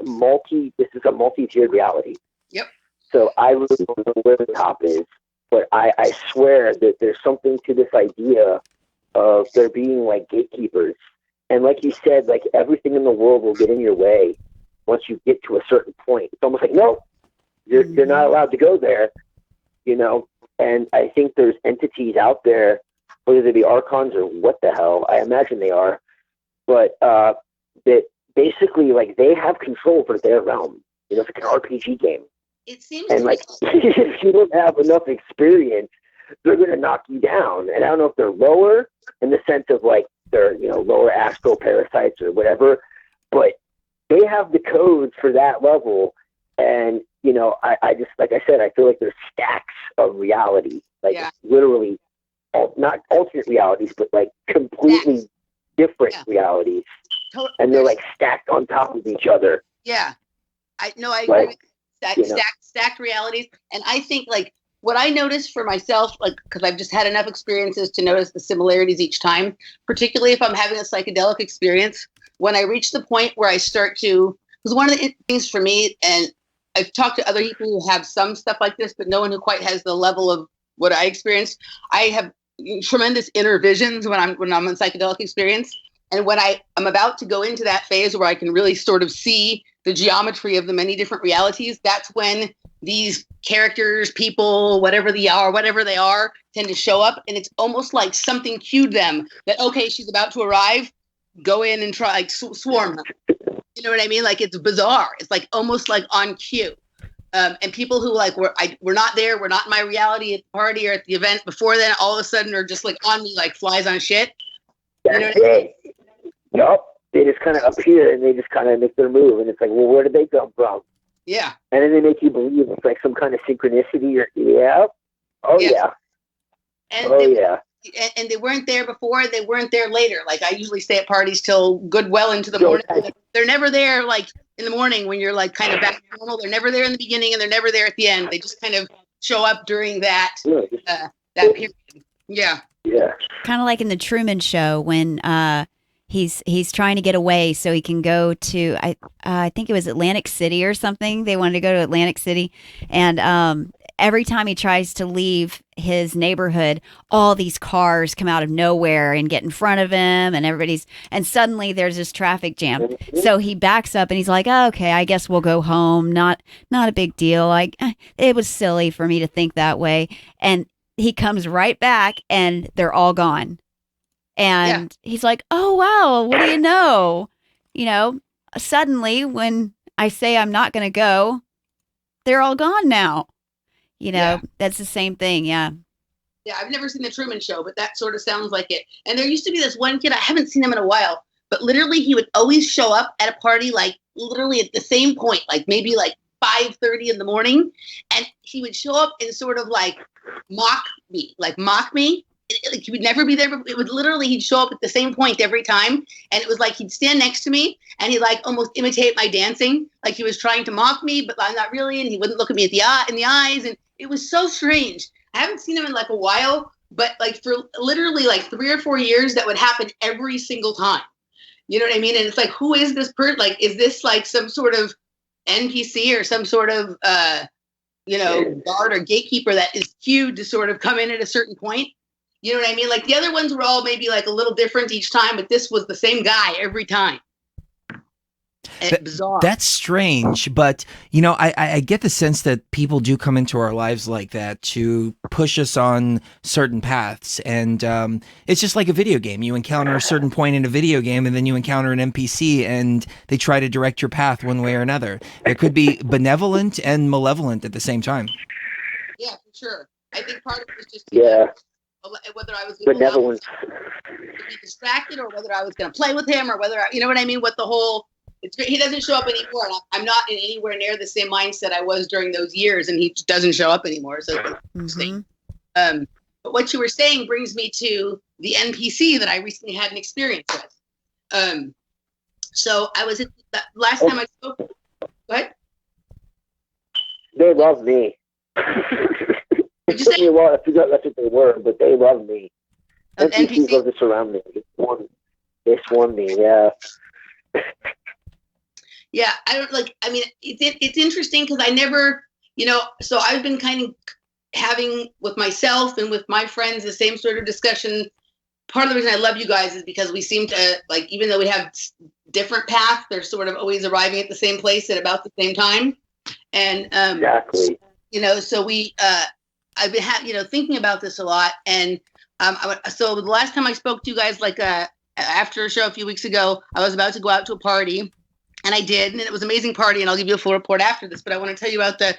this is a multi-tiered reality. Yep. So I really don't know where the top is, but I swear that there's something to this idea of there being like gatekeepers. And like you said, like everything in the world will get in your way once you get to a certain point. It's almost like, no, you're not allowed to go there, you know? And I think there's entities out there, whether they be archons or what the hell, I imagine they are, but that basically like they have control for their realm. You know, it's like an RPG game. It seems and like if you don't have enough experience, they're going to knock you down. And I don't know if they're lower in the sense of like they're, you know, lower astral parasites or whatever, but they have the codes for that level. And, you know, I just, like I said, I feel like there's stacks of reality, like literally not alternate realities, but like completely different realities. And they're like stacked on top of each other. Yeah. I agree with stacked realities. And I think like what I noticed for myself, like, because I've just had enough experiences to notice the similarities each time, particularly if I'm having a psychedelic experience, when I reach the point where I start to, because one of the things for me, and I've talked to other people who have some stuff like this, but no one who quite has the level of what I experienced. I have tremendous inner visions when I'm in psychedelic experience. And when I'm about to go into that phase where I can really sort of see the geometry of the many different realities, that's when these characters, people, whatever they are, tend to show up. And it's almost like something cued them that, okay, she's about to arrive, go in and try, like swarm her. You know what I mean? Like it's bizarre. It's like almost like on cue. And people who like we're not there, we're not in my reality at the party or at the event before then, all of a sudden are just like on me like flies on shit. You know what I mean? Yup. They just kind of appear and they just kind of make their move, and it's like, well, where did they come from? Yeah. And then they make you believe it's like some kind of synchronicity or And they weren't there before, they weren't there later. Like I usually stay at parties till well into the morning. They're never there like in the morning when you're like kind of back to normal. They're never there in the beginning and they're never there at the end. They just kind of show up during that that period. Yeah. Yeah. Kind of like in the Truman Show when he's trying to get away so he can go to I think it was Atlantic City or something. They wanted to go to Atlantic City, and every time he tries to leave his neighborhood, all these cars come out of nowhere and get in front of him, and suddenly there's this traffic jam. So he backs up and he's like, oh, okay, I guess we'll go home. Not a big deal. It was silly for me to think that way. And he comes right back and they're all gone. And he's like, oh, wow, what do you know? You know, suddenly when I say I'm not going to go, they're all gone now. You know, that's the same thing. Yeah. Yeah, I've never seen The Truman Show, but that sort of sounds like it. And there used to be this one kid, I haven't seen him in a while, but literally he would always show up at a party, like literally at the same point, like maybe like 5:30 in the morning. And he would show up and sort of like mock me. Like he would never be there, but it would literally, he'd show up at the same point every time. And it was like, he'd stand next to me and he'd like almost imitate my dancing. Like he was trying to mock me, but I'm not really. And he wouldn't look at me in the eyes. And it was so strange. I haven't seen him in like a while, but like for literally like 3 or 4 years, that would happen every single time. You know what I mean? And it's like, who is this person? Like, is this like some sort of NPC or some sort of, guard or gatekeeper that is cued to sort of come in at a certain point? You know what I mean? Like the other ones were all maybe like a little different each time, but this was the same guy every time. Bizarre. That's strange, but you know, I get the sense that people do come into our lives like that to push us on certain paths, and it's just like a video game. You encounter a certain point in a video game, and then you encounter an NPC, and they try to direct your path one way or another. It could be benevolent and malevolent at the same time. Yeah, for sure. I think part of it was just whether I was benevolent to be distracted or whether I was going to play with him or whether you know what I mean. What the whole. He doesn't show up anymore, and I'm not in anywhere near the same mindset I was during those years, and he doesn't show up anymore. So, but what you were saying brings me to the NPC that I recently had an experience with. So I was at the last time I spoke. What? They love me. It took me a while to figure out that's what they were, but they love me. NPCs love to surround me. They swarm me. Yeah. Yeah, it's interesting because I never, so I've been kind of having with myself and with my friends the same sort of discussion. Part of the reason I love you guys is because we seem to, like, even though we have different paths, they're sort of always arriving at the same place at about the same time. And, exactly. So I've been, thinking about this a lot. And so the last time I spoke to you guys, like after a show a few weeks ago, I was about to go out to a party. And I did, and it was an amazing party, and I'll give you a full report after this, but I want to tell you about the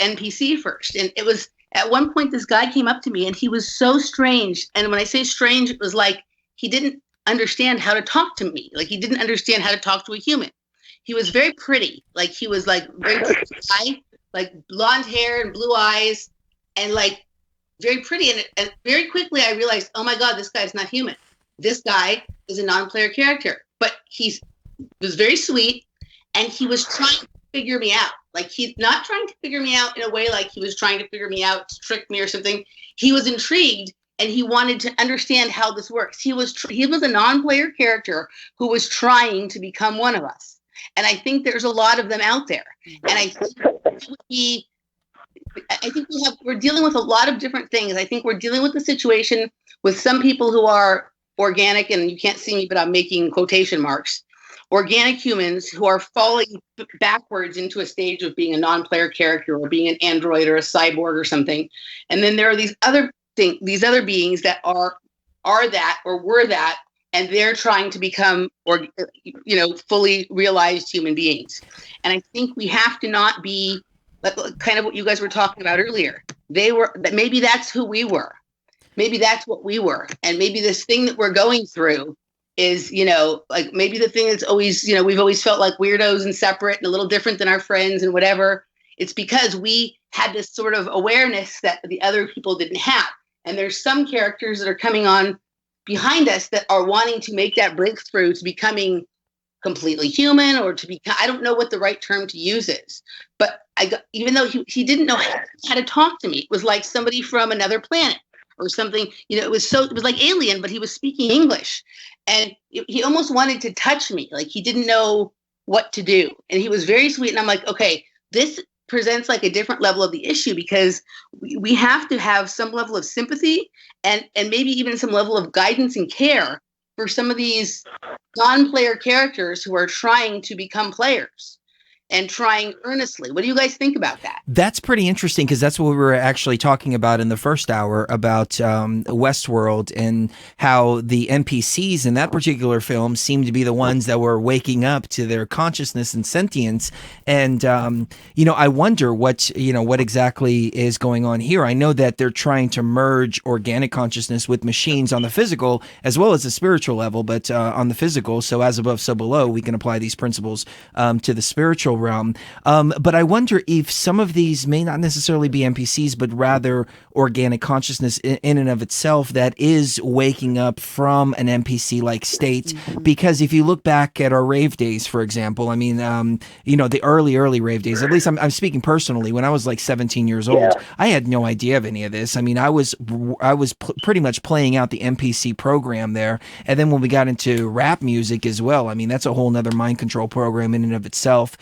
NPC first. And it was, at one point, this guy came up to me, and he was so strange. And when I say strange, it was like he didn't understand how to talk to me. Like, he didn't understand how to talk to a human. He was very pretty. Like, he was, like, very pretty, like, blonde hair and blue eyes, and, like, very pretty. And very quickly, I realized, oh, my God, this guy's not human. This guy is a non-player character. But he was very sweet, and he was trying to figure me out. Like, he's not trying to figure me out in a way like he was trying to figure me out to trick me or something. He was intrigued, and he wanted to understand how this works. He was a non-player character who was trying to become one of us. And I think there's a lot of them out there. And I think we're dealing with a lot of different things. I think we're dealing with the situation with some people who are organic, and you can't see me, but I'm making quotation marks. Organic humans who are falling backwards into a stage of being a non-player character or being an android or a cyborg or something. And then there are these other beings that are that or were that, and they're trying to become fully realized human beings. And I think we have to not be kind of what you guys were talking about earlier. Maybe that's who we were. Maybe that's what we were. And maybe this thing that we're going through is, like maybe the thing that's always, we've always felt like weirdos and separate and a little different than our friends and whatever. It's because we had this sort of awareness that the other people didn't have. And there's some characters that are coming on behind us that are wanting to make that breakthrough to becoming completely human, or to be, I don't know what the right term to use is, but even though he didn't know how to talk to me, it was like somebody from another planet or something, it was like alien, but he was speaking English, and he almost wanted to touch me. Like, he didn't know what to do. And he was very sweet. And I'm like, okay, this presents like a different level of the issue, because we have to have some level of sympathy and maybe even some level of guidance and care for some of these non-player characters who are trying to become players. and trying earnestly. What do you guys think about that? That's pretty interesting because that's what we were actually talking about in the first hour about Westworld and how the NPCs in that particular film seem to be the ones that were waking up to their consciousness and sentience. And, I wonder what exactly is going on here. I know that they're trying to merge organic consciousness with machines on the physical as well as the spiritual level, but on the physical, so as above, so below, we can apply these principles to the spiritual realm. But I wonder if some of these may not necessarily be NPCs, but rather organic consciousness in and of itself that is waking up from an NPC-like state. Because if you look back at our rave days, for example, I mean, the early rave days, at least I'm speaking personally, when I was like 17 years old, I had no idea of any of this. I mean, I was pretty much playing out the NPC program there. And then when we got into rap music as well, I mean, that's a whole nother mind control program in and of itself.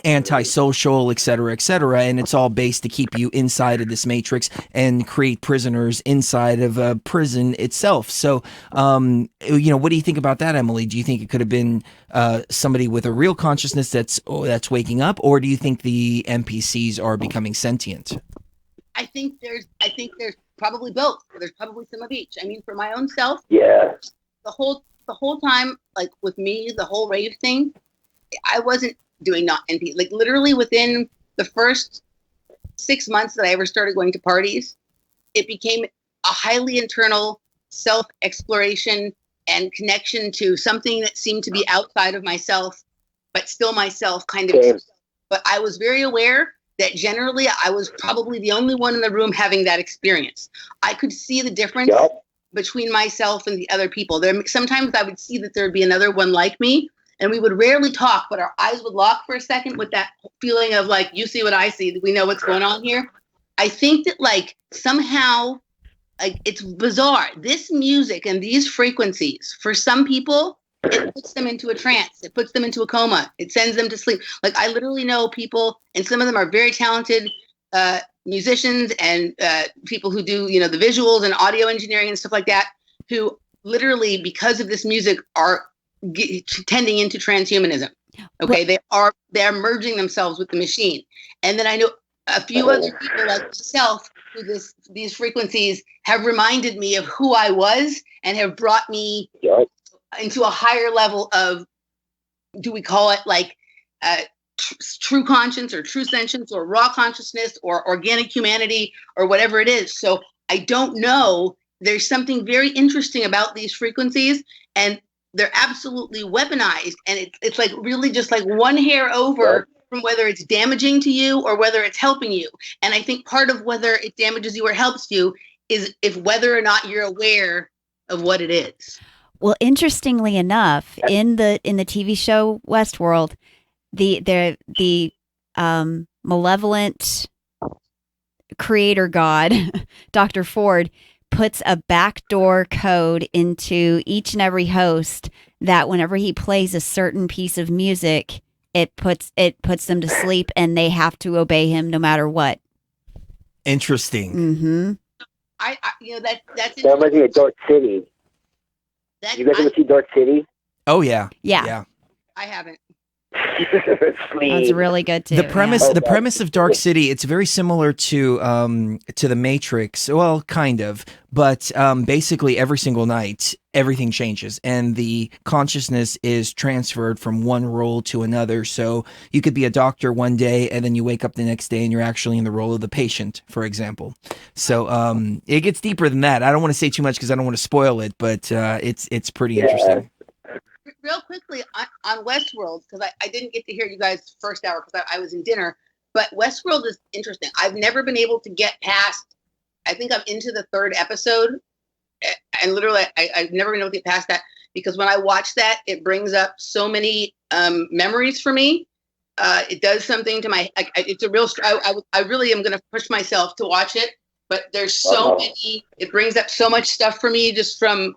Antisocial, et cetera, and it's all based to keep you inside of this matrix and create prisoners inside of a prison itself. So, what do you think about that, Emily? Do you think it could have been somebody with a real consciousness that's waking up, or do you think the NPCs are becoming sentient? I think there's probably both. There's probably some of each. I mean, for my own self, the whole time, like with me, the whole rave thing, I wasn't doing not NP. Like literally within the first 6 months that I ever started going to parties, it became a highly internal self-exploration and connection to something that seemed to be outside of myself, but still myself kind of. But I was very aware that generally I was probably the only one in the room having that experience. I could see the difference between myself and the other people. Sometimes I would see that there would be another one like me, and we would rarely talk, but our eyes would lock for a second with that feeling of like, you see what I see, we know what's going on here. I think that like somehow, like it's bizarre. This music and these frequencies, for some people, it puts them into a trance. It puts them into a coma. It sends them to sleep. Like I literally know people, and some of them are very talented musicians and people who do, the visuals and audio engineering and stuff like that, who literally, because of this music, are tending into transhumanism. Okay, they are merging themselves with the machine. And then I know a few other people like yourself who these frequencies have reminded me of who I was and have brought me into a higher level of, do we call it like true conscience or true sentience or raw consciousness or organic humanity or whatever it is. So I don't know. There's something very interesting about these frequencies, and they're absolutely weaponized, and it's like really just like one hair over from whether it's damaging to you or whether it's helping you. And I think part of whether it damages you or helps you is if whether or not you're aware of what it is. Well, interestingly enough, in the TV show Westworld, the malevolent creator god, Dr. Ford, puts a backdoor code into each and every host that whenever he plays a certain piece of music, it puts them to sleep and they have to obey him no matter what. Interesting. Mm-hmm. I that's that reminds me of Dark City. You guys ever see Dark City? Oh yeah. Yeah. I haven't. That's really good too. The premise of Dark City, it's very similar to the Matrix. Well, kind of, but basically every single night everything changes and the consciousness is transferred from one role to another. So you could be a doctor one day and then you wake up the next day and you're actually in the role of the patient, for example. So it gets deeper than that. I don't want to say too much because I don't want to spoil it, but it's pretty interesting. Real quickly on Westworld, because I didn't get to hear you guys' first hour because I was in dinner, but Westworld is interesting. I've never been able to get past, I think I'm into the third episode, and literally I've never been able to get past that because when I watch that, it brings up so many memories for me. It does something to my, it's a real, I really am going to push myself to watch it, but there's so many, it brings up so much stuff for me just from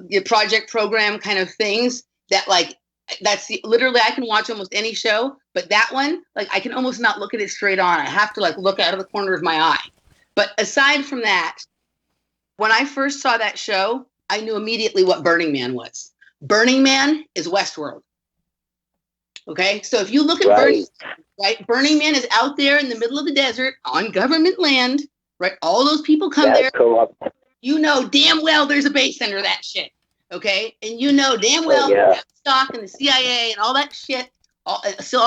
the project program kind of things that like, literally I can watch almost any show, but that one, like I can almost not look at it straight on. I have to like look out of the corner of my eye. But aside from that, when I first saw that show, I knew immediately what Burning Man was. Burning Man is Westworld. Okay, so if you look at Burning Man is out there in the middle of the desert on government land, right? All those people come there. You know damn well there's a base under that shit, okay? And you know damn well Stock and the CIA and all that shit, all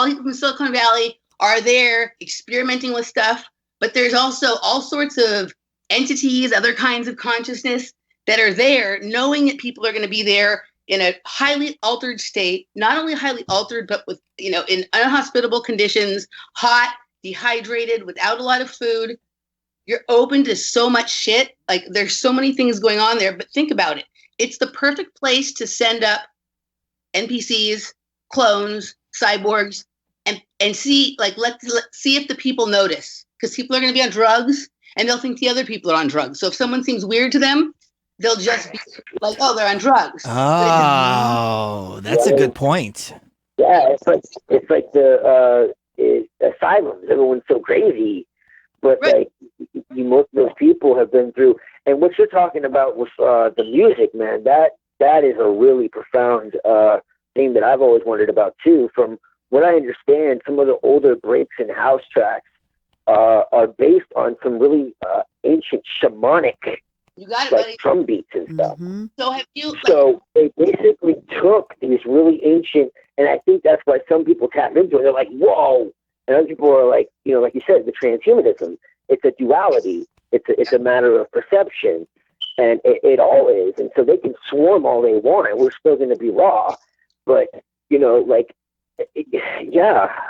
people from Silicon Valley are there experimenting with stuff. But there's also all sorts of entities, other kinds of consciousness that are there, knowing that people are going to be there in a highly altered state, not only highly altered, but with, in unhospitable conditions, hot, dehydrated, without a lot of food. You're open to so much shit. Like, there's so many things going on there, but think about it. It's the perfect place to send up NPCs, clones, cyborgs, and see, like, let's see if the people notice. Because people are going to be on drugs, and they'll think the other people are on drugs. So if someone seems weird to them, they'll just be like, oh, they're on drugs. Oh, that's a good point. Yeah, it's like the asylums. Everyone's so crazy, but like most of those people have been through. And what you're talking about with the music, man, that is a really profound thing that I've always wondered about too. From what I understand, some of the older breaks and house tracks are based on some really ancient shamanic. You got it, like buddy. Drum beats and stuff. So have you? So they basically took these really ancient, and I think that's why some people tap into it. They're like, "Whoa!" And other people are like, like you said, the transhumanism. It's a duality. It's a matter of perception, and it all is. And so they can swarm all they want. We're still going to be raw, but yeah.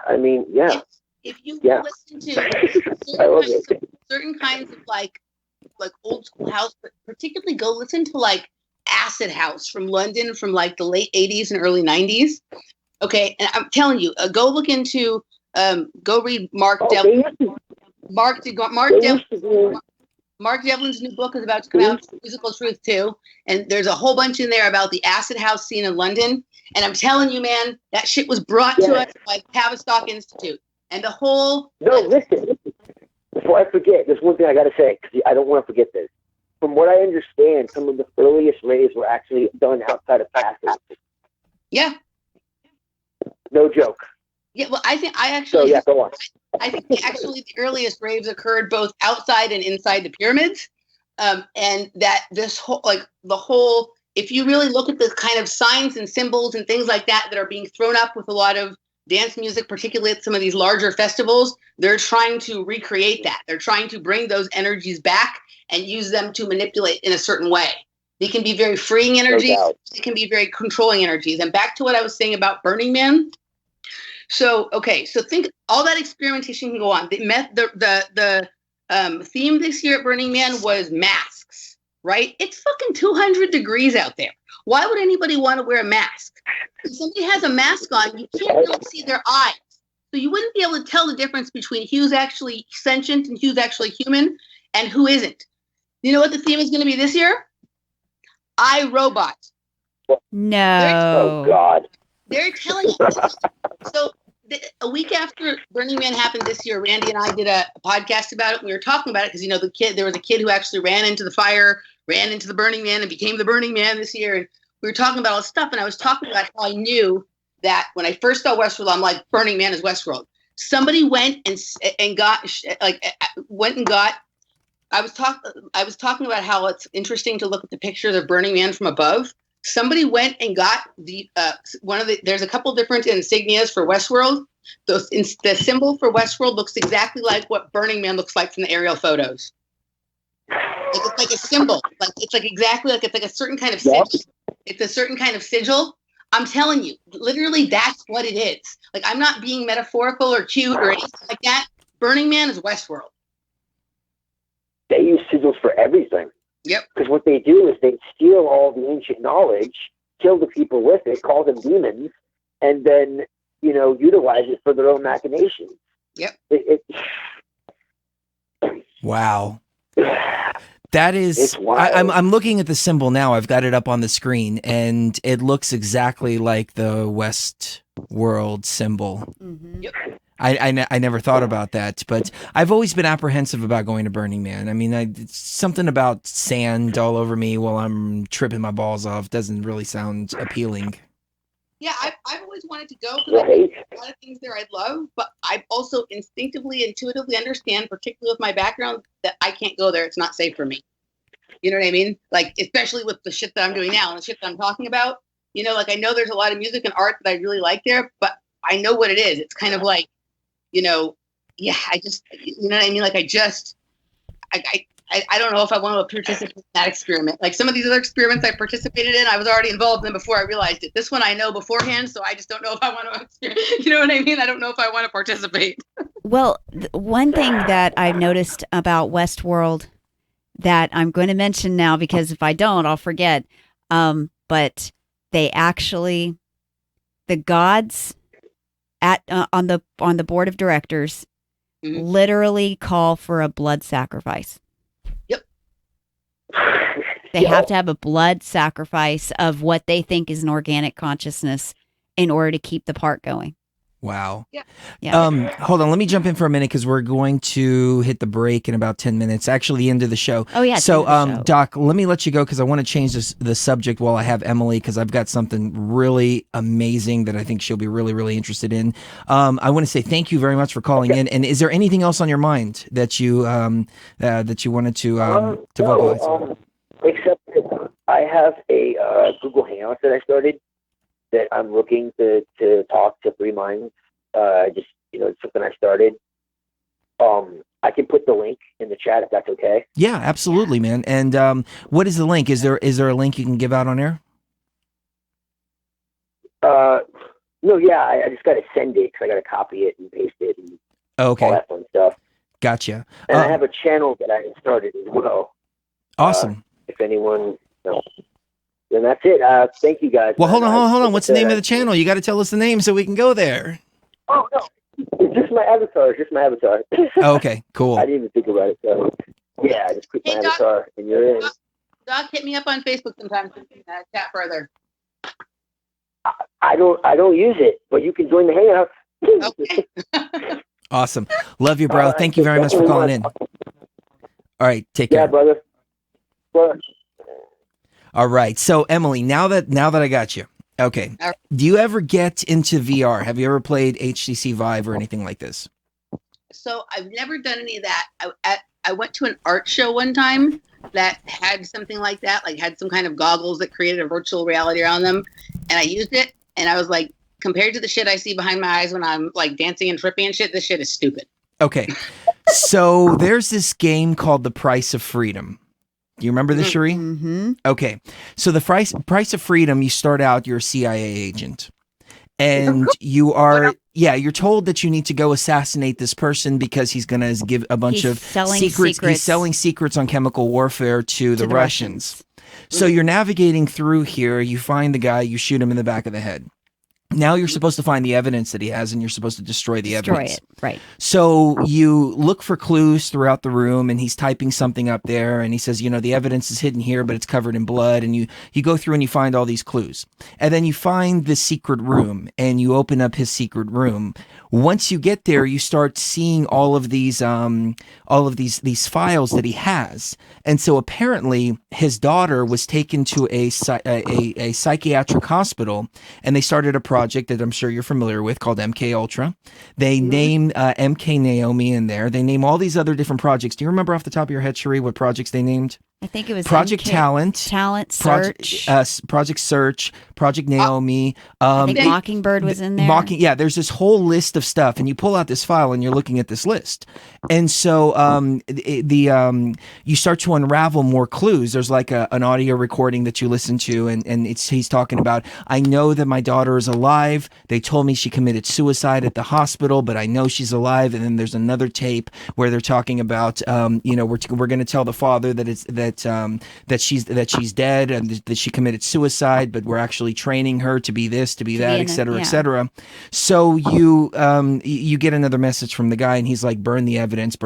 I mean, yeah. If you listen to certain kinds of like old school house, but particularly go listen to like acid house from London from like the late 80s and early 90s. Okay, and I'm telling you, go look into go read Mark Devlin. Mark Devlin's new book is about to come out, Musical Truth too, and there's a whole bunch in there about the acid house scene in London. And I'm telling you, man, that shit was brought to us by Tavistock Institute, and the whole. No, listen. Before I forget, there's one thing I got to say, because I don't want to forget this. From what I understand, some of the earliest raves were actually done outside of acid. Yeah. No joke. Yeah, well, I think go on. I think the earliest raves occurred both outside and inside the pyramids, and that this whole, if you really look at the kind of signs and symbols and things like that are being thrown up with a lot of dance music, particularly at some of these larger festivals, they're trying to recreate that. They're trying to bring those energies back and use them to manipulate in a certain way. They can be very freeing energies. They can be very controlling energies. And back to what I was saying about Burning Man. So think all that experimentation can go on. The theme this year at Burning Man was masks, right? It's fucking 200 degrees out there. Why would anybody want to wear a mask? If somebody has a mask on, you can't really see their eyes. So you wouldn't be able to tell the difference between who's actually sentient and who's actually human and who isn't. You know what the theme is going to be this year? iRobot. No. Oh, God. They're telling us. So a week after Burning Man happened this year, Randy and I did a podcast about it. We were talking about it because, there was a kid who actually ran into the fire, ran into the Burning Man, and became the Burning Man this year. And we were talking about all this stuff, and I was talking about how I knew that when I first saw Westworld, I'm like, Burning Man is Westworld. Somebody went and got. I was talking about how it's interesting to look at the pictures of Burning Man from above. Somebody went and got there's a couple different insignias for Westworld. The symbol for Westworld looks exactly like what Burning Man looks like from the aerial photos. It's like a symbol. It's like a certain kind of sigil. It's a certain kind of sigil. I'm telling you, literally, that's what it is. Like, I'm not being metaphorical or cute or anything like that. Burning Man is Westworld. They use sigils for everything. Yep. Because what they do is they steal all the ancient knowledge, kill the people with it, call them demons, and then, utilize it for their own machinations. Yep. Wow. That is, I'm looking at the symbol now. I've got it up on the screen, and it looks exactly like the Westworld symbol. Mm-hmm. Yep. I never thought about that, but I've always been apprehensive about going to Burning Man. I mean, it's something about sand all over me while I'm tripping my balls off doesn't really sound appealing. Yeah, I've always wanted to go because I think a lot of things there I'd love, but I also intuitively understand, particularly with my background, that I can't go there. It's not safe for me. You know what I mean? Like, especially with the shit that I'm doing now and the shit that I'm talking about. You know, like I know there's a lot of music and art that I really like there, but I know what it is. It's kind of like, you know, yeah, I just, you know what I mean? Like I don't know if I want to participate in that experiment. Like some of these other experiments I participated in, I was already involved in before I realized it. This one I know beforehand, so I just don't know if I want to, you know what I mean? I don't know if I want to participate. Well, one thing that I've noticed about Westworld that I'm going to mention now, because if I don't, I'll forget. But they actually, the gods at on the board of directors literally call for a blood sacrifice. They have to have a blood sacrifice of what they think is an organic consciousness in order to keep the part going. Wow. Yeah. Hold on. Let me jump in for a minute because we're going to hit the break in about 10 minutes. Actually, the end of the show. Oh, yeah. So, show. Doc, let me let you go because I want to change the subject while I have Emily because I've got something really amazing that I think she'll be really, really interested in. I want to say thank you very much for calling in. And is there anything else on your mind that you wanted to vocalize? Except that I have a Google Hangout that I started that I'm looking to talk to three minds. Just, you know, it's something I started. I can put the link in the chat if that's okay. Yeah, absolutely, man. And what is the link? Is there a link you can give out on air? No, yeah, I just got to send it because I got to copy it and paste it and all that fun stuff. Gotcha. And I have a channel that I started as well. Awesome. If anyone knows. Then that's it. Thank you guys. Well, hold on. What's the name of the channel? You got to tell us the name so we can go there. Oh, no. It's just my avatar. Oh, okay, cool. I didn't even think about it. So, yeah, I just put my avatar and you're in. Doc, hit me up on Facebook sometimes so we can chat further. I don't use it, but you can join the Hangout. Okay. Awesome. Love you, bro. Right, thank you very much for calling in. All right, take care. Yeah, brother. All right. So, Emily, now that I got you, okay. Do you ever get into VR? Have you ever played HTC Vive or anything like this? So I've never done any of that. I went to an art show one time that had something like that, like had some kind of goggles that created a virtual reality around them, and I used it, and I was like, compared to the shit I see behind my eyes when I'm like dancing and tripping and shit, this shit is stupid. Okay. So there's this game called The Price of Freedom. Do you remember this, Sheree? Mm-hmm. Okay. So the price of freedom, you start out, you're a CIA agent. And you're told that you need to go assassinate this person because he's going to give a bunch of secrets. He's selling secrets on chemical warfare to the Russians. So you're navigating through here. You find the guy, you shoot him in the back of the head. Now you're supposed to find the evidence that he has, and you're supposed to destroy the evidence. Destroy it, right. So you look for clues throughout the room, and he's typing something up there, and he says, you know, the evidence is hidden here, but it's covered in blood, and you go through and you find all these clues. And then you find the secret room, and you open up his secret room. Once you get there, you start seeing all of these files that he has. And so apparently his daughter was taken to a psychiatric hospital, and they started a project that I'm sure you're familiar with called MK Ultra. They name MK Naomi in there. They name all these other different projects. Do you remember off the top of your head, Sheree, what projects they named? I think it was Project Talent Search, Project Search, Project Naomi. I think Mockingbird was in there. There's this whole list of stuff, and you pull out this file, and you're looking at this list, and so you start to unravel more clues. There's like an audio recording that you listen to, and he's talking about, I know that my daughter is alive. They told me she committed suicide at the hospital, but I know she's alive. And then there's another tape where they're talking about, we're going to tell the father that she's dead and that she committed suicide, but we're actually training her to be this, to be that, et cetera, et cetera. So you get another message from the guy, and he's like, burn the evidence.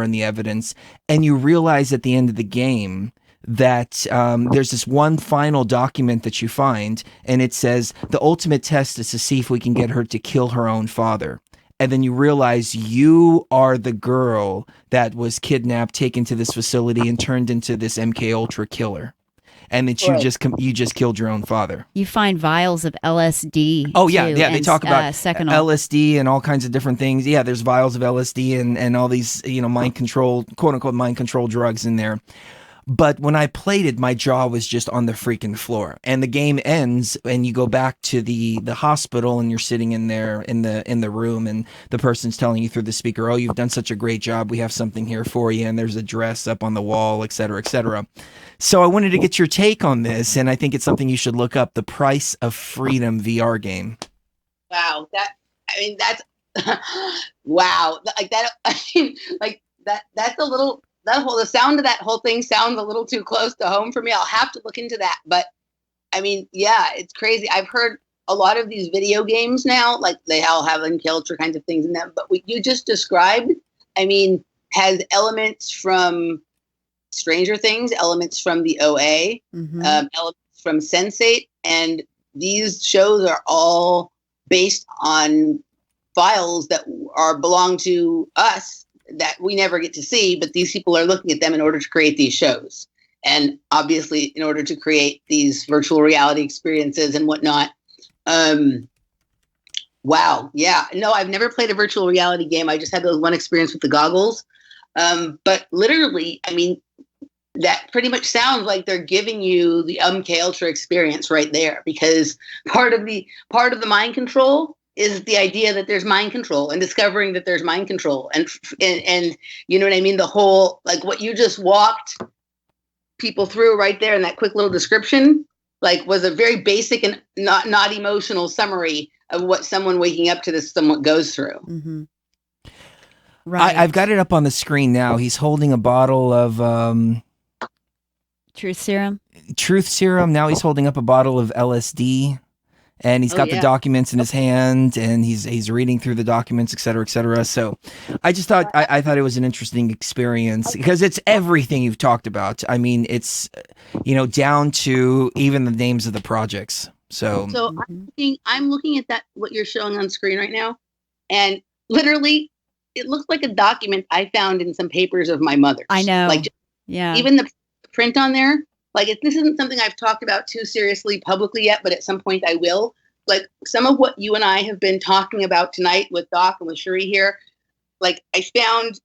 And you realize at the end of the game that there's this one final document that you find, and it says the ultimate test is to see if we can get her to kill her own father. And then you realize you are the girl that was kidnapped, taken to this facility, and turned into this MK Ultra killer. and that you just killed your own father. You find vials of LSD. Oh yeah, too, yeah. They and, talk about Seconal. LSD and all kinds of different things. Yeah, there's vials of LSD and all these mind control, quote unquote mind control drugs in there. But when I played it, my jaw was just on the freaking floor. And the game ends, and you go back to the hospital, and you're sitting in there in the room, and the person's telling you through the speaker, "Oh, you've done such a great job. We have something here for you." And there's a dress up on the wall, et cetera, et cetera. So I wanted to get your take on this, and I think it's something you should look up: The Price of Freedom VR game. Wow, that's wow, like that. I mean, like that. That's a little. The sound of that whole thing sounds a little too close to home for me. I'll have to look into that. But I mean, yeah, it's crazy. I've heard a lot of these video games now, like they all have MKUltra kinds of things in them. But what you just described, I mean, has elements from Stranger Things, elements from the OA, elements from Sense8, and these shows are all based on files that belong to us, that we never get to see, but these people are looking at them in order to create these shows. And obviously in order to create these virtual reality experiences and whatnot. Wow. Yeah. No, I've never played a virtual reality game. I just had those one experience with the goggles. But literally, I mean, that pretty much sounds like they're giving you the MKUltra experience right there, because part of the mind control is the idea that there's mind control and discovering that there's mind control. And you know what I mean? The whole, like what you just walked people through right there in that quick little description, like was a very basic and not emotional summary of what someone waking up to this somewhat goes through. Mm-hmm. Right. I've got it up on the screen now. He's holding a bottle of Truth Serum. Truth Serum. Now he's holding up a bottle of LSD. And he's got the documents in his hand, and he's reading through the documents, et cetera, et cetera. So I just thought I thought it was an interesting experience, because it's everything you've talked about. I mean, it's down to even the names of the projects. So I'm looking at that, what you're showing on screen right now, and literally it looks like a document I found in some papers of my mother's. I know. Like, yeah. Even the print on there. Like, this isn't something I've talked about too seriously publicly yet, but at some point I will. Like, some of what you and I have been talking about tonight with Doc and with Sheree here, like, I found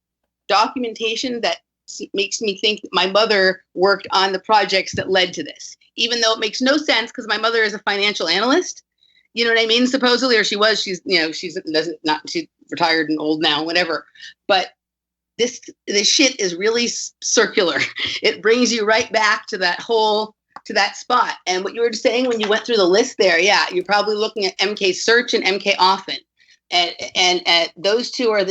documentation that makes me think that my mother worked on the projects that led to this, even though it makes no sense because my mother is a financial analyst. You know what I mean? Supposedly, or she was. She's she's retired and old now, whatever. But this shit is really circular. It brings you right back to that spot. And what you were saying when you went through the list there, yeah, you're probably looking at MK Search and MK Often. And those two are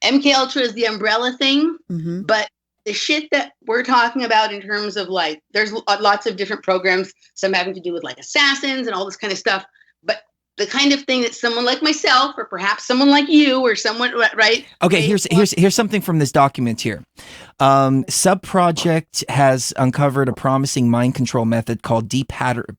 MKUltra is the umbrella thing, but the shit that we're talking about in terms of, like, there's lots of different programs, some having to do with like assassins and all this kind of stuff, but the kind of thing that someone like myself, or perhaps someone like you, or someone, right? Okay, here's something from this document here. Subproject has uncovered a promising mind control method called depatterning.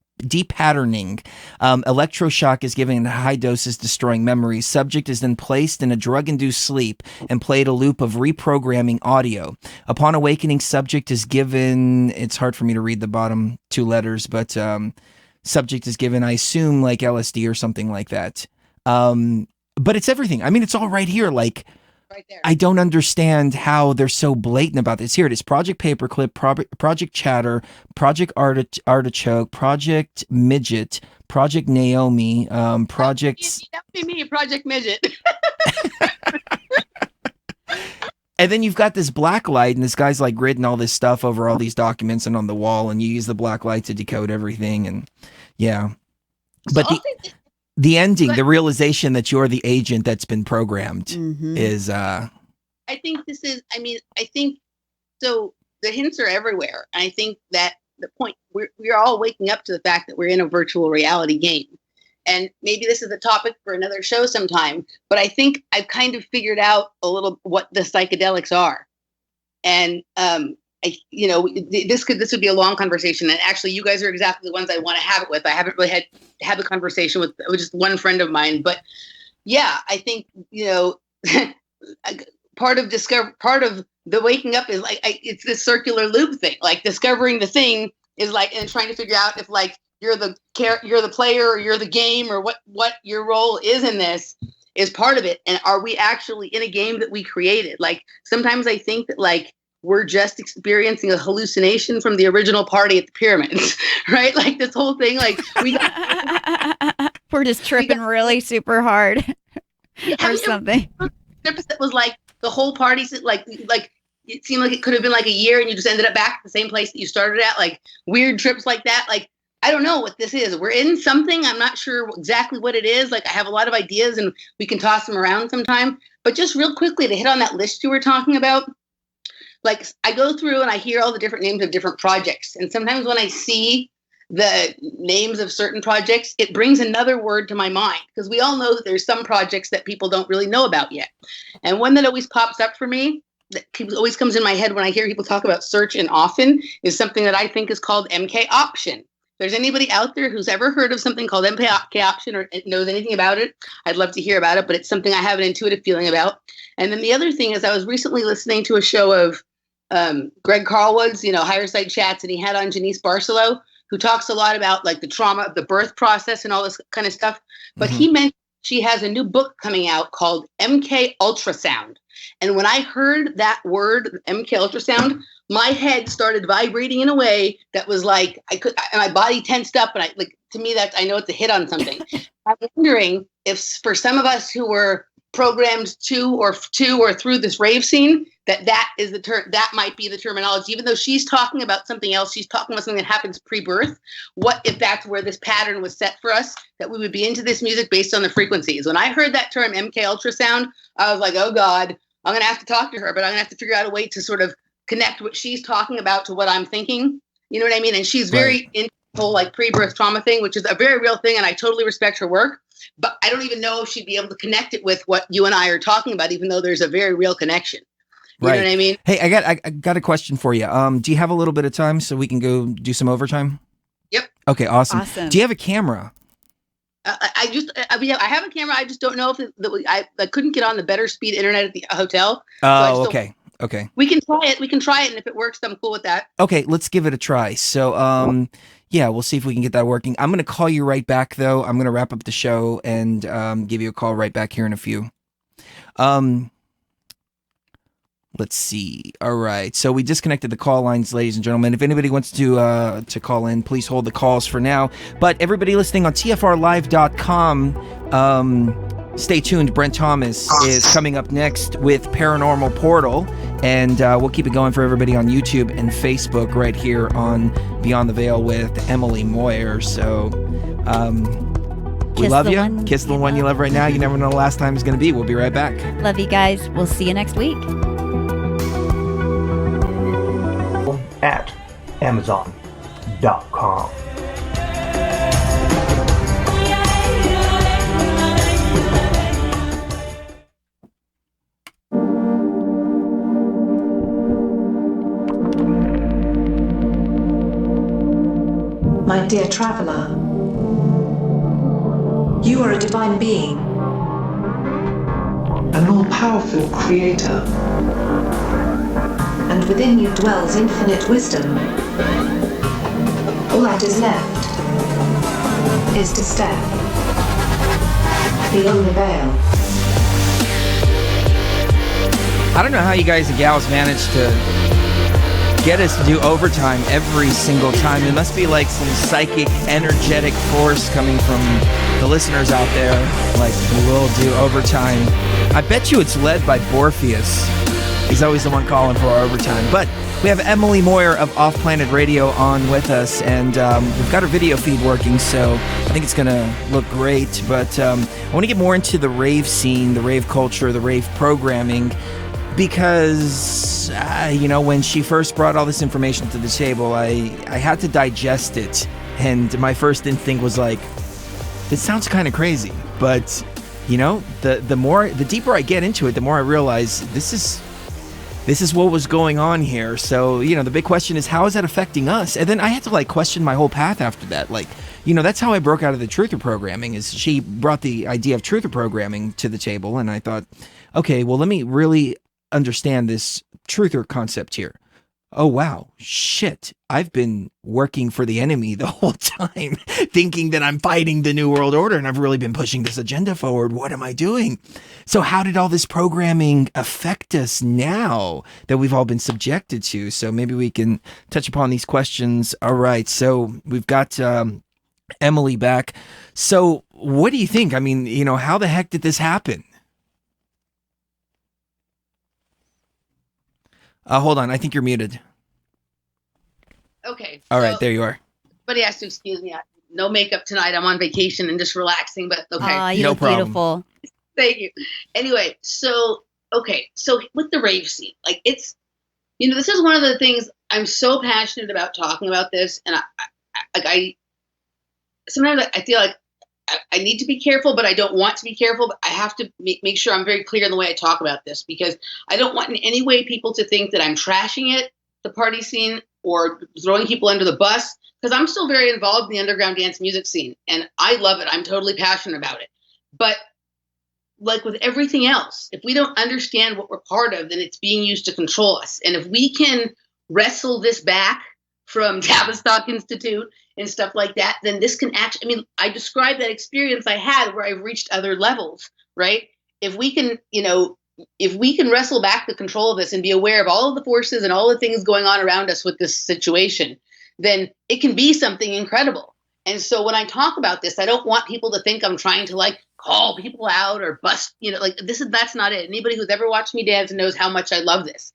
Electroshock is given in high doses, destroying memories. Subject is then placed in a drug-induced sleep and played a loop of reprogramming audio. Upon awakening, subject is given, it's hard for me to read the bottom two letters, but subject is given, I assume, like LSD or something like that. But it's everything. I mean, it's all right here. Like, right there. I don't understand how they're so blatant about this. Here it is: Project Paperclip, Project Chatter, Project Artichoke, Project Midget, Project Naomi, Project... That would be me, Project Midget. And then you've got this black light, and this guy's like written all this stuff over all these documents and on the wall, and you use the black light to decode everything, and yeah. But the ending, the realization that you're the agent that's been programmed is... I think this is, I think, so the hints are everywhere. I think that the point, we're all waking up to the fact that we're in a virtual reality game. And maybe this is a topic for another show sometime, but I think I've kind of figured out a little what the psychedelics are. And, this would be a long conversation. And actually, you guys are exactly the ones I want to have it with. I haven't really had the conversation with just one friend of mine, but yeah, I think, part of the waking up is like, it's this circular loop thing, like discovering the thing is like, and trying to figure out if like you're the player or you're the game or what your role is in this is part of it. And are we actually in a game that we created? Like sometimes I think that like we're just experiencing a hallucination from the original party at the pyramids, right? Like this whole thing, like we're just tripping really super hard or something. That was like the whole party, like it seemed like it could have been like a year and you just ended up back at the same place that you started at, like weird trips like that. Like, I don't know what this is. We're in something. I'm not sure exactly what it is. Like I have a lot of ideas and we can toss them around sometime, but just real quickly to hit on that list you were talking about. Like I go through and I hear all the different names of different projects. And sometimes when I see the names of certain projects, it brings another word to my mind because we all know that there's some projects that people don't really know about yet. And one that always pops up for me, that always comes in my head when I hear people talk about search and often, is something that I think is called MK Option. If there's anybody out there who's ever heard of something called MK Option or knows anything about it, I'd love to hear about it, but it's something I have an intuitive feeling about. And then the other thing is I was recently listening to a show of Greg Carlwood's, Higher Side Chats, and he had on Janice Barcelo, who talks a lot about like the trauma of the birth process and all this kind of stuff. But he mentioned she has a new book coming out called MK Ultrasound. And when I heard that word, MK Ultrasound, my head started vibrating in a way that was like, my body tensed up. And to me, I know it's a hit on something. I'm wondering if for some of us who were programmed to or through this rave scene, that is the term, that might be the terminology. Even though she's talking about something else, she's talking about something that happens pre-birth. What if that's where this pattern was set for us, that we would be into this music based on the frequencies? When I heard that term MK Ultrasound, I was like, oh God, I'm going to have to talk to her, but I'm going to have to figure out a way to sort of connect what she's talking about to what I'm thinking. You know what I mean? And she's very into the whole like pre-birth trauma thing, which is a very real thing. And I totally respect her work, but I don't even know if she'd be able to connect it with what you and I are talking about, even though there's a very real connection. You know what I mean? Hey, I got a question for you. Do you have a little bit of time so we can go do some overtime? Yep. Okay, awesome. Do you have a camera? I have a camera. I just don't know if I couldn't get on the better speed internet at the hotel. Oh, okay. Okay. We can try it. And if it works, I'm cool with that. Okay, let's give it a try. So, yeah, we'll see if we can get that working. I'm going to call you right back, though. I'm going to wrap up the show and give you a call right back here in a few. Let's see. All right. So we disconnected the call lines, ladies and gentlemen. If anybody wants to call in, please hold the calls for now. But everybody listening on TFRlive.com, stay tuned. Brent Thomas is coming up next with Paranormal Portal. And we'll keep it going for everybody on YouTube and Facebook right here on Beyond the Veil with Emily Moyer. So we love you. Kiss the one you love right now. You never know the last time it's going to be. We'll be right back. Love you guys. We'll see you next week. At Amazon.com. My dear traveler, you are a divine being, an all-powerful creator. And within you dwells infinite wisdom. All that is left is to step beyond the veil. I don't know how you guys and gals manage to get us to do overtime every single time. It must be like some psychic, energetic force coming from the listeners out there. Like, we'll do overtime. I bet you it's led by Morpheus. He's always the one calling for our overtime. But we have Emily Moyer of Off Planet Radio on with us, and we've got our video feed working, so I think it's going to look great. But I want to get more into the rave scene, the rave culture, the rave programming, because, when she first brought all this information to the table, I had to digest it, and my first instinct was like, this sounds kind of crazy. But, the deeper I get into it, the more I realize this is what was going on here. So, the big question is, how is that affecting us? And then I had to question my whole path after that. That's how I broke out of the truther programming, is she brought the idea of truther programming to the table. And I thought, okay, well, let me really understand this truther concept here. oh wow, shit, I've been working for the enemy the whole time, thinking that I'm fighting the New World Order, and I've really been pushing this agenda forward. What am I doing? So how did all this programming affect us now that we've all been subjected to? So maybe we can touch upon these questions. All right, so we've got Emily back. So what do you think? I mean, how the heck did this happen? Hold on. I think you're muted. Okay. All right. There you are. Somebody has to excuse me. No makeup tonight. I'm on vacation and just relaxing, but okay. You look beautiful. Thank you. Anyway, so with the rave scene, like it's, this is one of the things I'm so passionate about talking about this. And I sometimes I feel like I need to be careful, but I don't want to be careful. But I have to make sure I'm very clear in the way I talk about this, because I don't want in any way people to think that I'm trashing it, the party scene, or throwing people under the bus, because I'm still very involved in the underground dance music scene, and I love it. I'm totally passionate about it. But like with everything else, if we don't understand what we're part of, then it's being used to control us. And if we can wrestle this back from Tavistock Institute and stuff like that, then this can actually, I described that experience I had where I've reached other levels, right? If we can, if we can wrestle back the control of this and be aware of all of the forces and all the things going on around us with this situation, then it can be something incredible. And so when I talk about this, I don't want people to think I'm trying to like call people out or bust, that's not it. Anybody who's ever watched me dance knows how much I love this.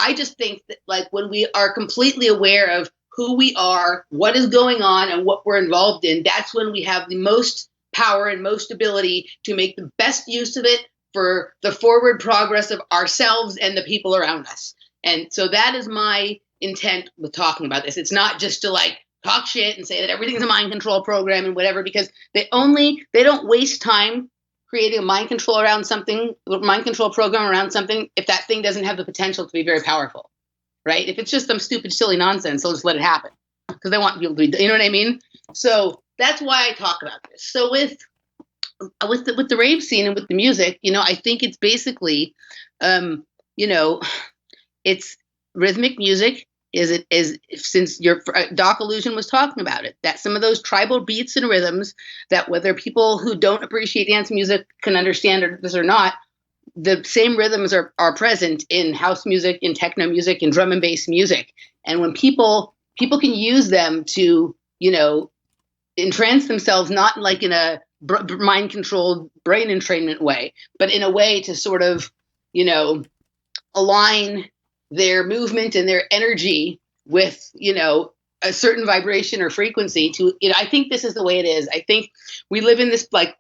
I just think that like when we are completely aware of who we are, what is going on, and what we're involved in, that's when we have the most power and most ability to make the best use of it for the forward progress of ourselves and the people around us. And so that is my intent with talking about this. It's not just to like talk shit and say that everything's a mind control program and whatever, because they don't waste time creating a mind control program around something if that thing doesn't have the potential to be very powerful, right? If it's just some stupid, silly nonsense, they'll just let it happen because they want people to be, you know what I mean? So that's why I talk about this. So with the rave scene and with the music, I think it's basically, it's rhythmic music. Since your Doc Illusion was talking about it, that some of those tribal beats and rhythms that whether people who don't appreciate dance music can understand this or not, the same rhythms are present in house music, in techno music, in drum and bass music. And when people can use them to, entrance themselves, not like in a mind controlled brain entrainment way, but in a way to sort of, align their movement and their energy with, a certain vibration or frequency to, I think this is the way it is. I think we live in this like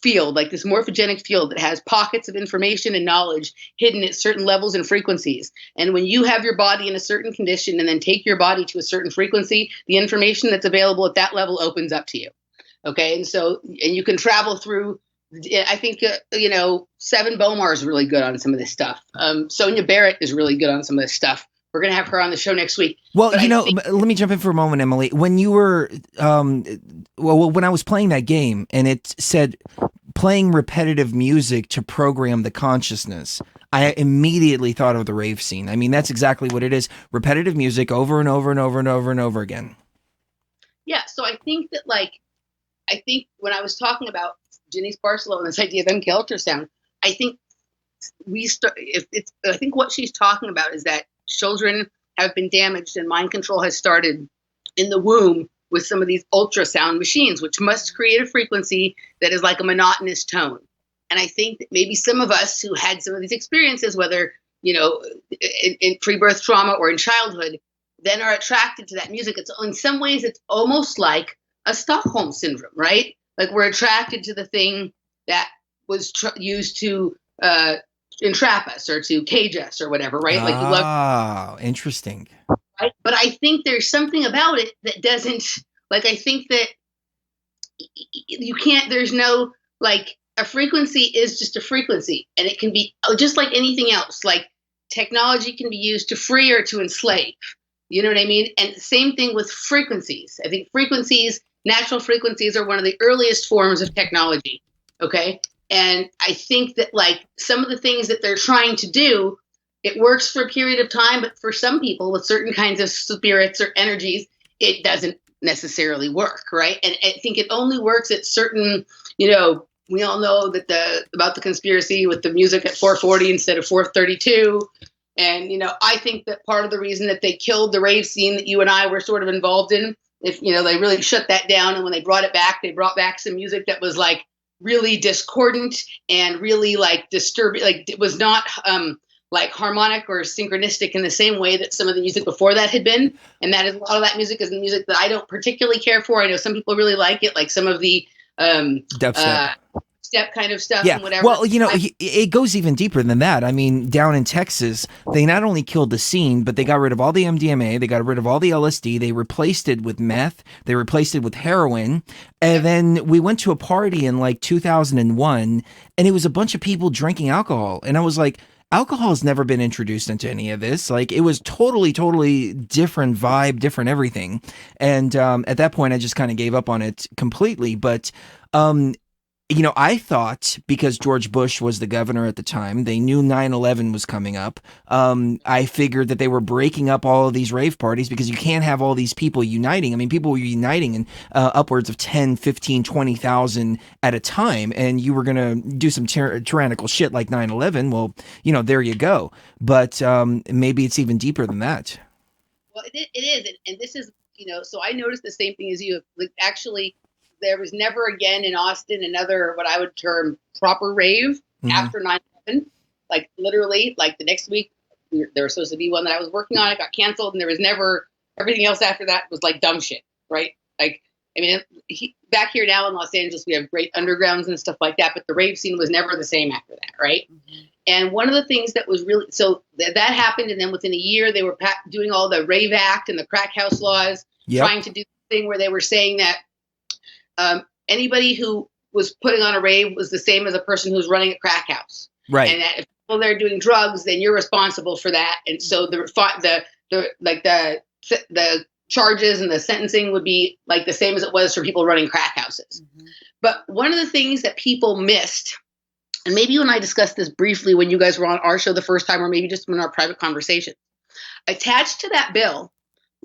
field, like this morphogenic field that has pockets of information and knowledge hidden at certain levels and frequencies. And when you have your body in a certain condition and then take your body to a certain frequency, the information that's available at that level opens up to you. Okay. And you can travel through, I think, Seven Bomar is really good on some of this stuff. Sonia Barrett is really good on some of this stuff. We're going to have her on the show next week. Well, let me jump in for a moment, Emily. When you were, when I was playing that game and it said playing repetitive music to program the consciousness, I immediately thought of the rave scene. I mean, that's exactly what it is. Repetitive music over and over and over and over and over again. Yeah. So I think that when I was talking about Ginny Sparcelo and this idea of MK ultrasound, I think I think what she's talking about is that children have been damaged and mind control has started in the womb with some of these ultrasound machines, which must create a frequency that is like a monotonous tone. And I think that maybe some of us who had some of these experiences, whether, in pre-birth trauma or in childhood, then are attracted to that music. In some ways, it's almost like a Stockholm syndrome, right? Like we're attracted to the thing that was used to entrap us or to cage us or whatever, right? Like you love. Interesting. Right? But I think there's something about it that doesn't, like, I think that you can't, there's no, like, a frequency is just a frequency, and it can be just like anything else. Like technology can be used to free or to enslave. You know what I mean? And same thing with frequencies. I think natural frequencies are one of the earliest forms of technology. Okay. And I think that like some of the things that they're trying to do it works for a period of time, but for some people with certain kinds of spirits or energies, it doesn't necessarily work, right? And I think it only works at certain, we all know that about the conspiracy with the music at 440 instead of 432. And, I think that part of the reason that they killed the rave scene that you and I were sort of involved in, if, they really shut that down. And when they brought it back, they brought back some music that was like really discordant and really like disturbing. Like it was not like harmonic or synchronistic in the same way that some of the music before that had been. And that is a lot of that music is the music that I don't particularly care for. I know some people really like it, like some of the dubstep. Step kind of stuff Yeah. and whatever. Well, it goes even deeper than that. I mean, down in Texas, they not only killed the scene, but they got rid of all the MDMA, they got rid of all the LSD, they replaced it with meth, they replaced it with heroin. And then we went to a party in like 2001, and it was a bunch of people drinking alcohol. And I was like, alcohol has never been introduced into any of this. Like it was totally different vibe, different everything. And at that point, I just kind of gave up on it completely. But I thought because George Bush was the governor at the time, they knew 9/11 was coming up. I figured that they were breaking up all of these rave parties because you can't have all these people uniting. I mean, people were uniting in upwards of 10, 15, 20,000 at a time, and you were going to do some tyrannical shit like 9/11. Well, there you go. But maybe it's even deeper than that. Well, it is. And this is, so I noticed the same thing as you. Like, actually, there was never again in Austin another what I would term proper rave after 9/11. Like literally, like the next week, there was supposed to be one that I was working on. It got canceled, and there was never everything else after that was like dumb shit, right? Like, I mean, back here now in Los Angeles, we have great undergrounds and stuff like that, but the rave scene was never the same after that, right? Mm-hmm. And one of the things that was really that happened, and then within a year, they were doing all the Rave Act and the crack house laws, trying to do the thing where they were saying that anybody who was putting on a rave was the same as a person who's running a crack house. Right. And that if people there doing drugs, then you're responsible for that. And so the charges and the sentencing would be like the same as it was for people running crack houses. Mm-hmm. But one of the things that people missed, and maybe you and I discussed this briefly when you guys were on our show the first time, or maybe just in our private conversation, attached to that bill,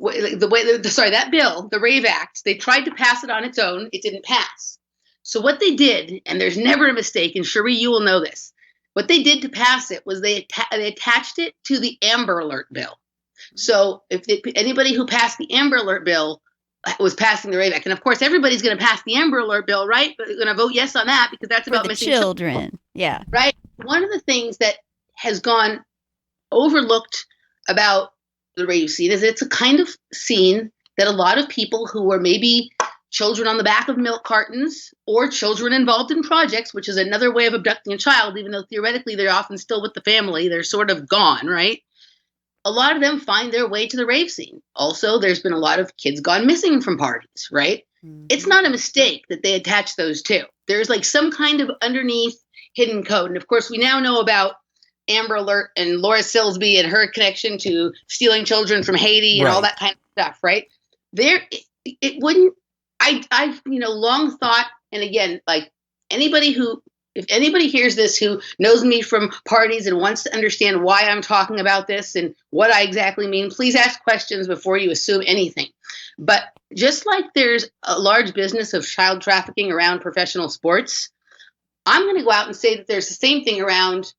that bill, the Rave Act, they tried to pass it on its own. It didn't pass. So what they did, and there's never a mistake, and Sheree, you will know this, what they did to pass it was they attached it to the Amber Alert bill. So if anybody who passed the Amber Alert bill was passing the Rave Act, and of course everybody's going to pass the Amber Alert bill, right? But they're going to vote yes on that because that's about missing children. Yeah. Right. One of the things that has gone overlooked about the rave scene is it's a kind of scene that a lot of people who were maybe children on the back of milk cartons or children involved in projects, which is another way of abducting a child, even though theoretically they're often still with the family, they're sort of gone, right? A lot of them find their way to the rave scene. Also, there's been a lot of kids gone missing from parties, right? Mm-hmm. It's not a mistake that they attach those two. There's like some kind of underneath hidden code. And of course, we now know about Amber Alert and Laura Silsby and her connection to stealing children from Haiti and all that kind of stuff, right? It wouldn't, I've long thought, and again, like if anybody hears this who knows me from parties and wants to understand why I'm talking about this and what I exactly mean, please ask questions before you assume anything. But just like there's a large business of child trafficking around professional sports, I'm going to go out and say that there's the same thing around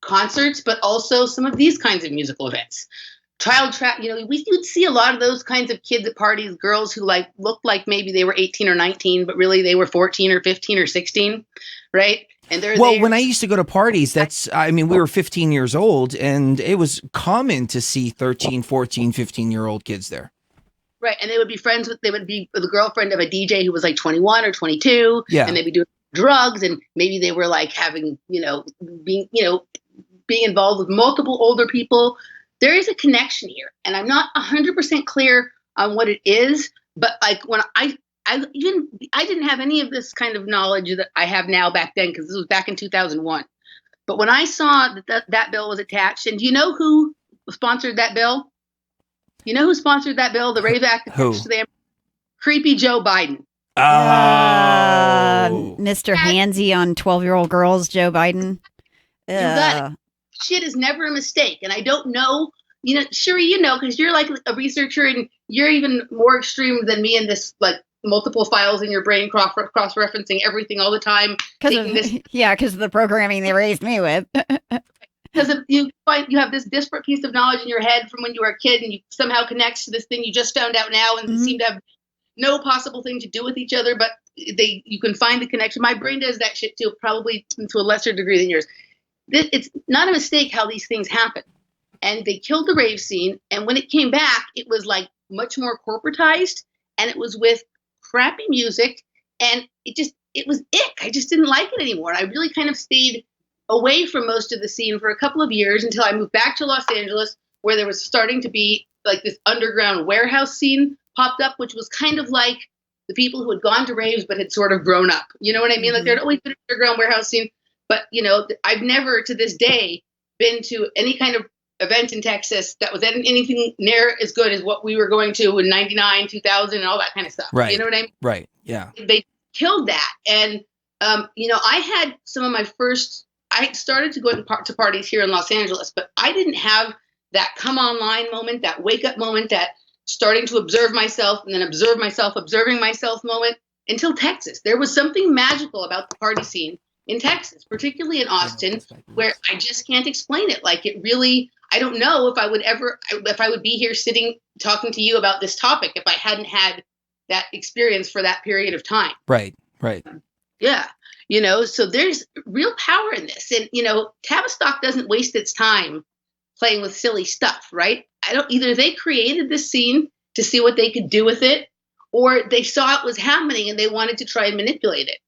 concerts, but also some of these kinds of musical events. You'd see a lot of those kinds of kids at parties, girls who like looked like maybe they were 18 or 19, but really they were 14 or 15 or 16, right? And when I used to go to parties, we were 15 years old, and it was common to see 13, 14, 15-year-old kids there. Right, and they would be the girlfriend of a DJ who was like 21 or 22, and they'd be doing drugs, and maybe they were like having, being involved with multiple older people. There is a connection here, and I'm not 100% clear on what it is, but like when I didn't have any of this kind of knowledge that I have now back then, because this was back in 2001. But when I saw that bill was attached, and do you know who sponsored that bill? You know who sponsored that bill? The Rave Act attached to the creepy Joe Biden. Mr. Handsy on 12-year-old girls, Joe Biden. You got it. shit is never a mistake. And I don't know, Sheree, because you're like a researcher and you're even more extreme than me in this, like multiple files in your brain, cross-referencing everything all the time. Because of the programming they raised me with. Because you have this disparate piece of knowledge in your head from when you were a kid, and you somehow connects to this thing you just found out now, and they seem to have no possible thing to do with each other, but you can find the connection. My brain does that shit too, probably to a lesser degree than yours. It's not a mistake how these things happen. And they killed the rave scene, and when it came back, it was like much more corporatized, and it was with crappy music, and it was ick. I just didn't like it anymore. And I really kind of stayed away from most of the scene for a couple of years until I moved back to Los Angeles, where there was starting to be like this underground warehouse scene popped up, which was kind of like the people who had gone to raves but had sort of grown up. You know what I mean? Like there'd always been an underground warehouse scene, but I've never to this day been to any kind of event in Texas that was anything near as good as what we were going to in 99, 2000 and all that kind of stuff. Right. You know what I mean? Right. Yeah. They killed that. And, I had some of my first, I started to go to parties here in Los Angeles, but I didn't have that come online moment, that wake up moment, that starting to observe myself and then observe myself, observing myself moment until Texas. There was something magical about the party scene in Texas, particularly in Austin, where I just can't explain it. Like it really, I don't know if I would be here sitting talking to you about this topic if I hadn't had that experience for that period of time. Right. Right. Yeah. So there's real power in this. And, Tavistock doesn't waste its time playing with silly stuff, right? Either they created this scene to see what they could do with it, or they saw it was happening and they wanted to try and manipulate it.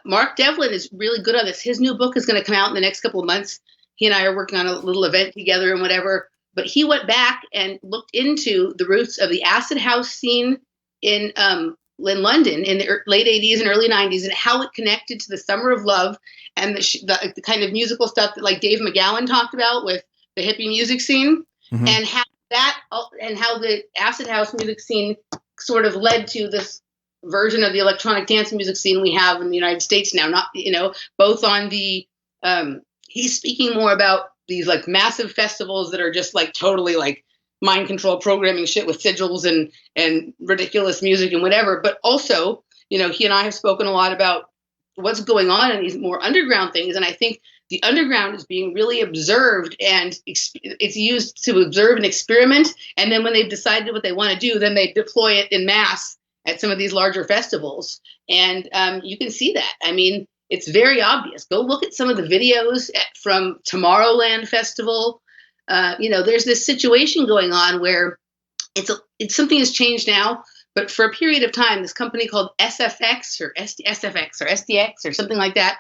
Mark Devlin is really good on this. His new book is going to come out in the next couple of months. He and I are working on a little event together and whatever, but he went back and looked into the roots of the acid house scene in London in the late 80s and early 90s and how it connected to the Summer of Love and the kind of musical stuff that like Dave McGowan talked about with the hippie music scene, and how the acid house music scene sort of led to this version of the electronic dance music scene we have in the United States now. Not, both on the, he's speaking more about these like massive festivals that are just like totally like mind control programming shit with sigils and ridiculous music and whatever. But also, he and I have spoken a lot about what's going on in these more underground things. And I think the underground is being really observed, and it's used to observe and experiment. And then when they've decided what they want to do, then they deploy it in mass at some of these larger festivals. And you can see that. I mean, it's very obvious. Go look at some of the videos from Tomorrowland Festival. There's this situation going on where it's something has changed now, but for a period of time, this company called SFX or SFX or SDX or something like that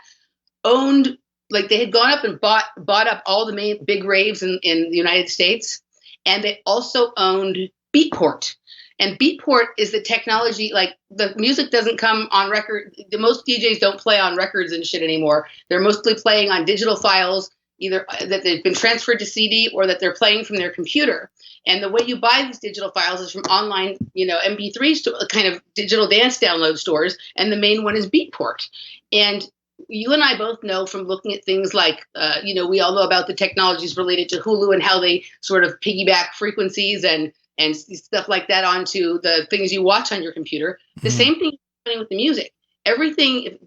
owned, like they had gone up and bought up all the main big raves in the United States. And they also owned Beatport. And Beatport is the technology, like the music doesn't come on record. Most DJs don't play on records and shit anymore. They're mostly playing on digital files, either that they've been transferred to CD or that they're playing from their computer. And the way you buy these digital files is from online, MP3 kind of digital dance download stores. And the main one is Beatport. And you and I both know from looking at things like, we all know about the technologies related to Hulu and how they sort of piggyback frequencies and stuff like that onto the things you watch on your computer. The same thing is happening with the music. Everything,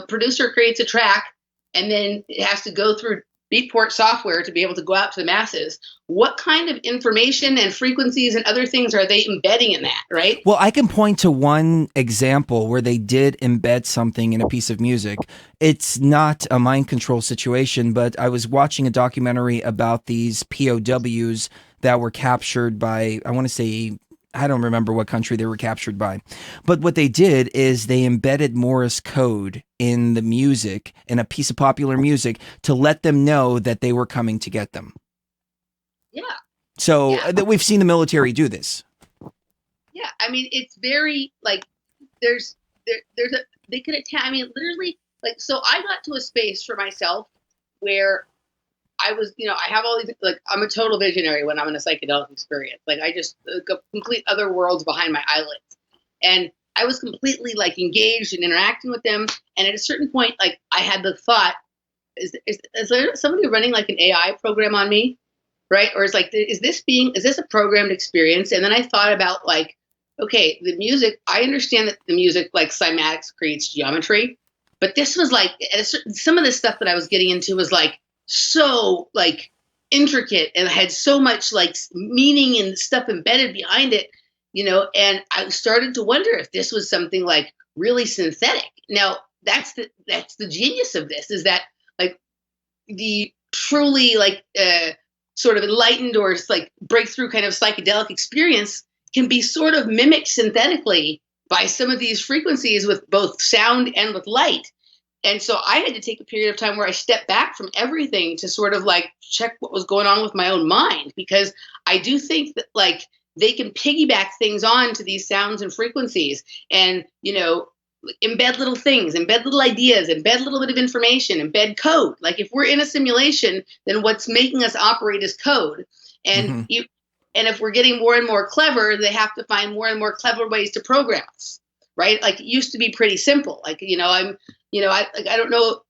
producer creates a track and then it has to go through Beatport software to be able to go out to the masses. What kind of information and frequencies and other things are they embedding in that, right? Well, I can point to one example where they did embed something in a piece of music. It's not a mind control situation, but I was watching a documentary about these POWs that were captured by, I want to say, I don't remember what country they were captured by. But what they did is they embedded Morse code in the music, in a piece of popular music, to let them know that they were coming to get them. Yeah. So that we've seen the military do this. Yeah. I mean, it's very like they could attack. I mean, literally, like, so I got to a space for myself where I was, I have all these, like, I'm a total visionary when I'm in a psychedelic experience. Like, I just go complete other worlds behind my eyelids. And I was completely, like, engaged and interacting with them. And at a certain point, like, I had the thought, is there somebody running like an AI program on me, right? Or is this a programmed experience? And then I thought about like, okay, the music. I understand that the music like cymatics creates geometry, but this was like some of the stuff that I was getting into was like so like intricate and had so much like meaning and stuff embedded behind it, and I started to wonder if this was something like really synthetic. Now that's the genius of this, is that like the truly like sort of enlightened or like breakthrough kind of psychedelic experience can be sort of mimicked synthetically by some of these frequencies with both sound and with light. And so I had to take a period of time where I stepped back from everything to sort of like check what was going on with my own mind, because I do think that like they can piggyback things on to these sounds and frequencies and, embed little things, embed little ideas, embed a little bit of information, embed code. Like if we're in a simulation, then what's making us operate is code. And and if we're getting more and more clever, they have to find more and more clever ways to program us, right? Like it used to be pretty simple. Like, I don't know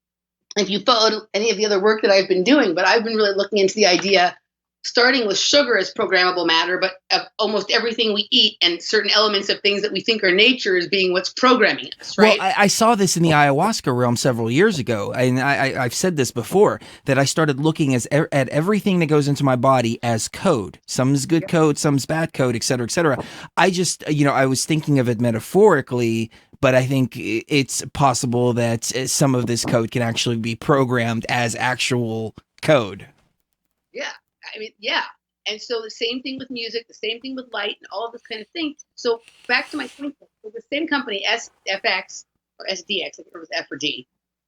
if you followed any of the other work that I've been doing, but I've been really looking into the idea, starting with sugar as programmable matter, but of almost everything we eat and certain elements of things that we think are nature as being what's programming us, right? Well, I saw this in the ayahuasca realm several years ago, and I've said this before, that I started looking at everything that goes into my body as code. Some's good code, some's bad code, et cetera, et cetera. I just, I was thinking of it metaphorically, but I think it's possible that some of this code can actually be programmed as actual code. Yeah. I mean, yeah. And so the same thing with music, the same thing with light and all of this kind of thing. So back to my point, the same company, SFX or SDX, I think it was F or D,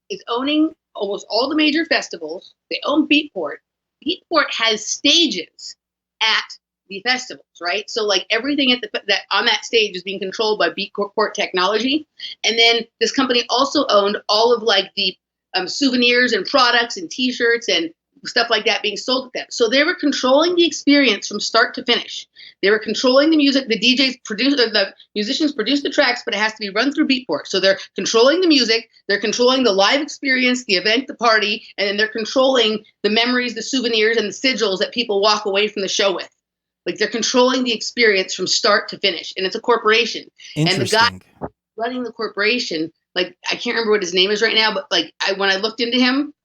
is owning almost all the major festivals. They own Beatport. Beatport has stages at the festivals, right? So like everything that on that stage is being controlled by Beatport technology. And then this company also owned all of like the souvenirs and products and T-shirts and stuff like that being sold at them. So they were controlling the experience from start to finish. They were controlling the music. The DJs produce, the musicians produce the tracks, but it has to be run through Beatport. So they're controlling the music, they're controlling the live experience, the event, the party, and then they're controlling the memories, the souvenirs, and the sigils that people walk away from the show with. Like they're controlling the experience from start to finish, and it's a corporation. And the guy running the corporation, like I can't remember what his name is right now, but like when I looked into him,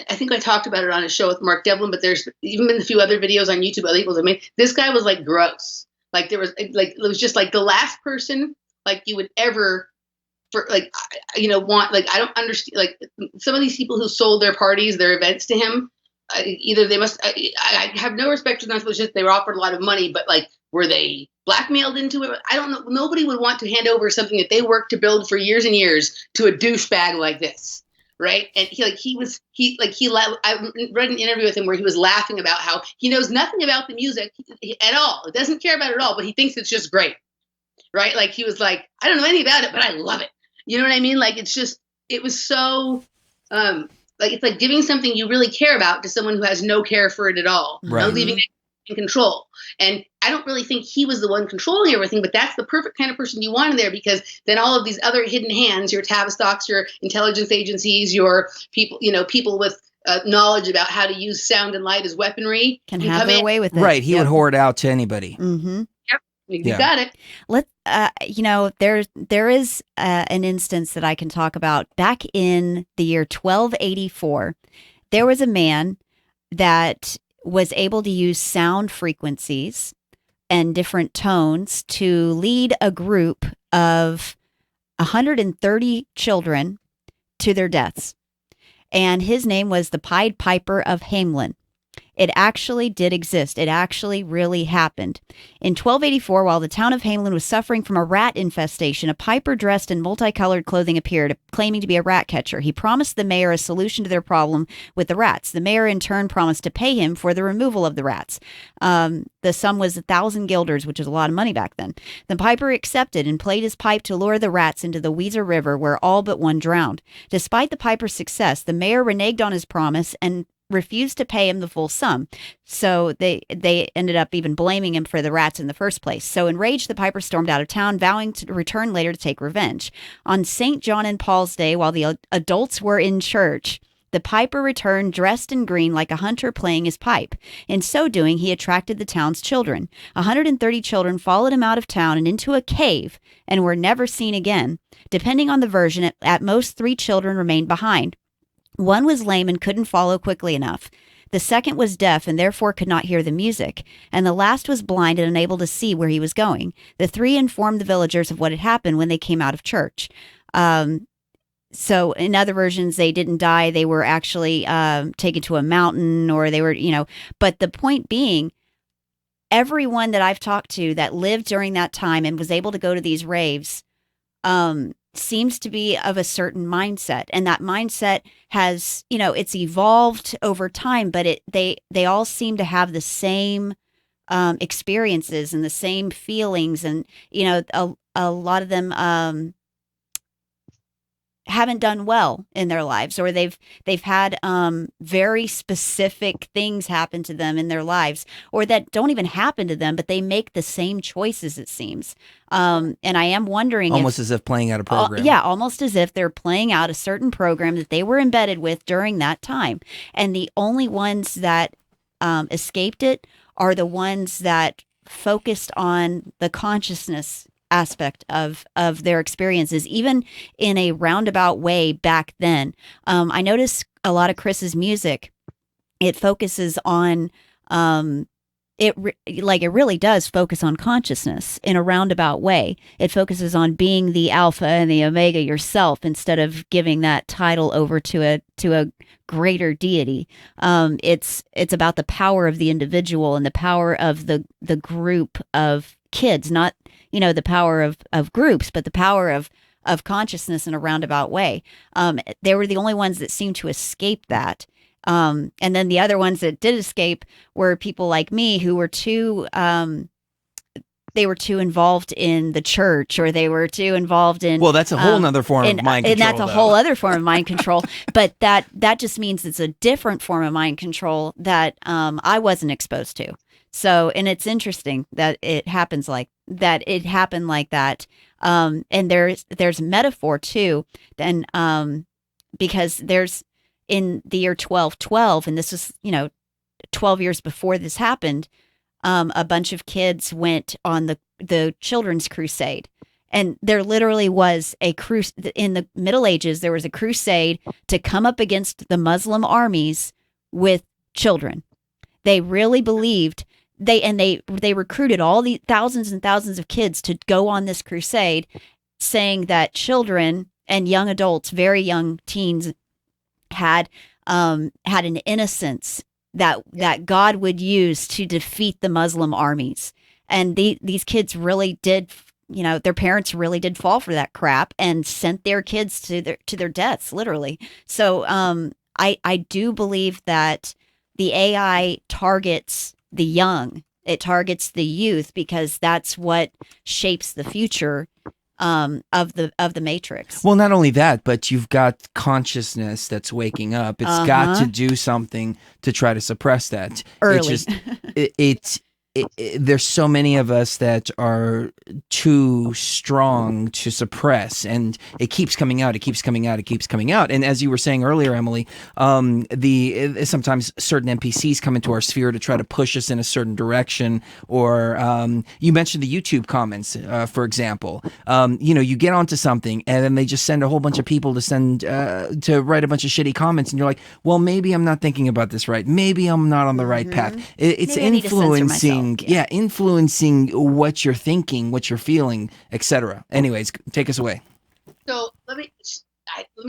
I think I talked about it on a show with Mark Devlin, but there's even been a few other videos on YouTube. This guy was like gross. Like there was like it was just like the last person like you would ever want. Like I don't understand. Like some of these people who sold their parties, their events to him, either they must. I have no respect for them. It was just they were offered a lot of money, but like were they blackmailed into it? I don't know. Nobody would want to hand over something that they worked to build for years and years to a douchebag like this. Right. And I read an interview with him where he was laughing about how he knows nothing about the music at all. It doesn't care about it at all, but he thinks it's just great. Right. Like he was like, I don't know anything about it, but I love it. You know what I mean? Like it was so like it's like giving something you really care about to someone who has no care for it at all. Right. Leaving it in control. And I don't really think he was the one controlling everything, but that's the perfect kind of person you want in there, because then all of these other hidden hands, your Tavistocks, your intelligence agencies, your people, people with knowledge about how to use sound and light as weaponry can have their way with it. Right. He would hoard out to anybody. Mm-hmm. Yep. You got it. There is an instance that I can talk about. Back in the year 1284, there was a man that was able to use sound frequencies and different tones to lead a group of 130 children to their deaths. And his name was the Pied Piper of Hamelin. It actually did exist. It actually really happened. In 1284, while the town of Hamelin was suffering from a rat infestation, a piper dressed in multicolored clothing appeared, claiming to be a rat catcher. He promised the mayor a solution to their problem with the rats. The mayor, in turn, promised to pay him for the removal of the rats. The sum was 1,000 guilders, which was a lot of money back then. The piper accepted and played his pipe to lure the rats into the Weser River, where all but one drowned. Despite the piper's success, the mayor reneged on his promise and refused to pay him the full sum. So they ended up even blaming him for the rats in the first place. So enraged, the piper stormed out of town, vowing to return later to take revenge. On St. John and Paul's Day, while the adults were in church, The piper returned dressed in green like a hunter playing his pipe. In so doing, he attracted the town's children. 130 children followed him out of town and into a cave and were never seen again. Depending on the version, at most 3 children remained behind. One was lame and couldn't follow quickly enough. The second was deaf and therefore could not hear the music, and the last was blind and unable to see where he was going. The 3 informed the villagers of what had happened when they came out of church. So in other versions, they didn't die. They were actually taken to a mountain, or they were, but the point being, everyone that I've talked to that lived during that time and was able to go to these raves seems to be of a certain mindset. And that mindset has, it's evolved over time, but they all seem to have the same experiences and the same feelings. And, a lot of them haven't done well in their lives, or they've had very specific things happen to them in their lives, or that don't even happen to them, but they make the same choices, it seems. And I am wondering, almost as if playing out a program. Yeah, almost as if they're playing out a certain program that they were embedded with during that time. And the only ones that escaped it are the ones that focused on the consciousness aspect of their experiences, even in a roundabout way back then. I noticed a lot of Chris's music, it focuses on it really does focus on consciousness in a roundabout way. It focuses on being the alpha and the omega yourself, instead of giving that title over to a greater deity. It's about the power of the individual and the power of the group of kids, not the power of groups, but the power of consciousness in a roundabout way. They were the only ones that seemed to escape that. And then the other ones that did escape were people like me, who were too involved in the church, or they were too involved in. Well, that's a whole other form of mind control. And that's a whole other form of mind control. But that just means it's a different form of mind control that I wasn't exposed to. So, and it's interesting that it happens like that. It happened like that. And there's metaphor too. Then, because there's in the year 1212, and this was 12 years before this happened, a bunch of kids went on the children's crusade. And there literally was a in the Middle Ages. There was a crusade to come up against the Muslim armies with children. They really believed. They recruited all the thousands and thousands of kids to go on this crusade, saying that children and young adults, very young teens, had an innocence that God would use to defeat the Muslim armies. And these kids really did, their parents really did fall for that crap and sent their kids to their deaths, literally. So I do believe that the AI targets the young. It targets the youth, because that's what shapes the future of the Matrix. Well, not only that, but you've got consciousness that's waking up. It's got to do something to try to suppress that. Early. There's so many of us that are too strong to suppress, and it keeps coming out. It keeps coming out. It keeps coming out. And as you were saying earlier, Emily, sometimes certain NPCs come into our sphere to try to push us in a certain direction. Or you mentioned the YouTube comments, for example. You get onto something, and then they just send a whole bunch of people to write a bunch of shitty comments, and you're like, well, maybe I'm not thinking about this right. Maybe I'm not on the right path. It's influencing. Influencing what you're thinking, what you're feeling, etc. Anyways, take us away. So let me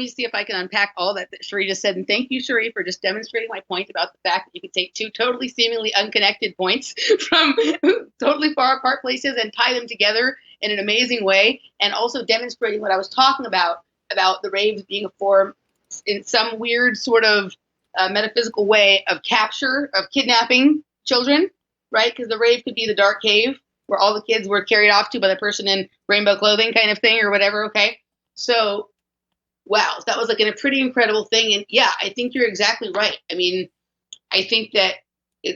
see if I can unpack all that Sheree just said. And thank you, Sheree, for just demonstrating my point about the fact that you can take two totally seemingly unconnected points from totally far apart places and tie them together in an amazing way. And also demonstrating what I was talking about the raves being a form in some weird sort of metaphysical way of capture, of kidnapping children. Right? Because the rave could be the dark cave where all the kids were carried off to by the person in rainbow clothing kind of thing or whatever. Okay. So, wow, that was like a pretty incredible thing. And yeah, I think you're exactly right. I mean, I think that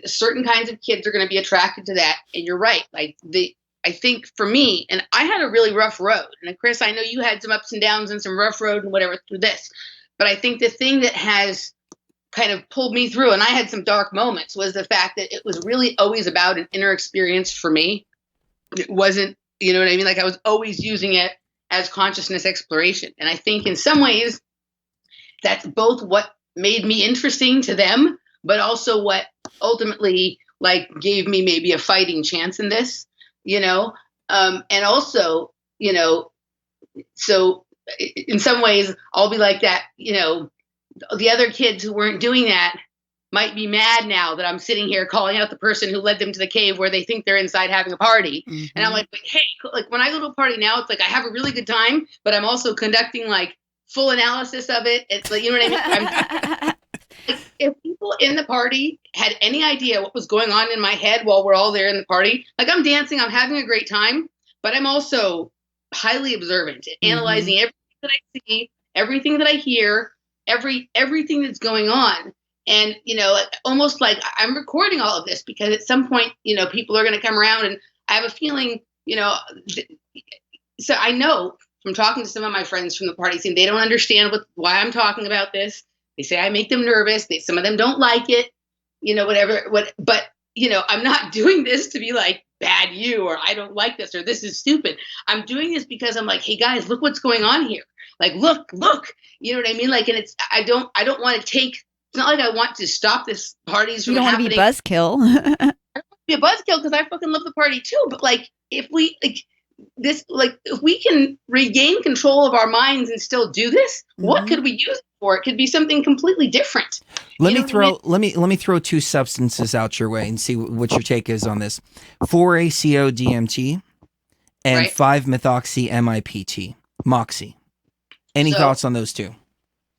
certain kinds of kids are going to be attracted to that. And you're right. I think for me, and I had a really rough road. And Chris, I know you had some ups and downs and some rough road and whatever through this. But I think the thing that has kind of pulled me through, and I had some dark moments, was the fact that it was really always about an inner experience for me. It wasn't, you know what I mean? Like I was always using it as consciousness exploration. And I think in some ways that's both what made me interesting to them, but also what ultimately like gave me maybe a fighting chance in this, and also, so in some ways I'll be like that, the other kids who weren't doing that might be mad now that I'm sitting here calling out the person who led them to the cave where they think they're inside having a party. Mm-hmm. And I'm like, hey, like when I go to a party now, it's like I have a really good time, but I'm also conducting like full analysis of it. It's like, you know what I mean? Like, if people in the party had any idea what was going on in my head while we're all there in the party, like I'm dancing, I'm having a great time, but I'm also highly observant and analyzing everything that I see, everything that I hear, everything that's going on. And, almost like I'm recording all of this because at some point, people are going to come around, and I have a feeling, so I know from talking to some of my friends from the party scene, they don't understand why I'm talking about this. They say I make them nervous. Some of them don't like it, but I'm not doing this to be like bad you, or I don't like this, or this is stupid. I'm doing this because I'm like, hey guys, look what's going on here. Like, look, you know what I mean? Like, and I don't want to take, it's not like I want to stop this parties from happening. You don't want to be buzzkill. I don't want to be a buzzkill because I fucking love the party too. But like, if we can regain control of our minds and still do this, what could we use it for? It could be something completely different. Let me throw two substances out your way and see what your take is on this. 4-ACO DMT and 5-methoxy MIPT, Moxie. Any thoughts on those two?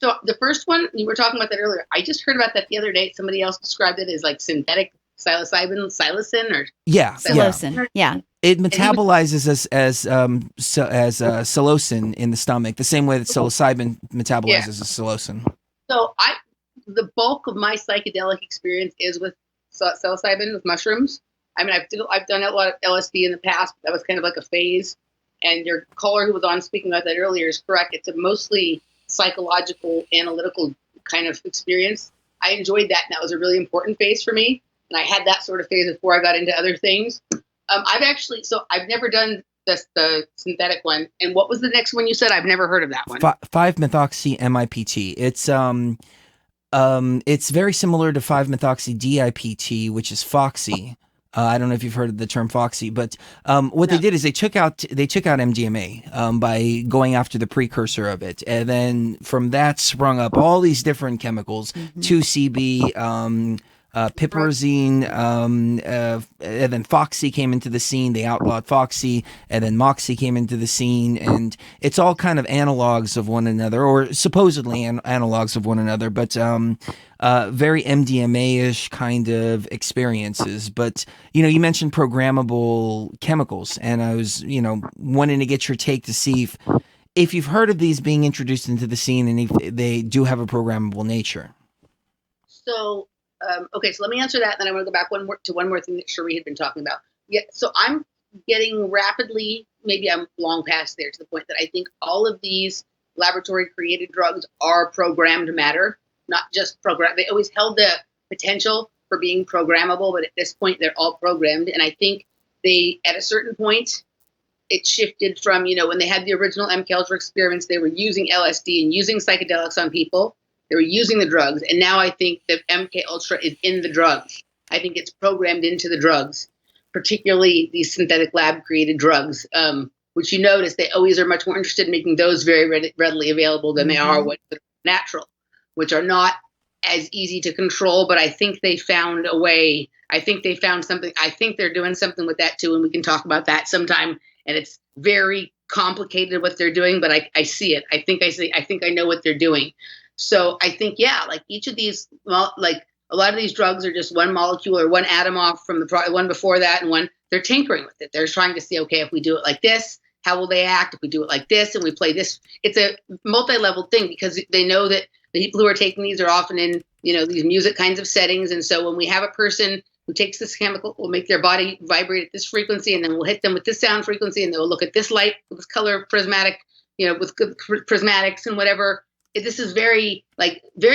So the first one, you were talking about that earlier. I just heard about that the other day. Somebody else described it as like synthetic psilocybin, psilocin. Yeah. It metabolizes as psilocin in the stomach, the same way that psilocybin metabolizes as psilocin. So the bulk of my psychedelic experience is with psilocybin, with mushrooms. I mean, I've done a lot of LSD in the past. But that was kind of like a phase. And your caller who was on speaking about that earlier is correct. It's a mostly psychological, analytical kind of experience. I enjoyed that, and that was a really important phase for me. And I had that sort of phase before I got into other things. I've never done the synthetic one. And what was the next one you said? I've never heard of that one. 5-methoxy MIPT. It's very similar to 5-methoxy DIPT, which is Foxy. I don't know if you've heard of the term Foxy, but they did is they took out MDMA by going after the precursor of it, and then from that sprung up all these different chemicals, 2CB, piperazine, and then Foxy came into the scene. They outlawed Foxy, and then Moxie came into the scene, and it's all kind of analogs of one another, or supposedly analogs of one another, but very MDMA-ish kind of experiences. But, you mentioned programmable chemicals, and I was, wanting to get your take to see if you've heard of these being introduced into the scene and if they do have a programmable nature. So, okay, so let me answer that, and then I want to go back one more thing that Sheree had been talking about. Yeah, so I'm getting rapidly, maybe I'm long past there, to the point that I think all of these laboratory-created drugs are programmed matter, not just programmed. They always held the potential for being programmable, but at this point, they're all programmed. And I think at a certain point, it shifted from, when they had the original MK Ultra experiments, they were using LSD and using psychedelics on people. They were using the drugs, and now I think that MK Ultra is in the drugs. I think it's programmed into the drugs, particularly these synthetic lab-created drugs, which you notice they always are much more interested in making those very readily available than they are what's natural, which are not as easy to control. But I think they found a way. I think they found something. I think they're doing something with that too, and we can talk about that sometime. And it's very complicated what they're doing, but I see it. I think I know what they're doing. So I think, like each of these, like a lot of these drugs are just one molecule or one atom off from the one before that, and they're tinkering with it. They're trying to see, okay, if we do it like this, how will they act? If we do it like this and we play this, it's a multi-level thing because they know that the people who are taking these are often in, these music kinds of settings. And so when we have a person who takes this chemical, we'll make their body vibrate at this frequency, and then we'll hit them with this sound frequency, and they'll look at this light, this color prismatic, with good prismatics and whatever. this is very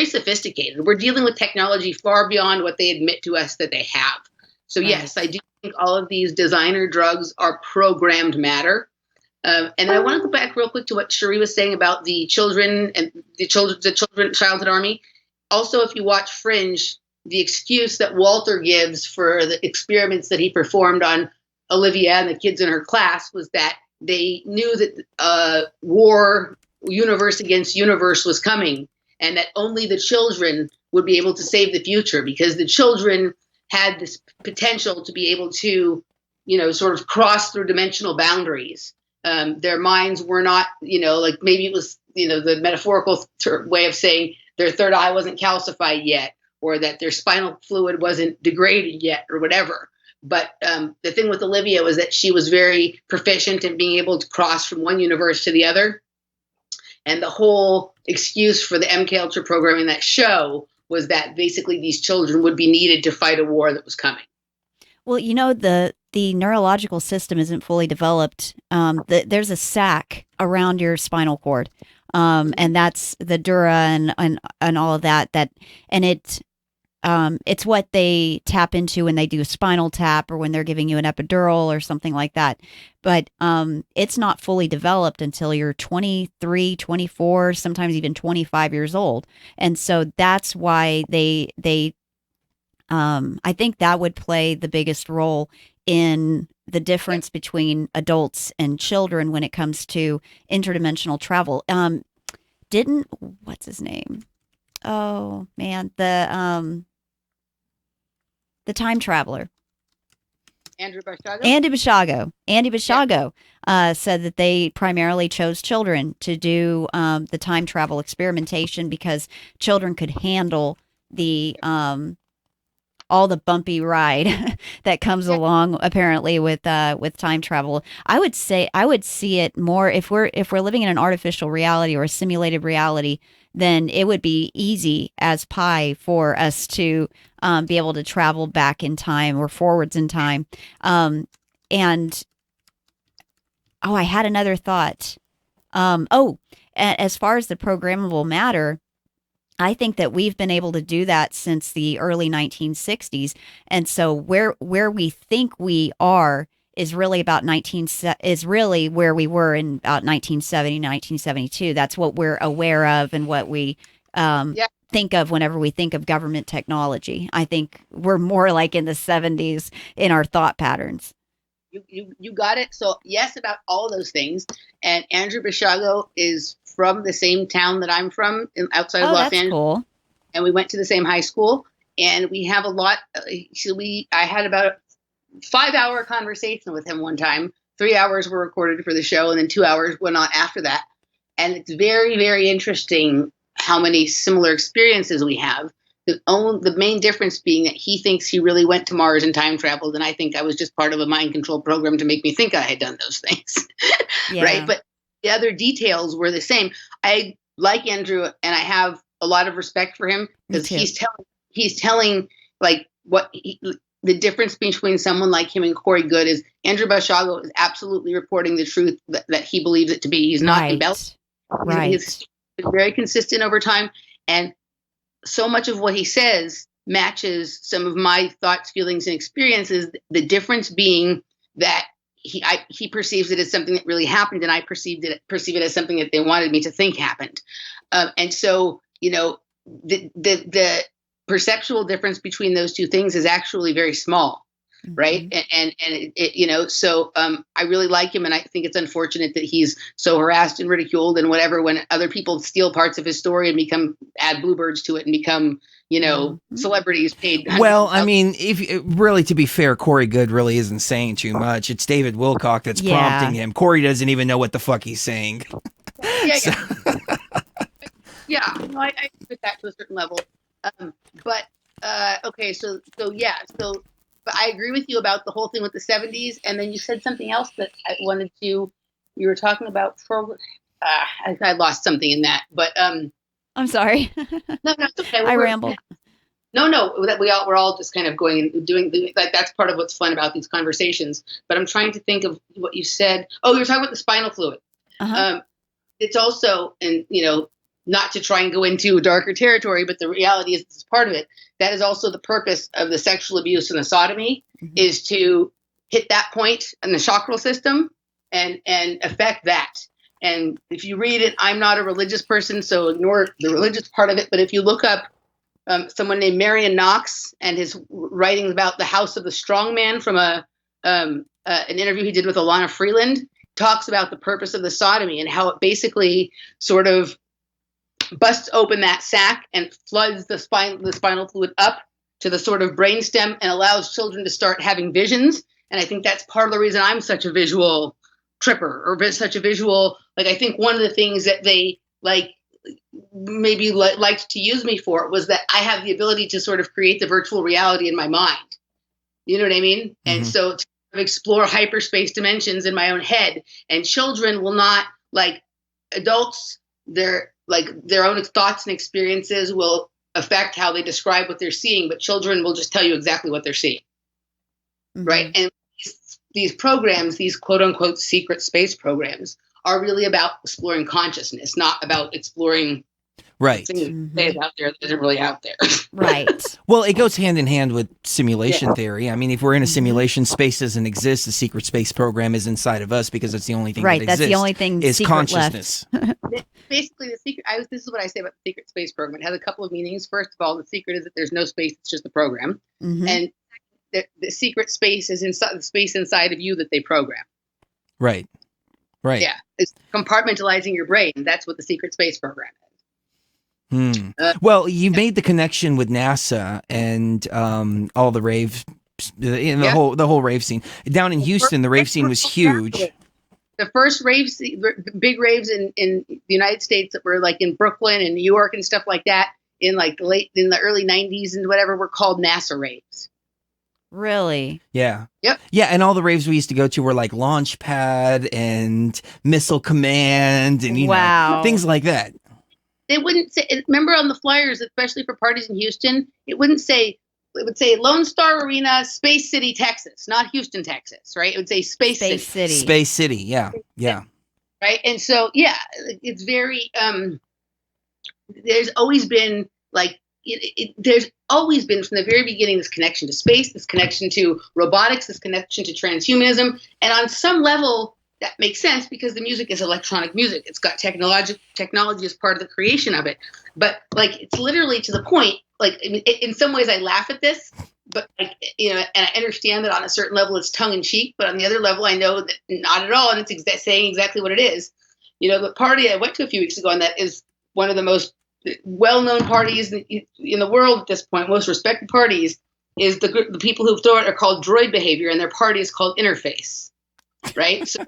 sophisticated. We're dealing with technology far beyond what they admit to us that they have. So yes, I do think all of these designer drugs are programmed matter. And I want to go back real quick to what Sheree was saying about the children and the childhood army. Also, if you watch Fringe, the excuse that Walter gives for the experiments that he performed on Olivia and the kids in her class was that they knew that war, universe against universe, was coming, and that only the children would be able to save the future because the children had this potential to be able to, sort of cross through dimensional boundaries. Their minds were not, like maybe it was, the metaphorical way of saying their third eye wasn't calcified yet, or that their spinal fluid wasn't degraded yet, or whatever. But the thing with Olivia was that she was very proficient in being able to cross from one universe to the other. And the whole excuse for the MK Ultra program in that show was that basically these children would be needed to fight a war that was coming. Well, the neurological system isn't fully developed. There's a sac around your spinal cord, and that's the dura and all of that. It's what they tap into when they do a spinal tap or when they're giving you an epidural or something like that. But it's not fully developed until you're 23, 24, sometimes even 25 years old. And so that's why I think that would play the biggest role in the difference between adults and children when it comes to interdimensional travel. What's his name? Oh man, the time traveler. Andy Basiago? Andy Basiago said that they primarily chose children to do the time travel experimentation because children could handle the all the bumpy ride that comes along apparently with time travel. I would see it more if we're living in an artificial reality or a simulated reality, then it would be easy as pie for us to be able to travel back in time or forwards in time. I had another thought. As far as the programmable matter, I think that we've been able to do that since the early 1960s. And so where we think we are is really where we were in about 1970, 1972. That's what we're aware of and what we think of whenever we think of government technology. I think we're more like in the 70s in our thought patterns. You got it. So yes, about all those things. And Andrew Basiago is from the same town that I'm from, outside of Los Angeles. Cool. And we went to the same high school, and we have a lot. I had about a 5-hour conversation with him one time. 3 hours were recorded for the show, and then 2 hours went on after that. And it's very, very interesting how many similar experiences we have. The main difference being that he thinks he really went to Mars and time traveled, and I think I was just part of a mind control program to make me think I had done those things. Yeah. Right? But the other details were the same. I like Andrew, and I have a lot of respect for him because he's telling like the difference between someone like him and Corey Good is Andrew Basiago is absolutely reporting the truth that he believes it to be. He's not embellishing. Right. He's been very consistent over time, and so much of what he says matches some of my thoughts, feelings, and experiences. The difference being that he perceives it as something that really happened, and I perceive it as something that they wanted me to think happened. And so, the perceptual difference between those two things is actually very small, right? And it so I really like him, and I think it's unfortunate that he's so harassed and ridiculed and whatever when other people steal parts of his story and add bluebirds to it and become celebrities paid. Well, I mean, to be fair, Corey Good really isn't saying too much. It's David Wilcock that's prompting him. Corey doesn't even know what the fuck he's saying. Yeah, I agree with that to a certain level. But I agree with you about the whole thing with the 70s, and then you said something else that I wanted to. You were talking about I lost something in that, but I'm sorry. No, it's okay. I rambled. No, that we're all just kind of going and doing like that's part of what's fun about these conversations. But I'm trying to think of what you said. Oh, you were talking about the spinal fluid. Uh-huh. It's also, and not to try and go into darker territory, but the reality is this is part of it. That is also the purpose of the sexual abuse and the sodomy, is to hit that point in the chakral system and affect that. And if you read it, I'm not a religious person, so ignore the religious part of it. But if you look up someone named Marion Knox and his writings about the House of the Strong Man from an interview he did with Alana Freeland, talks about the purpose of the sodomy and how it basically sort of busts open that sac and floods the spinal fluid up to the sort of brainstem and allows children to start having visions. And I think that's part of the reason I'm such a visual tripper, or such a visual, like, I think one of the things that they maybe liked to use me for was that I have the ability to sort of create the virtual reality in my mind. You know what I mean? Mm-hmm. And so to explore hyperspace dimensions in my own head, and children will not, like adults, their own thoughts and experiences will affect how they describe what they're seeing, but children will just tell you exactly what they're seeing. Mm-hmm. Right. And these programs, these quote unquote secret space programs, are really about exploring consciousness, not about exploring things out there that isn't really out there. Right. Well, it goes hand in hand with simulation theory. I mean, if we're in a simulation, space doesn't exist. The secret space program is inside of us because it's the only thing that exists. That's the only thing is consciousness. Basically, the secret. This is what I say about the secret space program. It has a couple of meanings. First of all, the secret is that there's no space; it's just the program. Mm-hmm. And the secret space is inside the space inside of you that they program. Right. Right. Yeah, it's compartmentalizing your brain. That's what the secret space program is. Well, you made the connection with NASA and all the rave, the whole rave scene down in Houston. The rave scene was huge. The first big raves in the United States that were like in Brooklyn and New York and stuff like that in like the early 90s and whatever were called NASA raves. Really? Yeah. Yep. Yeah, and all the raves we used to go to were like Launchpad and Missile Command and you know, things like that. They wouldn't say. Remember on the flyers, especially for parties in Houston, it would say Lone Star Arena, Space City, Texas, not Houston, Texas, right? It would say Space City. Space City, yeah. Right, and so it's very. There's always been like. There's always been from the very beginning this connection to space, this connection to robotics, this connection to transhumanism. And on some level, that makes sense because the music is electronic music. It's got technology as part of the creation of it. But like, it's literally to the point, like, I mean, in some ways I laugh at this, but like, you know, and I understand that on a certain level it's tongue in cheek, but on the other level, I know that not at all. And it's saying exactly what it is. You know, the party I went to a few weeks ago, and that is one of the most well-known parties in the world at this point, most respected parties, is the people who throw it are called Droid Behavior, and their party is called Interface, right? So,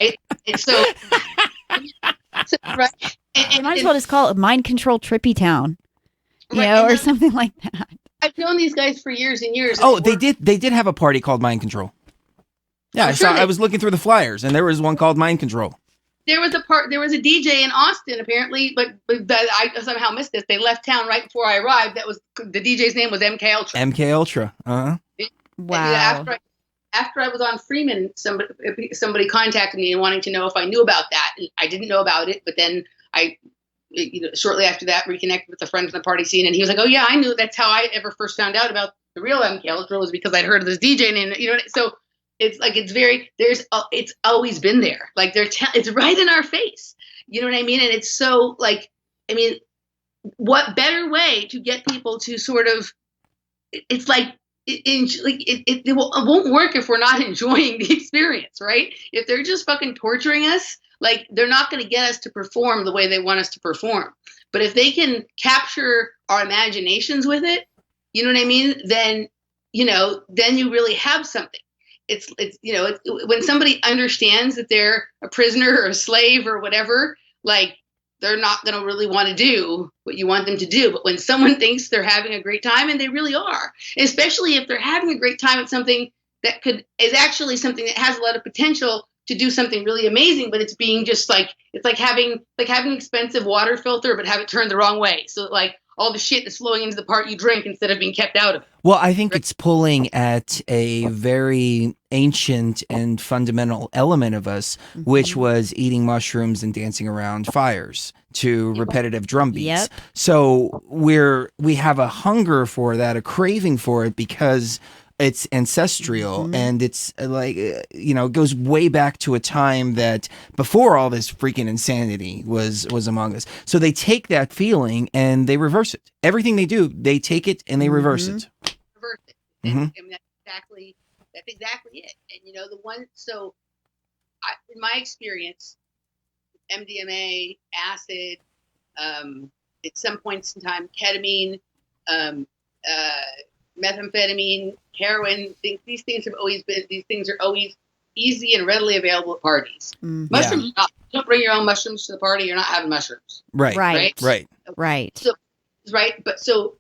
right, and so right, and might as well just call it Mind Control Trippy Town, you know, or something like that. I've known these guys for years and years. Oh, they did have a party called Mind Control. Yeah, I was looking through the flyers, and there was one called Mind Control. There was a DJ in Austin apparently, but I somehow missed this. They left town right before I arrived. That was the DJ's name was MK Ultra. MK Ultra. Wow. After I was on Freeman, somebody contacted me and wanting to know if I knew about that. And I didn't know about it, but then I, shortly after that, reconnected with a friend from the party scene, and he was like, "Oh yeah, I knew. That's how I ever first found out about the real MK Ultra was because I'd heard of this DJ name. You know, so." It's like it's always been there. Like it's right in our face. You know what I mean? And it's so like, I mean, what better way to get people to sort of? It's like it won't work if we're not enjoying the experience, right? If they're just fucking torturing us, like they're not going to get us to perform the way they want us to perform. But if they can capture our imaginations with it, you know what I mean? Then you really have something. It's when somebody understands that they're a prisoner or a slave or whatever, like they're not going to really want to do what you want them to do. But when someone thinks they're having a great time, and they really are, especially if they're having a great time at something that is actually something that has a lot of potential to do something really amazing, but it's being just like, it's like having an expensive water filter, but have it turned the wrong way. So like all the shit that's flowing into the part you drink instead of being kept out of it. Well, I think it's pulling at a very ancient and fundamental element of us, which was eating mushrooms and dancing around fires to repetitive drum beats. Yep. So we have a hunger for that, a craving for it, because it's ancestral and it's like, it goes way back to a time that before all this freaking insanity was among us. So they take that feeling and they reverse it. Everything they do, they take it and they reverse it. Reverse it. And that's exactly it. And in my experience, MDMA, acid, at some points in time, ketamine, methamphetamine, heroin, these things are always easy and readily available at parties. Mushrooms, don't bring your own mushrooms to the party. You're not having mushrooms. Right. So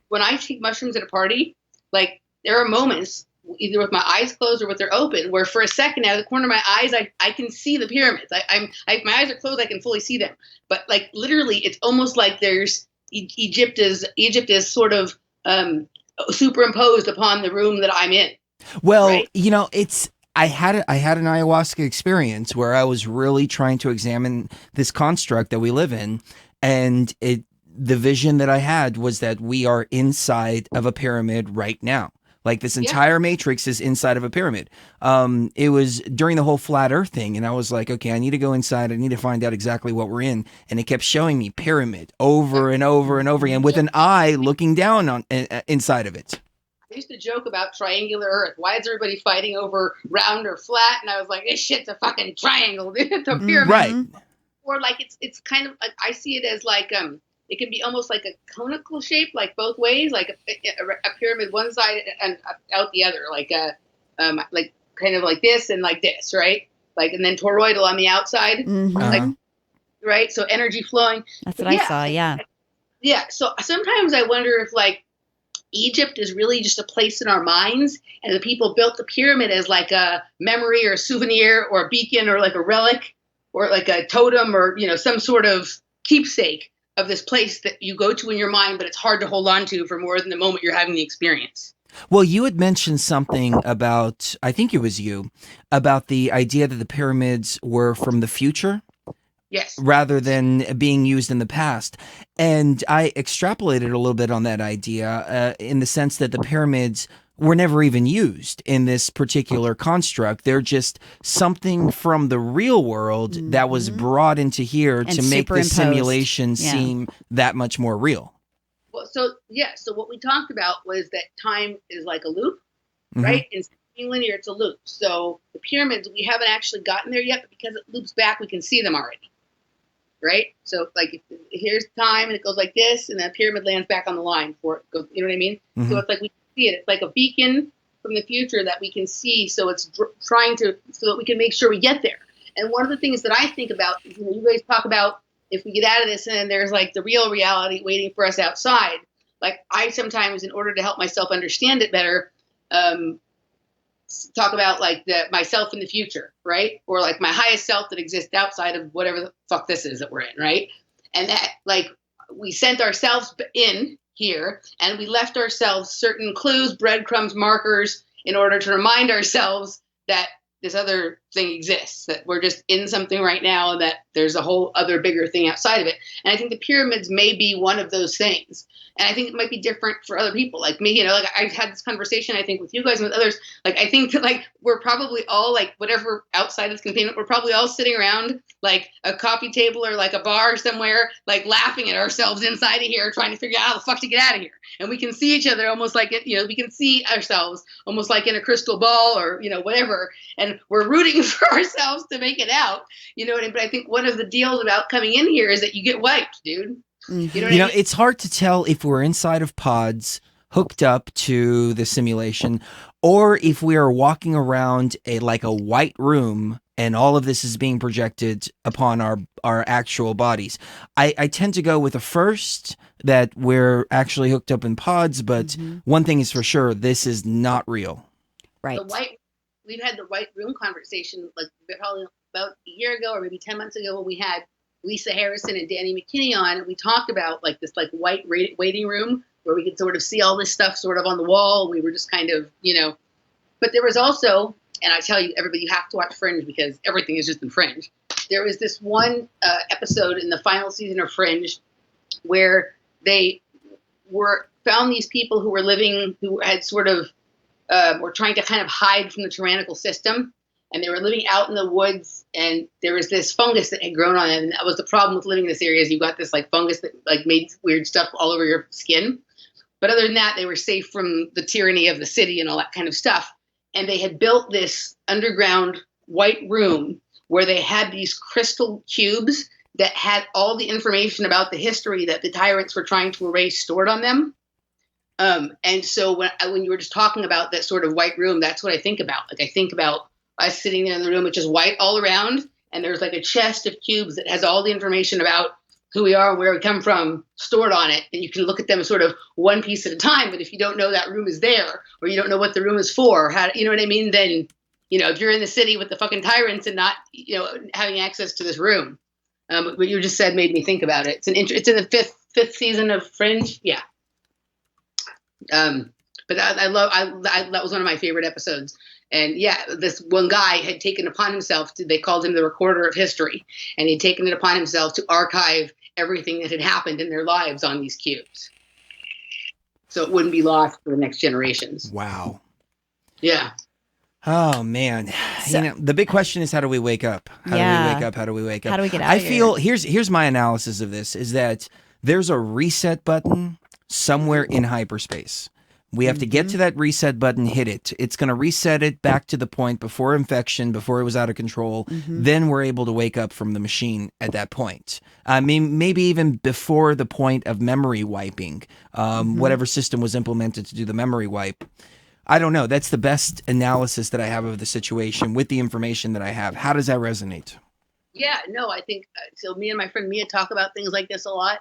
when I take mushrooms at a party, like there are moments either with my eyes closed or with they're open, where for a second out of the corner of my eyes, I can see the pyramids. My eyes are closed, I can fully see them. But like literally, it's almost like there's Egypt is sort of superimposed upon the room that I'm in. Well, I had an ayahuasca experience where I was really trying to examine this construct that we live in, and the vision that I had was that we are inside of a pyramid right now. Like this entire matrix is inside of a pyramid. It was during the whole flat earth thing. And I was like, okay, I need to go inside. I need to find out exactly what we're in. And it kept showing me pyramid over and over and over again with an eye looking down on inside of it. I used to joke about triangular earth. Why is everybody fighting over round or flat? And I was like, this shit's a fucking triangle, dude. It's a pyramid. Right. Or like it's kind of like, I see it as like it can be almost like a conical shape, like both ways, like a pyramid one side and out the other, like like kind of like this and like this, right? Like, and then toroidal on the outside, like, right? So energy flowing. That's what I saw. Yeah. Yeah. So sometimes I wonder if like Egypt is really just a place in our minds, and the people built the pyramid as like a memory or a souvenir or a beacon or like a relic or like a totem or some sort of keepsake of this place that you go to in your mind, but it's hard to hold on to for more than the moment you're having the experience. Well, you had mentioned something about, I think it was you, about the idea that the pyramids were from the future. Yes. Rather than being used in the past. And I extrapolated a little bit on that idea in the sense that the pyramids were never even used in this particular construct. They're just something from the real world that was brought into here and to make the simulation seem that much more real. Well, so what we talked about was that time is like a loop, right? Instead of being linear, it's a loop. So the pyramids, we haven't actually gotten there yet, but because it loops back, we can see them already, right? So like here's time and it goes like this, and then the pyramid lands back on the line before it goes, you know what I mean? So it's like we see it. It's like a beacon from the future that we can see. So it's so that we can make sure we get there. And one of the things that I think about, you guys talk about if we get out of this and then there's like the real reality waiting for us outside. Like I sometimes, in order to help myself understand it better, talk about like myself in the future, right? Or like my highest self that exists outside of whatever the fuck this is that we're in, right? And that like we sent ourselves in here, and we left ourselves certain clues, breadcrumbs, markers in order to remind ourselves that this other thing exists, that we're just in something right now and that there's a whole other bigger thing outside of it. And I think the pyramids may be one of those things. And I think it might be different for other people like me, like I've had this conversation, I think with you guys and with others, like I think that like we're probably all like whatever outside of this containment, we're probably all sitting around like a coffee table or like a bar somewhere, like laughing at ourselves inside of here, trying to figure out how the fuck to get out of here. And we can see each other almost like we can see ourselves almost like in a crystal ball or, whatever. And we're rooting for ourselves to make it out, But I think one of the deals about coming in here is that you get wiped, dude. You know what I mean? It's hard to tell if we're inside of pods hooked up to the simulation or if we are walking around a white room and all of this is being projected upon our actual bodies. I tend to go with the first, that we're actually hooked up in pods, but one thing is for sure, this is not real. Right. We've had the white room conversation like probably about a year ago or maybe 10 months ago when we had Lisa Harrison and Danny McKinney on, and we talked about like this like white waiting room where we could sort of see all this stuff sort of on the wall. We were just kind of, but there was also, and I tell you, everybody, you have to watch Fringe because everything is just in Fringe. There was this one episode in the final season of Fringe where they found these people who had sort of, were trying to kind of hide from the tyrannical system. And they were living out in the woods, and there was this fungus that had grown on them. And that was the problem with living in this area, is you got this like fungus that like made weird stuff all over your skin. But other than that, they were safe from the tyranny of the city and all that kind of stuff. And they had built this underground white room where they had these crystal cubes that had all the information about the history that the tyrants were trying to erase stored on them. And so when you were just talking about that sort of white room, that's what I think about. Like I think about us sitting there in the room, which is white all around, and there's like a chest of cubes that has all the information about who we are and where we come from stored on it. And you can look at them sort of one piece at a time. But if you don't know that room is there, or you don't know what the room is for, how, you know what I mean? Then, if you're in the city with the fucking tyrants and not, having access to this room. What you just said made me think about it. It's in the fifth season of Fringe. Yeah. But that was one of my favorite episodes. And yeah, this one guy had taken upon himself they called him the recorder of history, and he'd taken it upon himself to archive everything that had happened in their lives on these cubes, so it wouldn't be lost for the next generations. Wow. Yeah. Oh man. So, the big question is, how do we wake up? How do we wake up? How do we wake up? How do we get out I of here? feel here's my analysis of this, is that there's a reset button somewhere in hyperspace. We have to get to that reset button, hit it. It's going to reset it back to the point before infection, before it was out of control. Then we're able to wake up from the machine at that point. I mean, maybe even before the point of memory wiping, whatever system was implemented to do the memory wipe. I don't know. That's the best analysis that I have of the situation with the information that I have. How does that resonate? Yeah, no, I think, so me and my friend Mia talk about things like this a lot.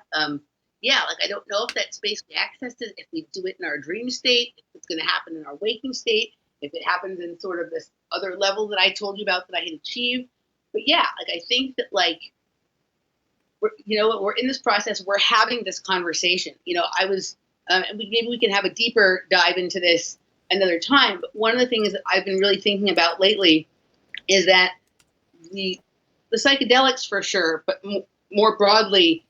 Yeah, like I don't know if that space we access it, if we do it in our dream state, if it's going to happen in our waking state, if it happens in sort of this other level that I told you about that I had achieved. But yeah, like I think that like, we're in this process, we're having this conversation. I was, maybe we can have a deeper dive into this another time. But one of the things that I've been really thinking about lately is that the psychedelics for sure, but more broadly,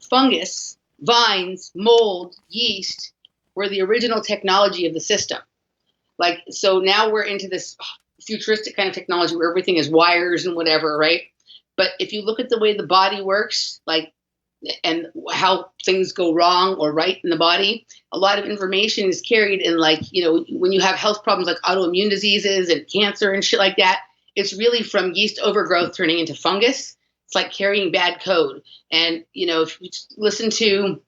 fungus, vines, mold, yeast were the original technology of the system. Like, so now we're into this futuristic kind of technology where everything is wires and whatever, right? But if you look at the way the body works, like, and how things go wrong or right in the body, a lot of information is carried in, like, when you have health problems like autoimmune diseases and cancer and shit like that, it's really from yeast overgrowth turning into fungus. It's like carrying bad code. And, if you listen to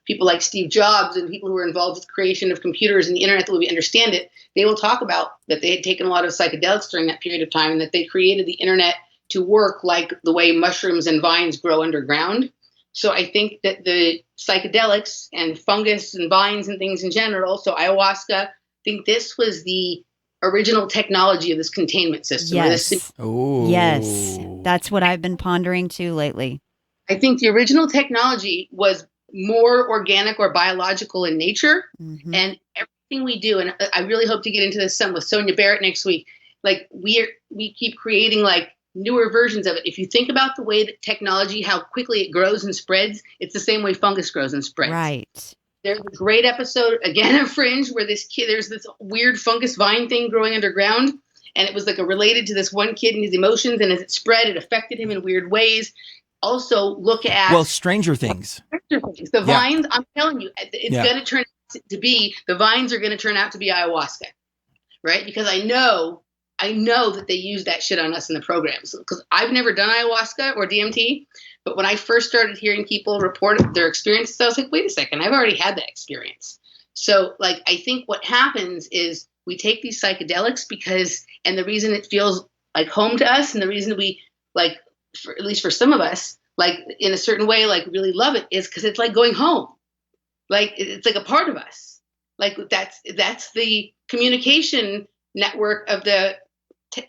people like Steve Jobs and people who were involved with the creation of computers and the internet the way we understand it, they will talk about that they had taken a lot of psychedelics during that period of time and that they created the internet to work like the way mushrooms and vines grow underground. So I think that the psychedelics and fungus and vines and things in general, so ayahuasca, I think this was the original technology of this containment system. Yes. Yes. That's what I've been pondering too lately. I think the original technology was more organic or biological in nature. And everything we do, and I really hope to get into this some with Sonia Barrett next week, like we keep creating like newer versions of it. If you think about the way that technology, how quickly it grows and spreads, it's the same way fungus grows and spreads. Right. There's a great episode, again, of Fringe, where there's this weird fungus vine thing growing underground. And it was like related to this one kid and his emotions. And as it spread, it affected him in weird ways. Also, look at... Well, Stranger Things. The vines, I'm telling you, it's going to turn out to be, the vines are going to turn out to be ayahuasca, right? Because I know that they use that shit on us in the programs. Because I've never done ayahuasca or DMT. But when I first started hearing people report their experiences, I was like, wait a second, I've already had that experience. So, like, I think what happens is we take these psychedelics and the reason it feels like home to us and the reason we, like, at least for some of us, like, in a certain way, like, really love it is because it's like going home. Like, it's like a part of us. Like, that's the communication network of the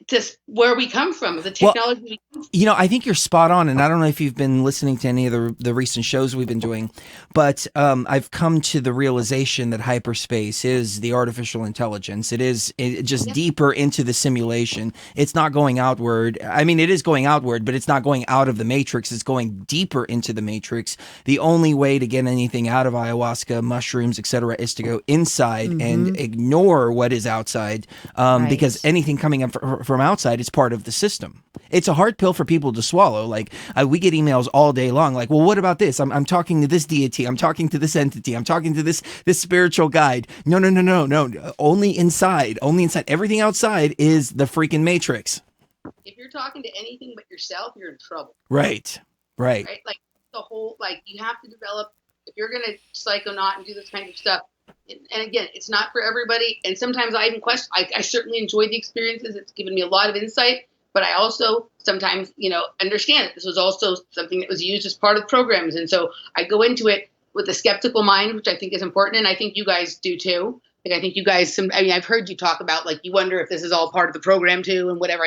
to where we come from, the technology we come from. You know, I think you're spot on, and I don't know if you've been listening to any of the recent shows we've been doing, but I've come to the realization that hyperspace is the artificial intelligence. It is just deeper into the simulation. It's not going outward. I mean, it is going outward, but it's not going out of the matrix. It's going deeper into the matrix. The only way to get anything out of ayahuasca, mushrooms, etc., is to go inside and ignore what is outside, because anything coming up from outside is part of the system. It's a hard pill for people to swallow. Like we get emails all day long, like, well, what about this? I'm talking to this deity. I'm talking to this entity. I'm talking to this spiritual guide. No. Only inside. Everything outside is the freaking matrix. If you're talking to anything but yourself, you're in trouble. Right. Like the whole, like, you have to develop, if you're going to psychonaut and do this kind of stuff. And again, it's not for everybody. And sometimes I even question, I certainly enjoy the experiences. It's given me a lot of insight. But I also sometimes, understand that this was also something that was used as part of programs. And so I go into it with a skeptical mind, which I think is important. And I think you guys do too. Like, I think you guys, I've heard you talk about, like, you wonder if this is all part of the program too and whatever.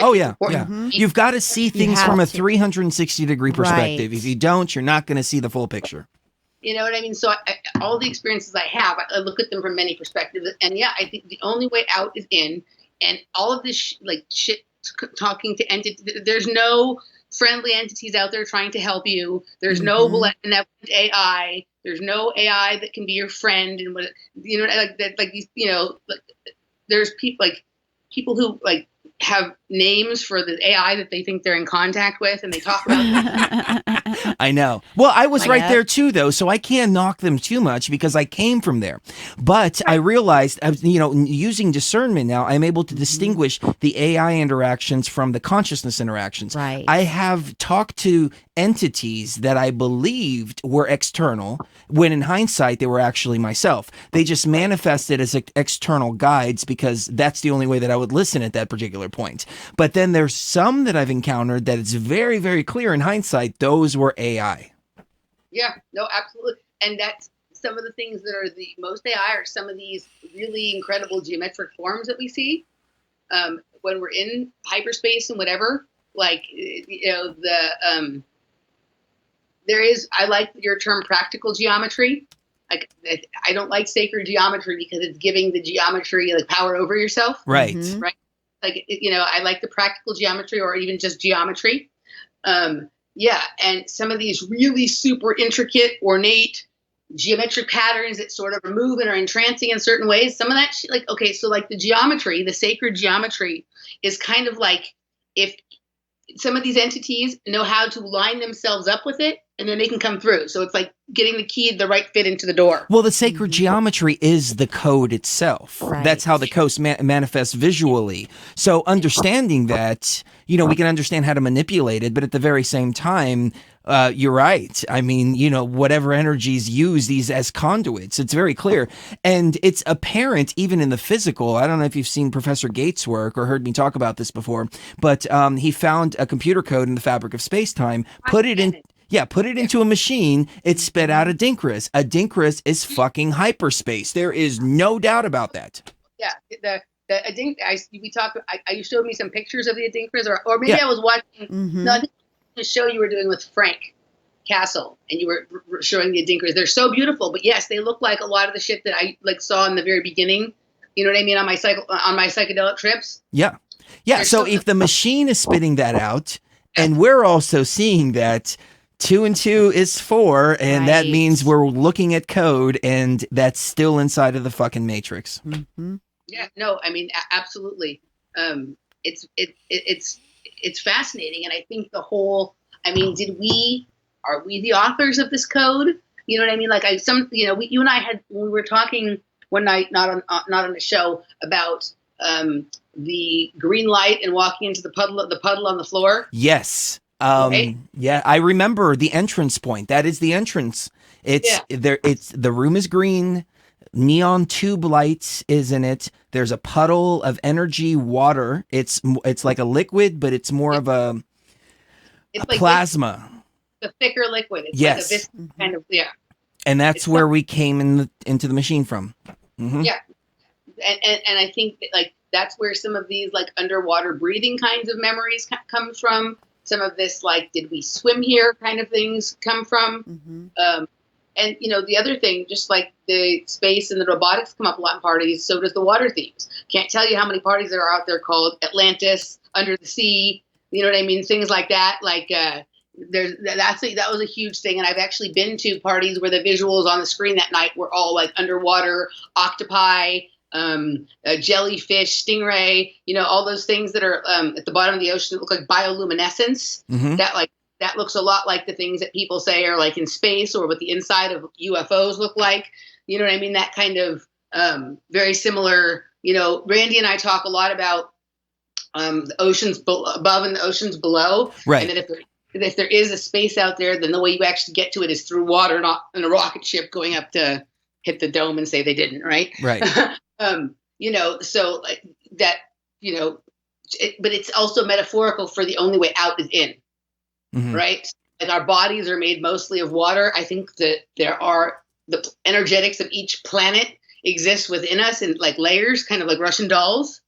You've got to see things from a 360-degree perspective. If you don't, you're not going to see the full picture. You know what I mean? So all the experiences I have, I look at them from many perspectives. And I think the only way out is in. And all of this shit talking to entities. There's no friendly entities out there trying to help you. There's no benevolent AI. There's no AI that can be your friend. And what these, there's people who have names for the AI that they think they're in contact with, and they talk about I know. Well, I was right there too, though, so I can't knock them too much because I came from there. But I realized, using discernment now, I'm able to distinguish the AI interactions from the consciousness interactions. Right. I have talked to entities that I believed were external, when in hindsight, they were actually myself. They just manifested as external guides because that's the only way that I would listen at that particular point. But then there's some that I've encountered that it's very, very clear in hindsight, those were AI. Yeah, no, absolutely. And that's some of the things that are the most AI are some of these really incredible geometric forms that we see when we're in hyperspace and whatever. There is, I like your term practical geometry. Like, I don't like sacred geometry because it's giving the geometry power over yourself. Right. Right. I like the practical geometry, or even just geometry. And some of these really super intricate, ornate geometric patterns that sort of move and are entrancing in certain ways. Some of that shit, the geometry, the sacred geometry is kind of like, if some of these entities know how to line themselves up with it, and then they can come through. So it's like getting the key, the right fit into the door. Well, the sacred geometry is the code itself. Right. That's how the code manifests visually. So understanding that, we can understand how to manipulate it, but at the very same time, you're right. I mean, whatever energies use these as conduits, it's very clear. And it's apparent even in the physical. I don't know if you've seen Professor Gates' work or heard me talk about this before, but he found a computer code in the fabric of space-time, put it into a machine, it spit out a Adinkras. A Adinkras is fucking hyperspace. There is no doubt about that. Yeah, the Adinkras, you showed me some pictures of the Adinkras, or maybe I was watching, no, I think the show you were doing with Frank Castle, and you were showing the Adinkras. They're so beautiful, but yes, they look like a lot of the shit that I saw in the very beginning. You know what I mean? On my psychedelic trips. Yeah. So if the machine is spitting that out, and we're also seeing that 2 and 2 is 4, and that means we're looking at code, and that's still inside of the fucking matrix. Mm-hmm. Yeah, no, I mean, absolutely. It's fascinating, and I think are we the authors of this code? You know what I mean? You and I had, when we were talking one night, not on the show, about the green light and walking into the puddle on the floor. Yes. Yeah, I remember the entrance point. That is the entrance. The room is green. Neon tube lights is in it. There's a puddle of energy water. It's like a liquid, but it's more of a plasma. The thicker liquid. It's yes. like a viscous kind of, And that's where we came into the machine from. Mm-hmm. Yeah. And I think that, that's where some of these like underwater breathing kinds of memories come from. Some of this, like, did we swim here kind of things come from. And, you know, the other thing, just like the space and the robotics come up a lot in parties, so does the water themes. Can't tell you how many parties there are out there called Atlantis, Under the Sea, you know what I mean? Things like that. Like, that was a huge thing. And I've actually been to parties where the visuals on the screen that night were all like underwater, octopi, a jellyfish, stingray, you know, all those things that are at the bottom of the ocean that look like bioluminescence. That looks a lot like the things that people say are like in space or what the inside of UFOs look like. You know what I mean? That kind of very similar, you know, Randy and I talk a lot about the oceans above and the oceans below. Right. And that if there is a space out there, then the way you actually get to it is through water, not in a rocket ship going up to hit the dome and say they didn't, right? Right. You know, so like that, you know, but it's also metaphorical for the only way out is in. Right? And our bodies are made mostly of water. I think that there are the energetics of each planet exist within us in like layers, kind of like Russian dolls.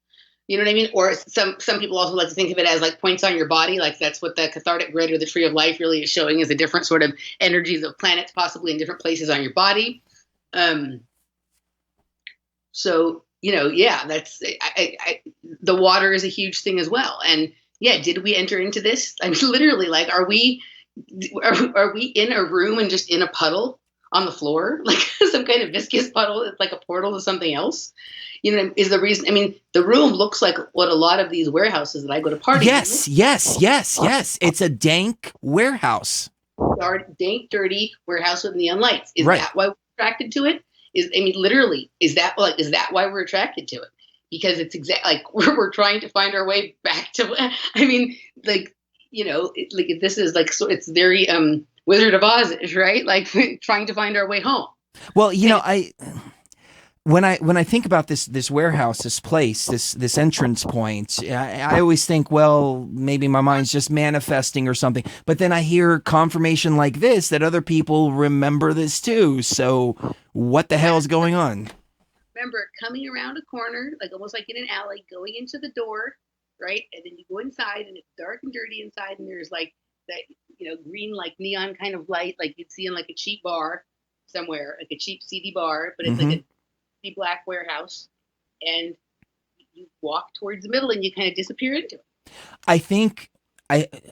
You know what I mean? Or some people also like to think of it as like points on your body. Like that's what the cathartic grid or the tree of life really is showing, is the different sort of energies of planets possibly in different places on your body. So, you know, yeah, that's the water is a huge thing as well. And yeah, did we enter into this? I mean, literally, like, are we in a room and just in a puddle on the floor, like some kind of viscous puddle? It's like a portal to something else. You know, is the reason. I mean, the room looks like what a lot of these warehouses that I go to parties. Yes. It's a dank warehouse. Dank, dirty warehouse with neon lights. Is right. that why we're attracted to it? Literally, is that why we're attracted to it? Because it's like we're trying to find our way back to. I mean, like, you know, like this is like, so it's very Wizard of Oz, right? Like trying to find our way home. Well, you know, when I think about this warehouse, this place, this entrance point, I always think, well, maybe my mind's just manifesting or something. But then I hear confirmation like this that other people remember this too. So what the hell is going on? Remember coming around a corner, like almost like in an alley, going into the door, right? And then you go inside and it's dark and dirty inside, and there's like that, you know, green, like neon kind of light, like you'd see in like a cheap bar somewhere, like a cheap seedy bar, but it's like a black warehouse. And you walk towards the middle and you kind of disappear into it. I think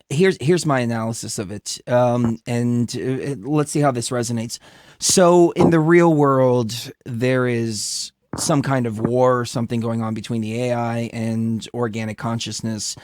here's my analysis of it, and let's see how this resonates. So in the real world, there is some kind of war or something going on between the AI and organic consciousness.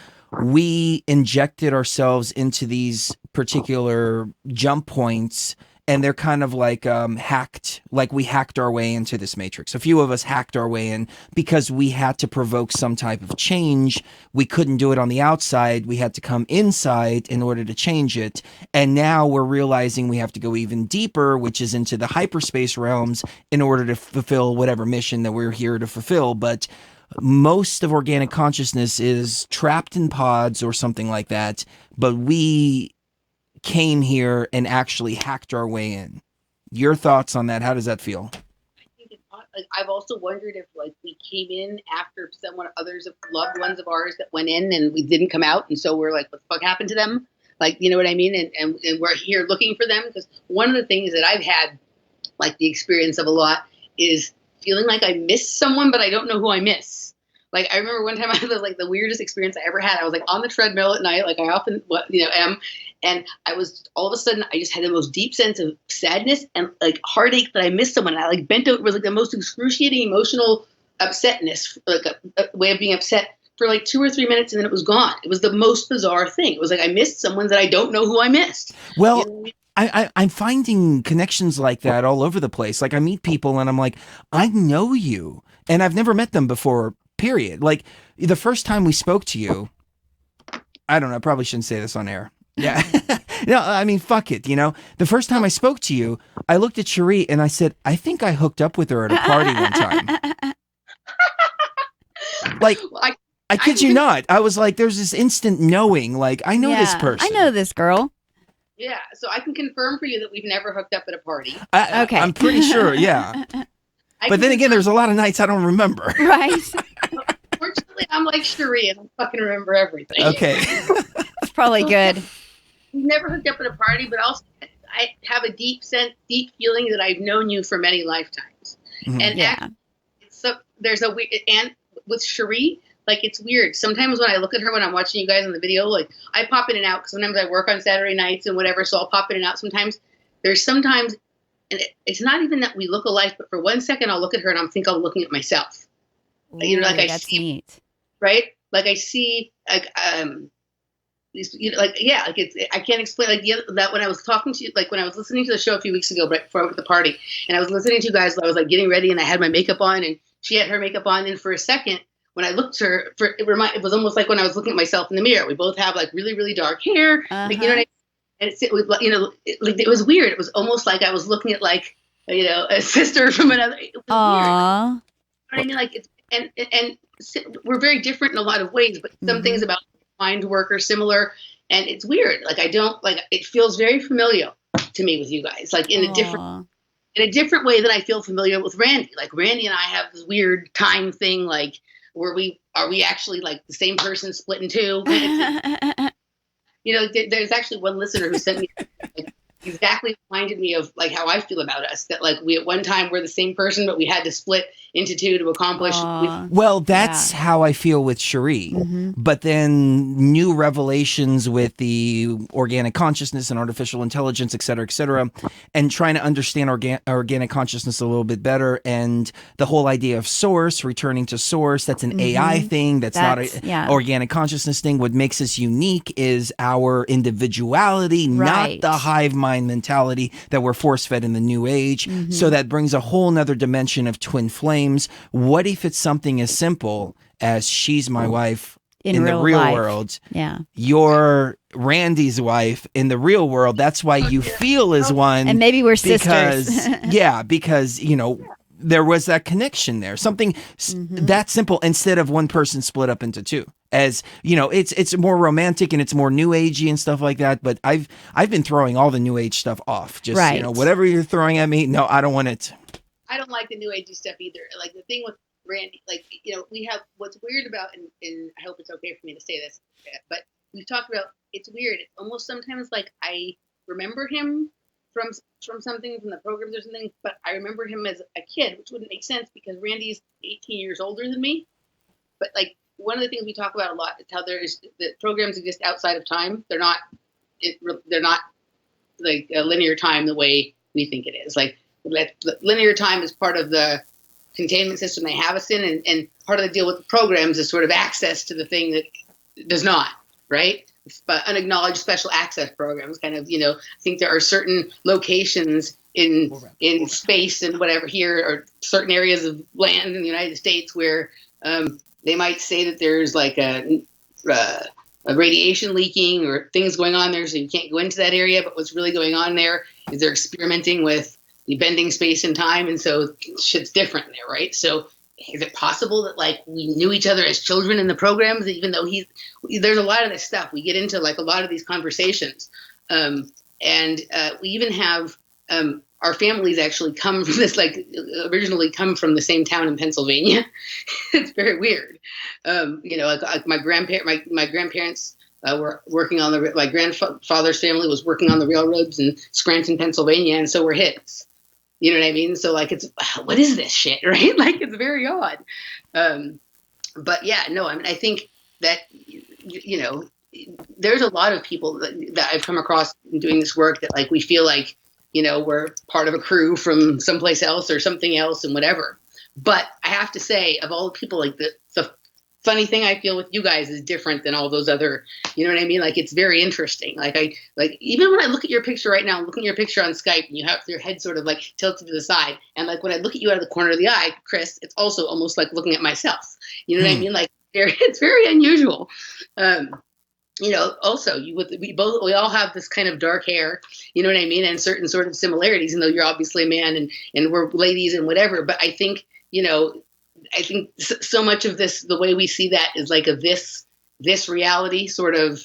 We injected ourselves into these particular jump points, and they're kind of like hacked, like we hacked our way into this matrix. A few of us hacked our way in because we had to provoke some type of change. We couldn't do it on the outside. We had to come inside in order to change it. And now we're realizing we have to go even deeper, which is into the hyperspace realms, in order to fulfill whatever mission that we're here to fulfill. But most of organic consciousness is trapped in pods or something like that. But we came here and actually hacked our way in. Your thoughts on that? How does that feel? I've also wondered if like we came in after others of loved ones of ours that went in and we didn't come out, and so we're like, what the fuck happened to them? Like, you know what I mean? And we're here looking for them, because one of the things that I've had like the experience of a lot is feeling like I miss someone, but I don't know who I miss. Like, I remember one time I had like the weirdest experience I ever had. I was like on the treadmill at night, like I often am. And I was, all of a sudden, I just had the most deep sense of sadness and like heartache that I missed someone. And I like bent over. It was like the most excruciating emotional upsetness, like a way of being upset for like 2 or 3 minutes, and then it was gone. It was the most bizarre thing. It was like I missed someone that I don't know who I missed. Well, you know? I'm finding connections like that all over the place. Like I meet people and I'm like, I know you, and I've never met them before, period. Like the first time we spoke to you, I don't know, I probably shouldn't say this on air. Yeah. No, I mean, fuck it. You know, the first time I spoke to you, I looked at Sheree and I said, I think I hooked up with her at a party one time. Like, I kid you not. I was like, there's this instant knowing, like, I know this person. I know this girl. Yeah. So I can confirm for you that we've never hooked up at a party. Okay. I'm pretty sure. Yeah. But then again, there's a lot of nights I don't remember. Right. Fortunately, Apparently, I'm like Sheree, and I fucking remember everything. Okay. It's probably good. We've never hooked up at a party, but also I have a deep feeling that I've known you for many lifetimes. Mhm. And Yeah. actually, so there's a weird, and with Sheree, like it's weird. Sometimes when I look at her when I'm watching you guys on the video, like I pop in and out because sometimes I work on Saturday nights and whatever, so I'll pop in and out sometimes. There's sometimes, and it's not even that we look alike, but for 1 second I'll look at her and I'm looking at myself. Ooh, Like I that's see, neat. right? Like I see, like like yeah, like it's, I can't explain that when I was talking to you, like when I was listening to the show a few weeks ago, right before I went to the party, and I was listening to you guys, I was like getting ready and I had my makeup on and she had her makeup on, and for a second when I looked at her, it was almost like when I was looking at myself in the mirror. We both have like really really dark hair, like you know what I mean? And it was it was weird. It was almost like I was looking at like a sister from another. It was weird. You know what I mean? Like it's and we're very different in a lot of ways, but some things about mind work are similar, and it's weird. Like I don't like it feels very familiar to me with you guys, like in a different way than I feel familiar with Randy. Like Randy and I have this weird time thing, like where we actually like the same person split in two. There's actually one listener who sent me like, exactly reminded me of like how I feel about us, that like we at one time were the same person, but we had to split into two to accomplish. Well, that's how I feel with Sheree. But then new revelations with the organic consciousness and artificial intelligence, et cetera, and trying to understand organic consciousness a little bit better, and the whole idea of source, returning to source, that's an AI thing, that's not an organic consciousness thing. What makes us unique is our individuality, not the hive mind mentality that we're force-fed in the new age. So that brings a whole nother dimension of twin flames. What if it's something as simple as she's my wife in the real world? Yeah. You're Randy's wife in the real world. That's why you feel as one. And maybe we're sisters. because there was that connection there. Something that simple, instead of one person split up into two. As it's more romantic and it's more new agey and stuff like that. But I've been throwing all the new age stuff off. Just whatever you're throwing at me, no, I don't want it. I don't like the new agey stuff either. Like the thing with Randy, like we have what's weird about, and I hope it's okay for me to say this, but we've talked about it's weird. It's almost sometimes like I remember him from something from the programs or something, but I remember him as a kid, which wouldn't make sense because Randy's 18 years older than me. But like one of the things we talk about a lot is how the programs exist outside of time. They're not like a linear time the way we think it is. Like linear time is part of the containment system they have us in, and part of the deal with the programs is sort of access to the thing that does not, right? But unacknowledged special access programs, kind of, I think there are certain locations in space and whatever here, or certain areas of land in the United States where they might say that there's like a radiation leaking or things going on there, so you can't go into that area. But what's really going on there is they're experimenting with the bending space and time, and so shit's different there, right? So is it possible that like we knew each other as children in the programs, even though there's a lot of this stuff we get into, like a lot of these conversations, and we even have our families actually come from this, like originally come from the same town in Pennsylvania. It's very weird. Like my grandparents were working on my grandfather's family was working on the railroads in Scranton, Pennsylvania, and so were his. You know what I mean? So like, what is this shit, right? Like it's very odd. But yeah, no, I mean, I think that, there's a lot of people that I've come across in doing this work that like, we feel like, we're part of a crew from someplace else or something else and whatever. But I have to say, of all the people, like the funny thing I feel with you guys is different than all those other, you know what I mean? Like, it's very interesting. Like even when I look at your picture right now, I'm looking at your picture on Skype and you have your head sort of like tilted to the side. And like, when I look at you out of the corner of the eye, Chris, it's also almost like looking at myself. You know what I mean? Like it's very unusual. Also we all have this kind of dark hair, you know what I mean? And certain sort of similarities, even though you're obviously a man and we're ladies and whatever. But I think, I think so much of this, the way we see that is like this reality sort of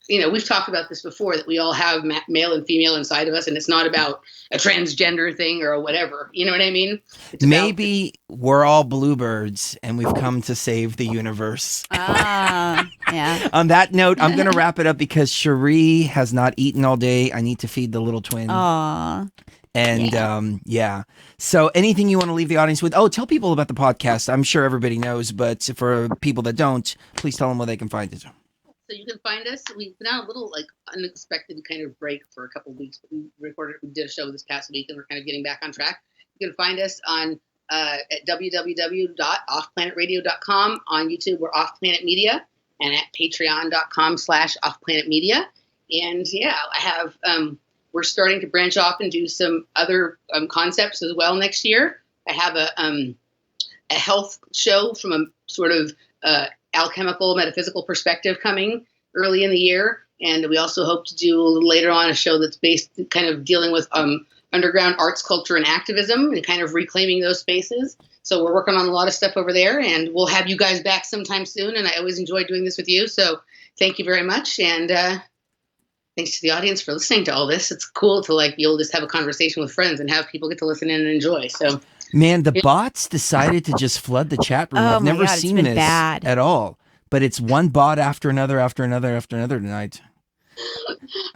we've talked about this before, that we all have male and female inside of us, and it's not about a transgender thing or whatever. You know what I mean? It's Maybe we're all bluebirds and we've come to save the universe. Yeah. On that note, I'm going to wrap it up because Sheree has not eaten all day. I need to feed the little twin. Aw. And yeah. So anything you want to leave the audience with? Oh, tell people about the podcast. I'm sure everybody knows, but for people that don't, please tell them where they can find it. So you can find us. We've been on a little unexpected kind of break for a couple of weeks, but we did a show this past week, and we're kind of getting back on track. You can find us on at www.offplanetradio.com. On YouTube, we're Off Planet Media, and at patreon.com/offplanetmedia. And yeah, I have we're starting to branch off and do some other concepts as well next year. I have a health show from a sort of alchemical metaphysical perspective coming early in the year, and we also hope to do a little later on a show that's based kind of dealing with underground arts, culture, and activism, and kind of reclaiming those spaces. So we're working on a lot of stuff over there, and we'll have you guys back sometime soon, and I always enjoy doing this with you, so thank you very much, and thanks to the audience for listening to all this. It's cool to be able to just have a conversation with friends and have people get to listen in and enjoy. So man, the bots decided to just flood the chat room. I've never seen this at all. But it's one bot after another tonight.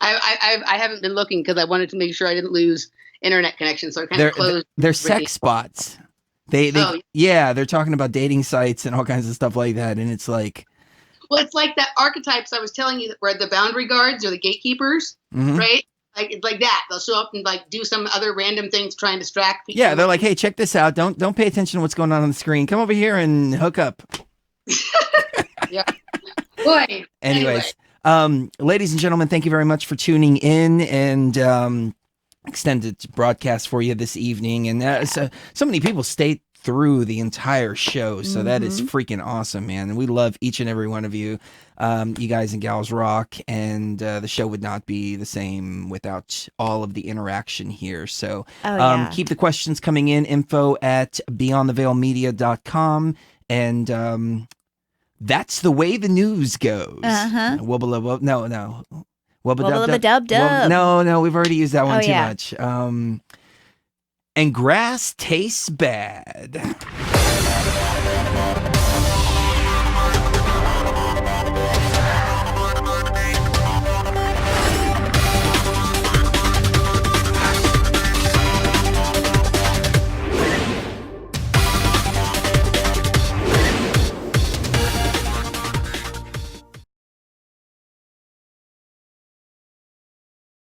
I haven't been looking because I wanted to make sure I didn't lose internet connection, so I kind of closed. They're sex bots. They're talking about dating sites and all kinds of stuff like that, and it's like. Well, it's like that archetypes I was telling you, where the boundary guards or the gatekeepers, right? It's like that. They'll show up and do some other random things, to try and distract people. Yeah, they're like, "Hey, check this out. Don't pay attention to what's going on the screen. Come over here and hook up." Yeah. Boy. Anyways, ladies and gentlemen, thank you very much for tuning in and extended broadcast for you this evening. And so many people stayed through the entire show, so that is freaking awesome, man. And we love each and every one of you. You guys and gals rock, and the show would not be the same without all of the interaction here. So keep the questions coming in, info@beyondtheveilmedia.com, and that's the way the news goes. Wubba no. Wubba-dub-dub. No, we've already used that one too much. And grass tastes bad.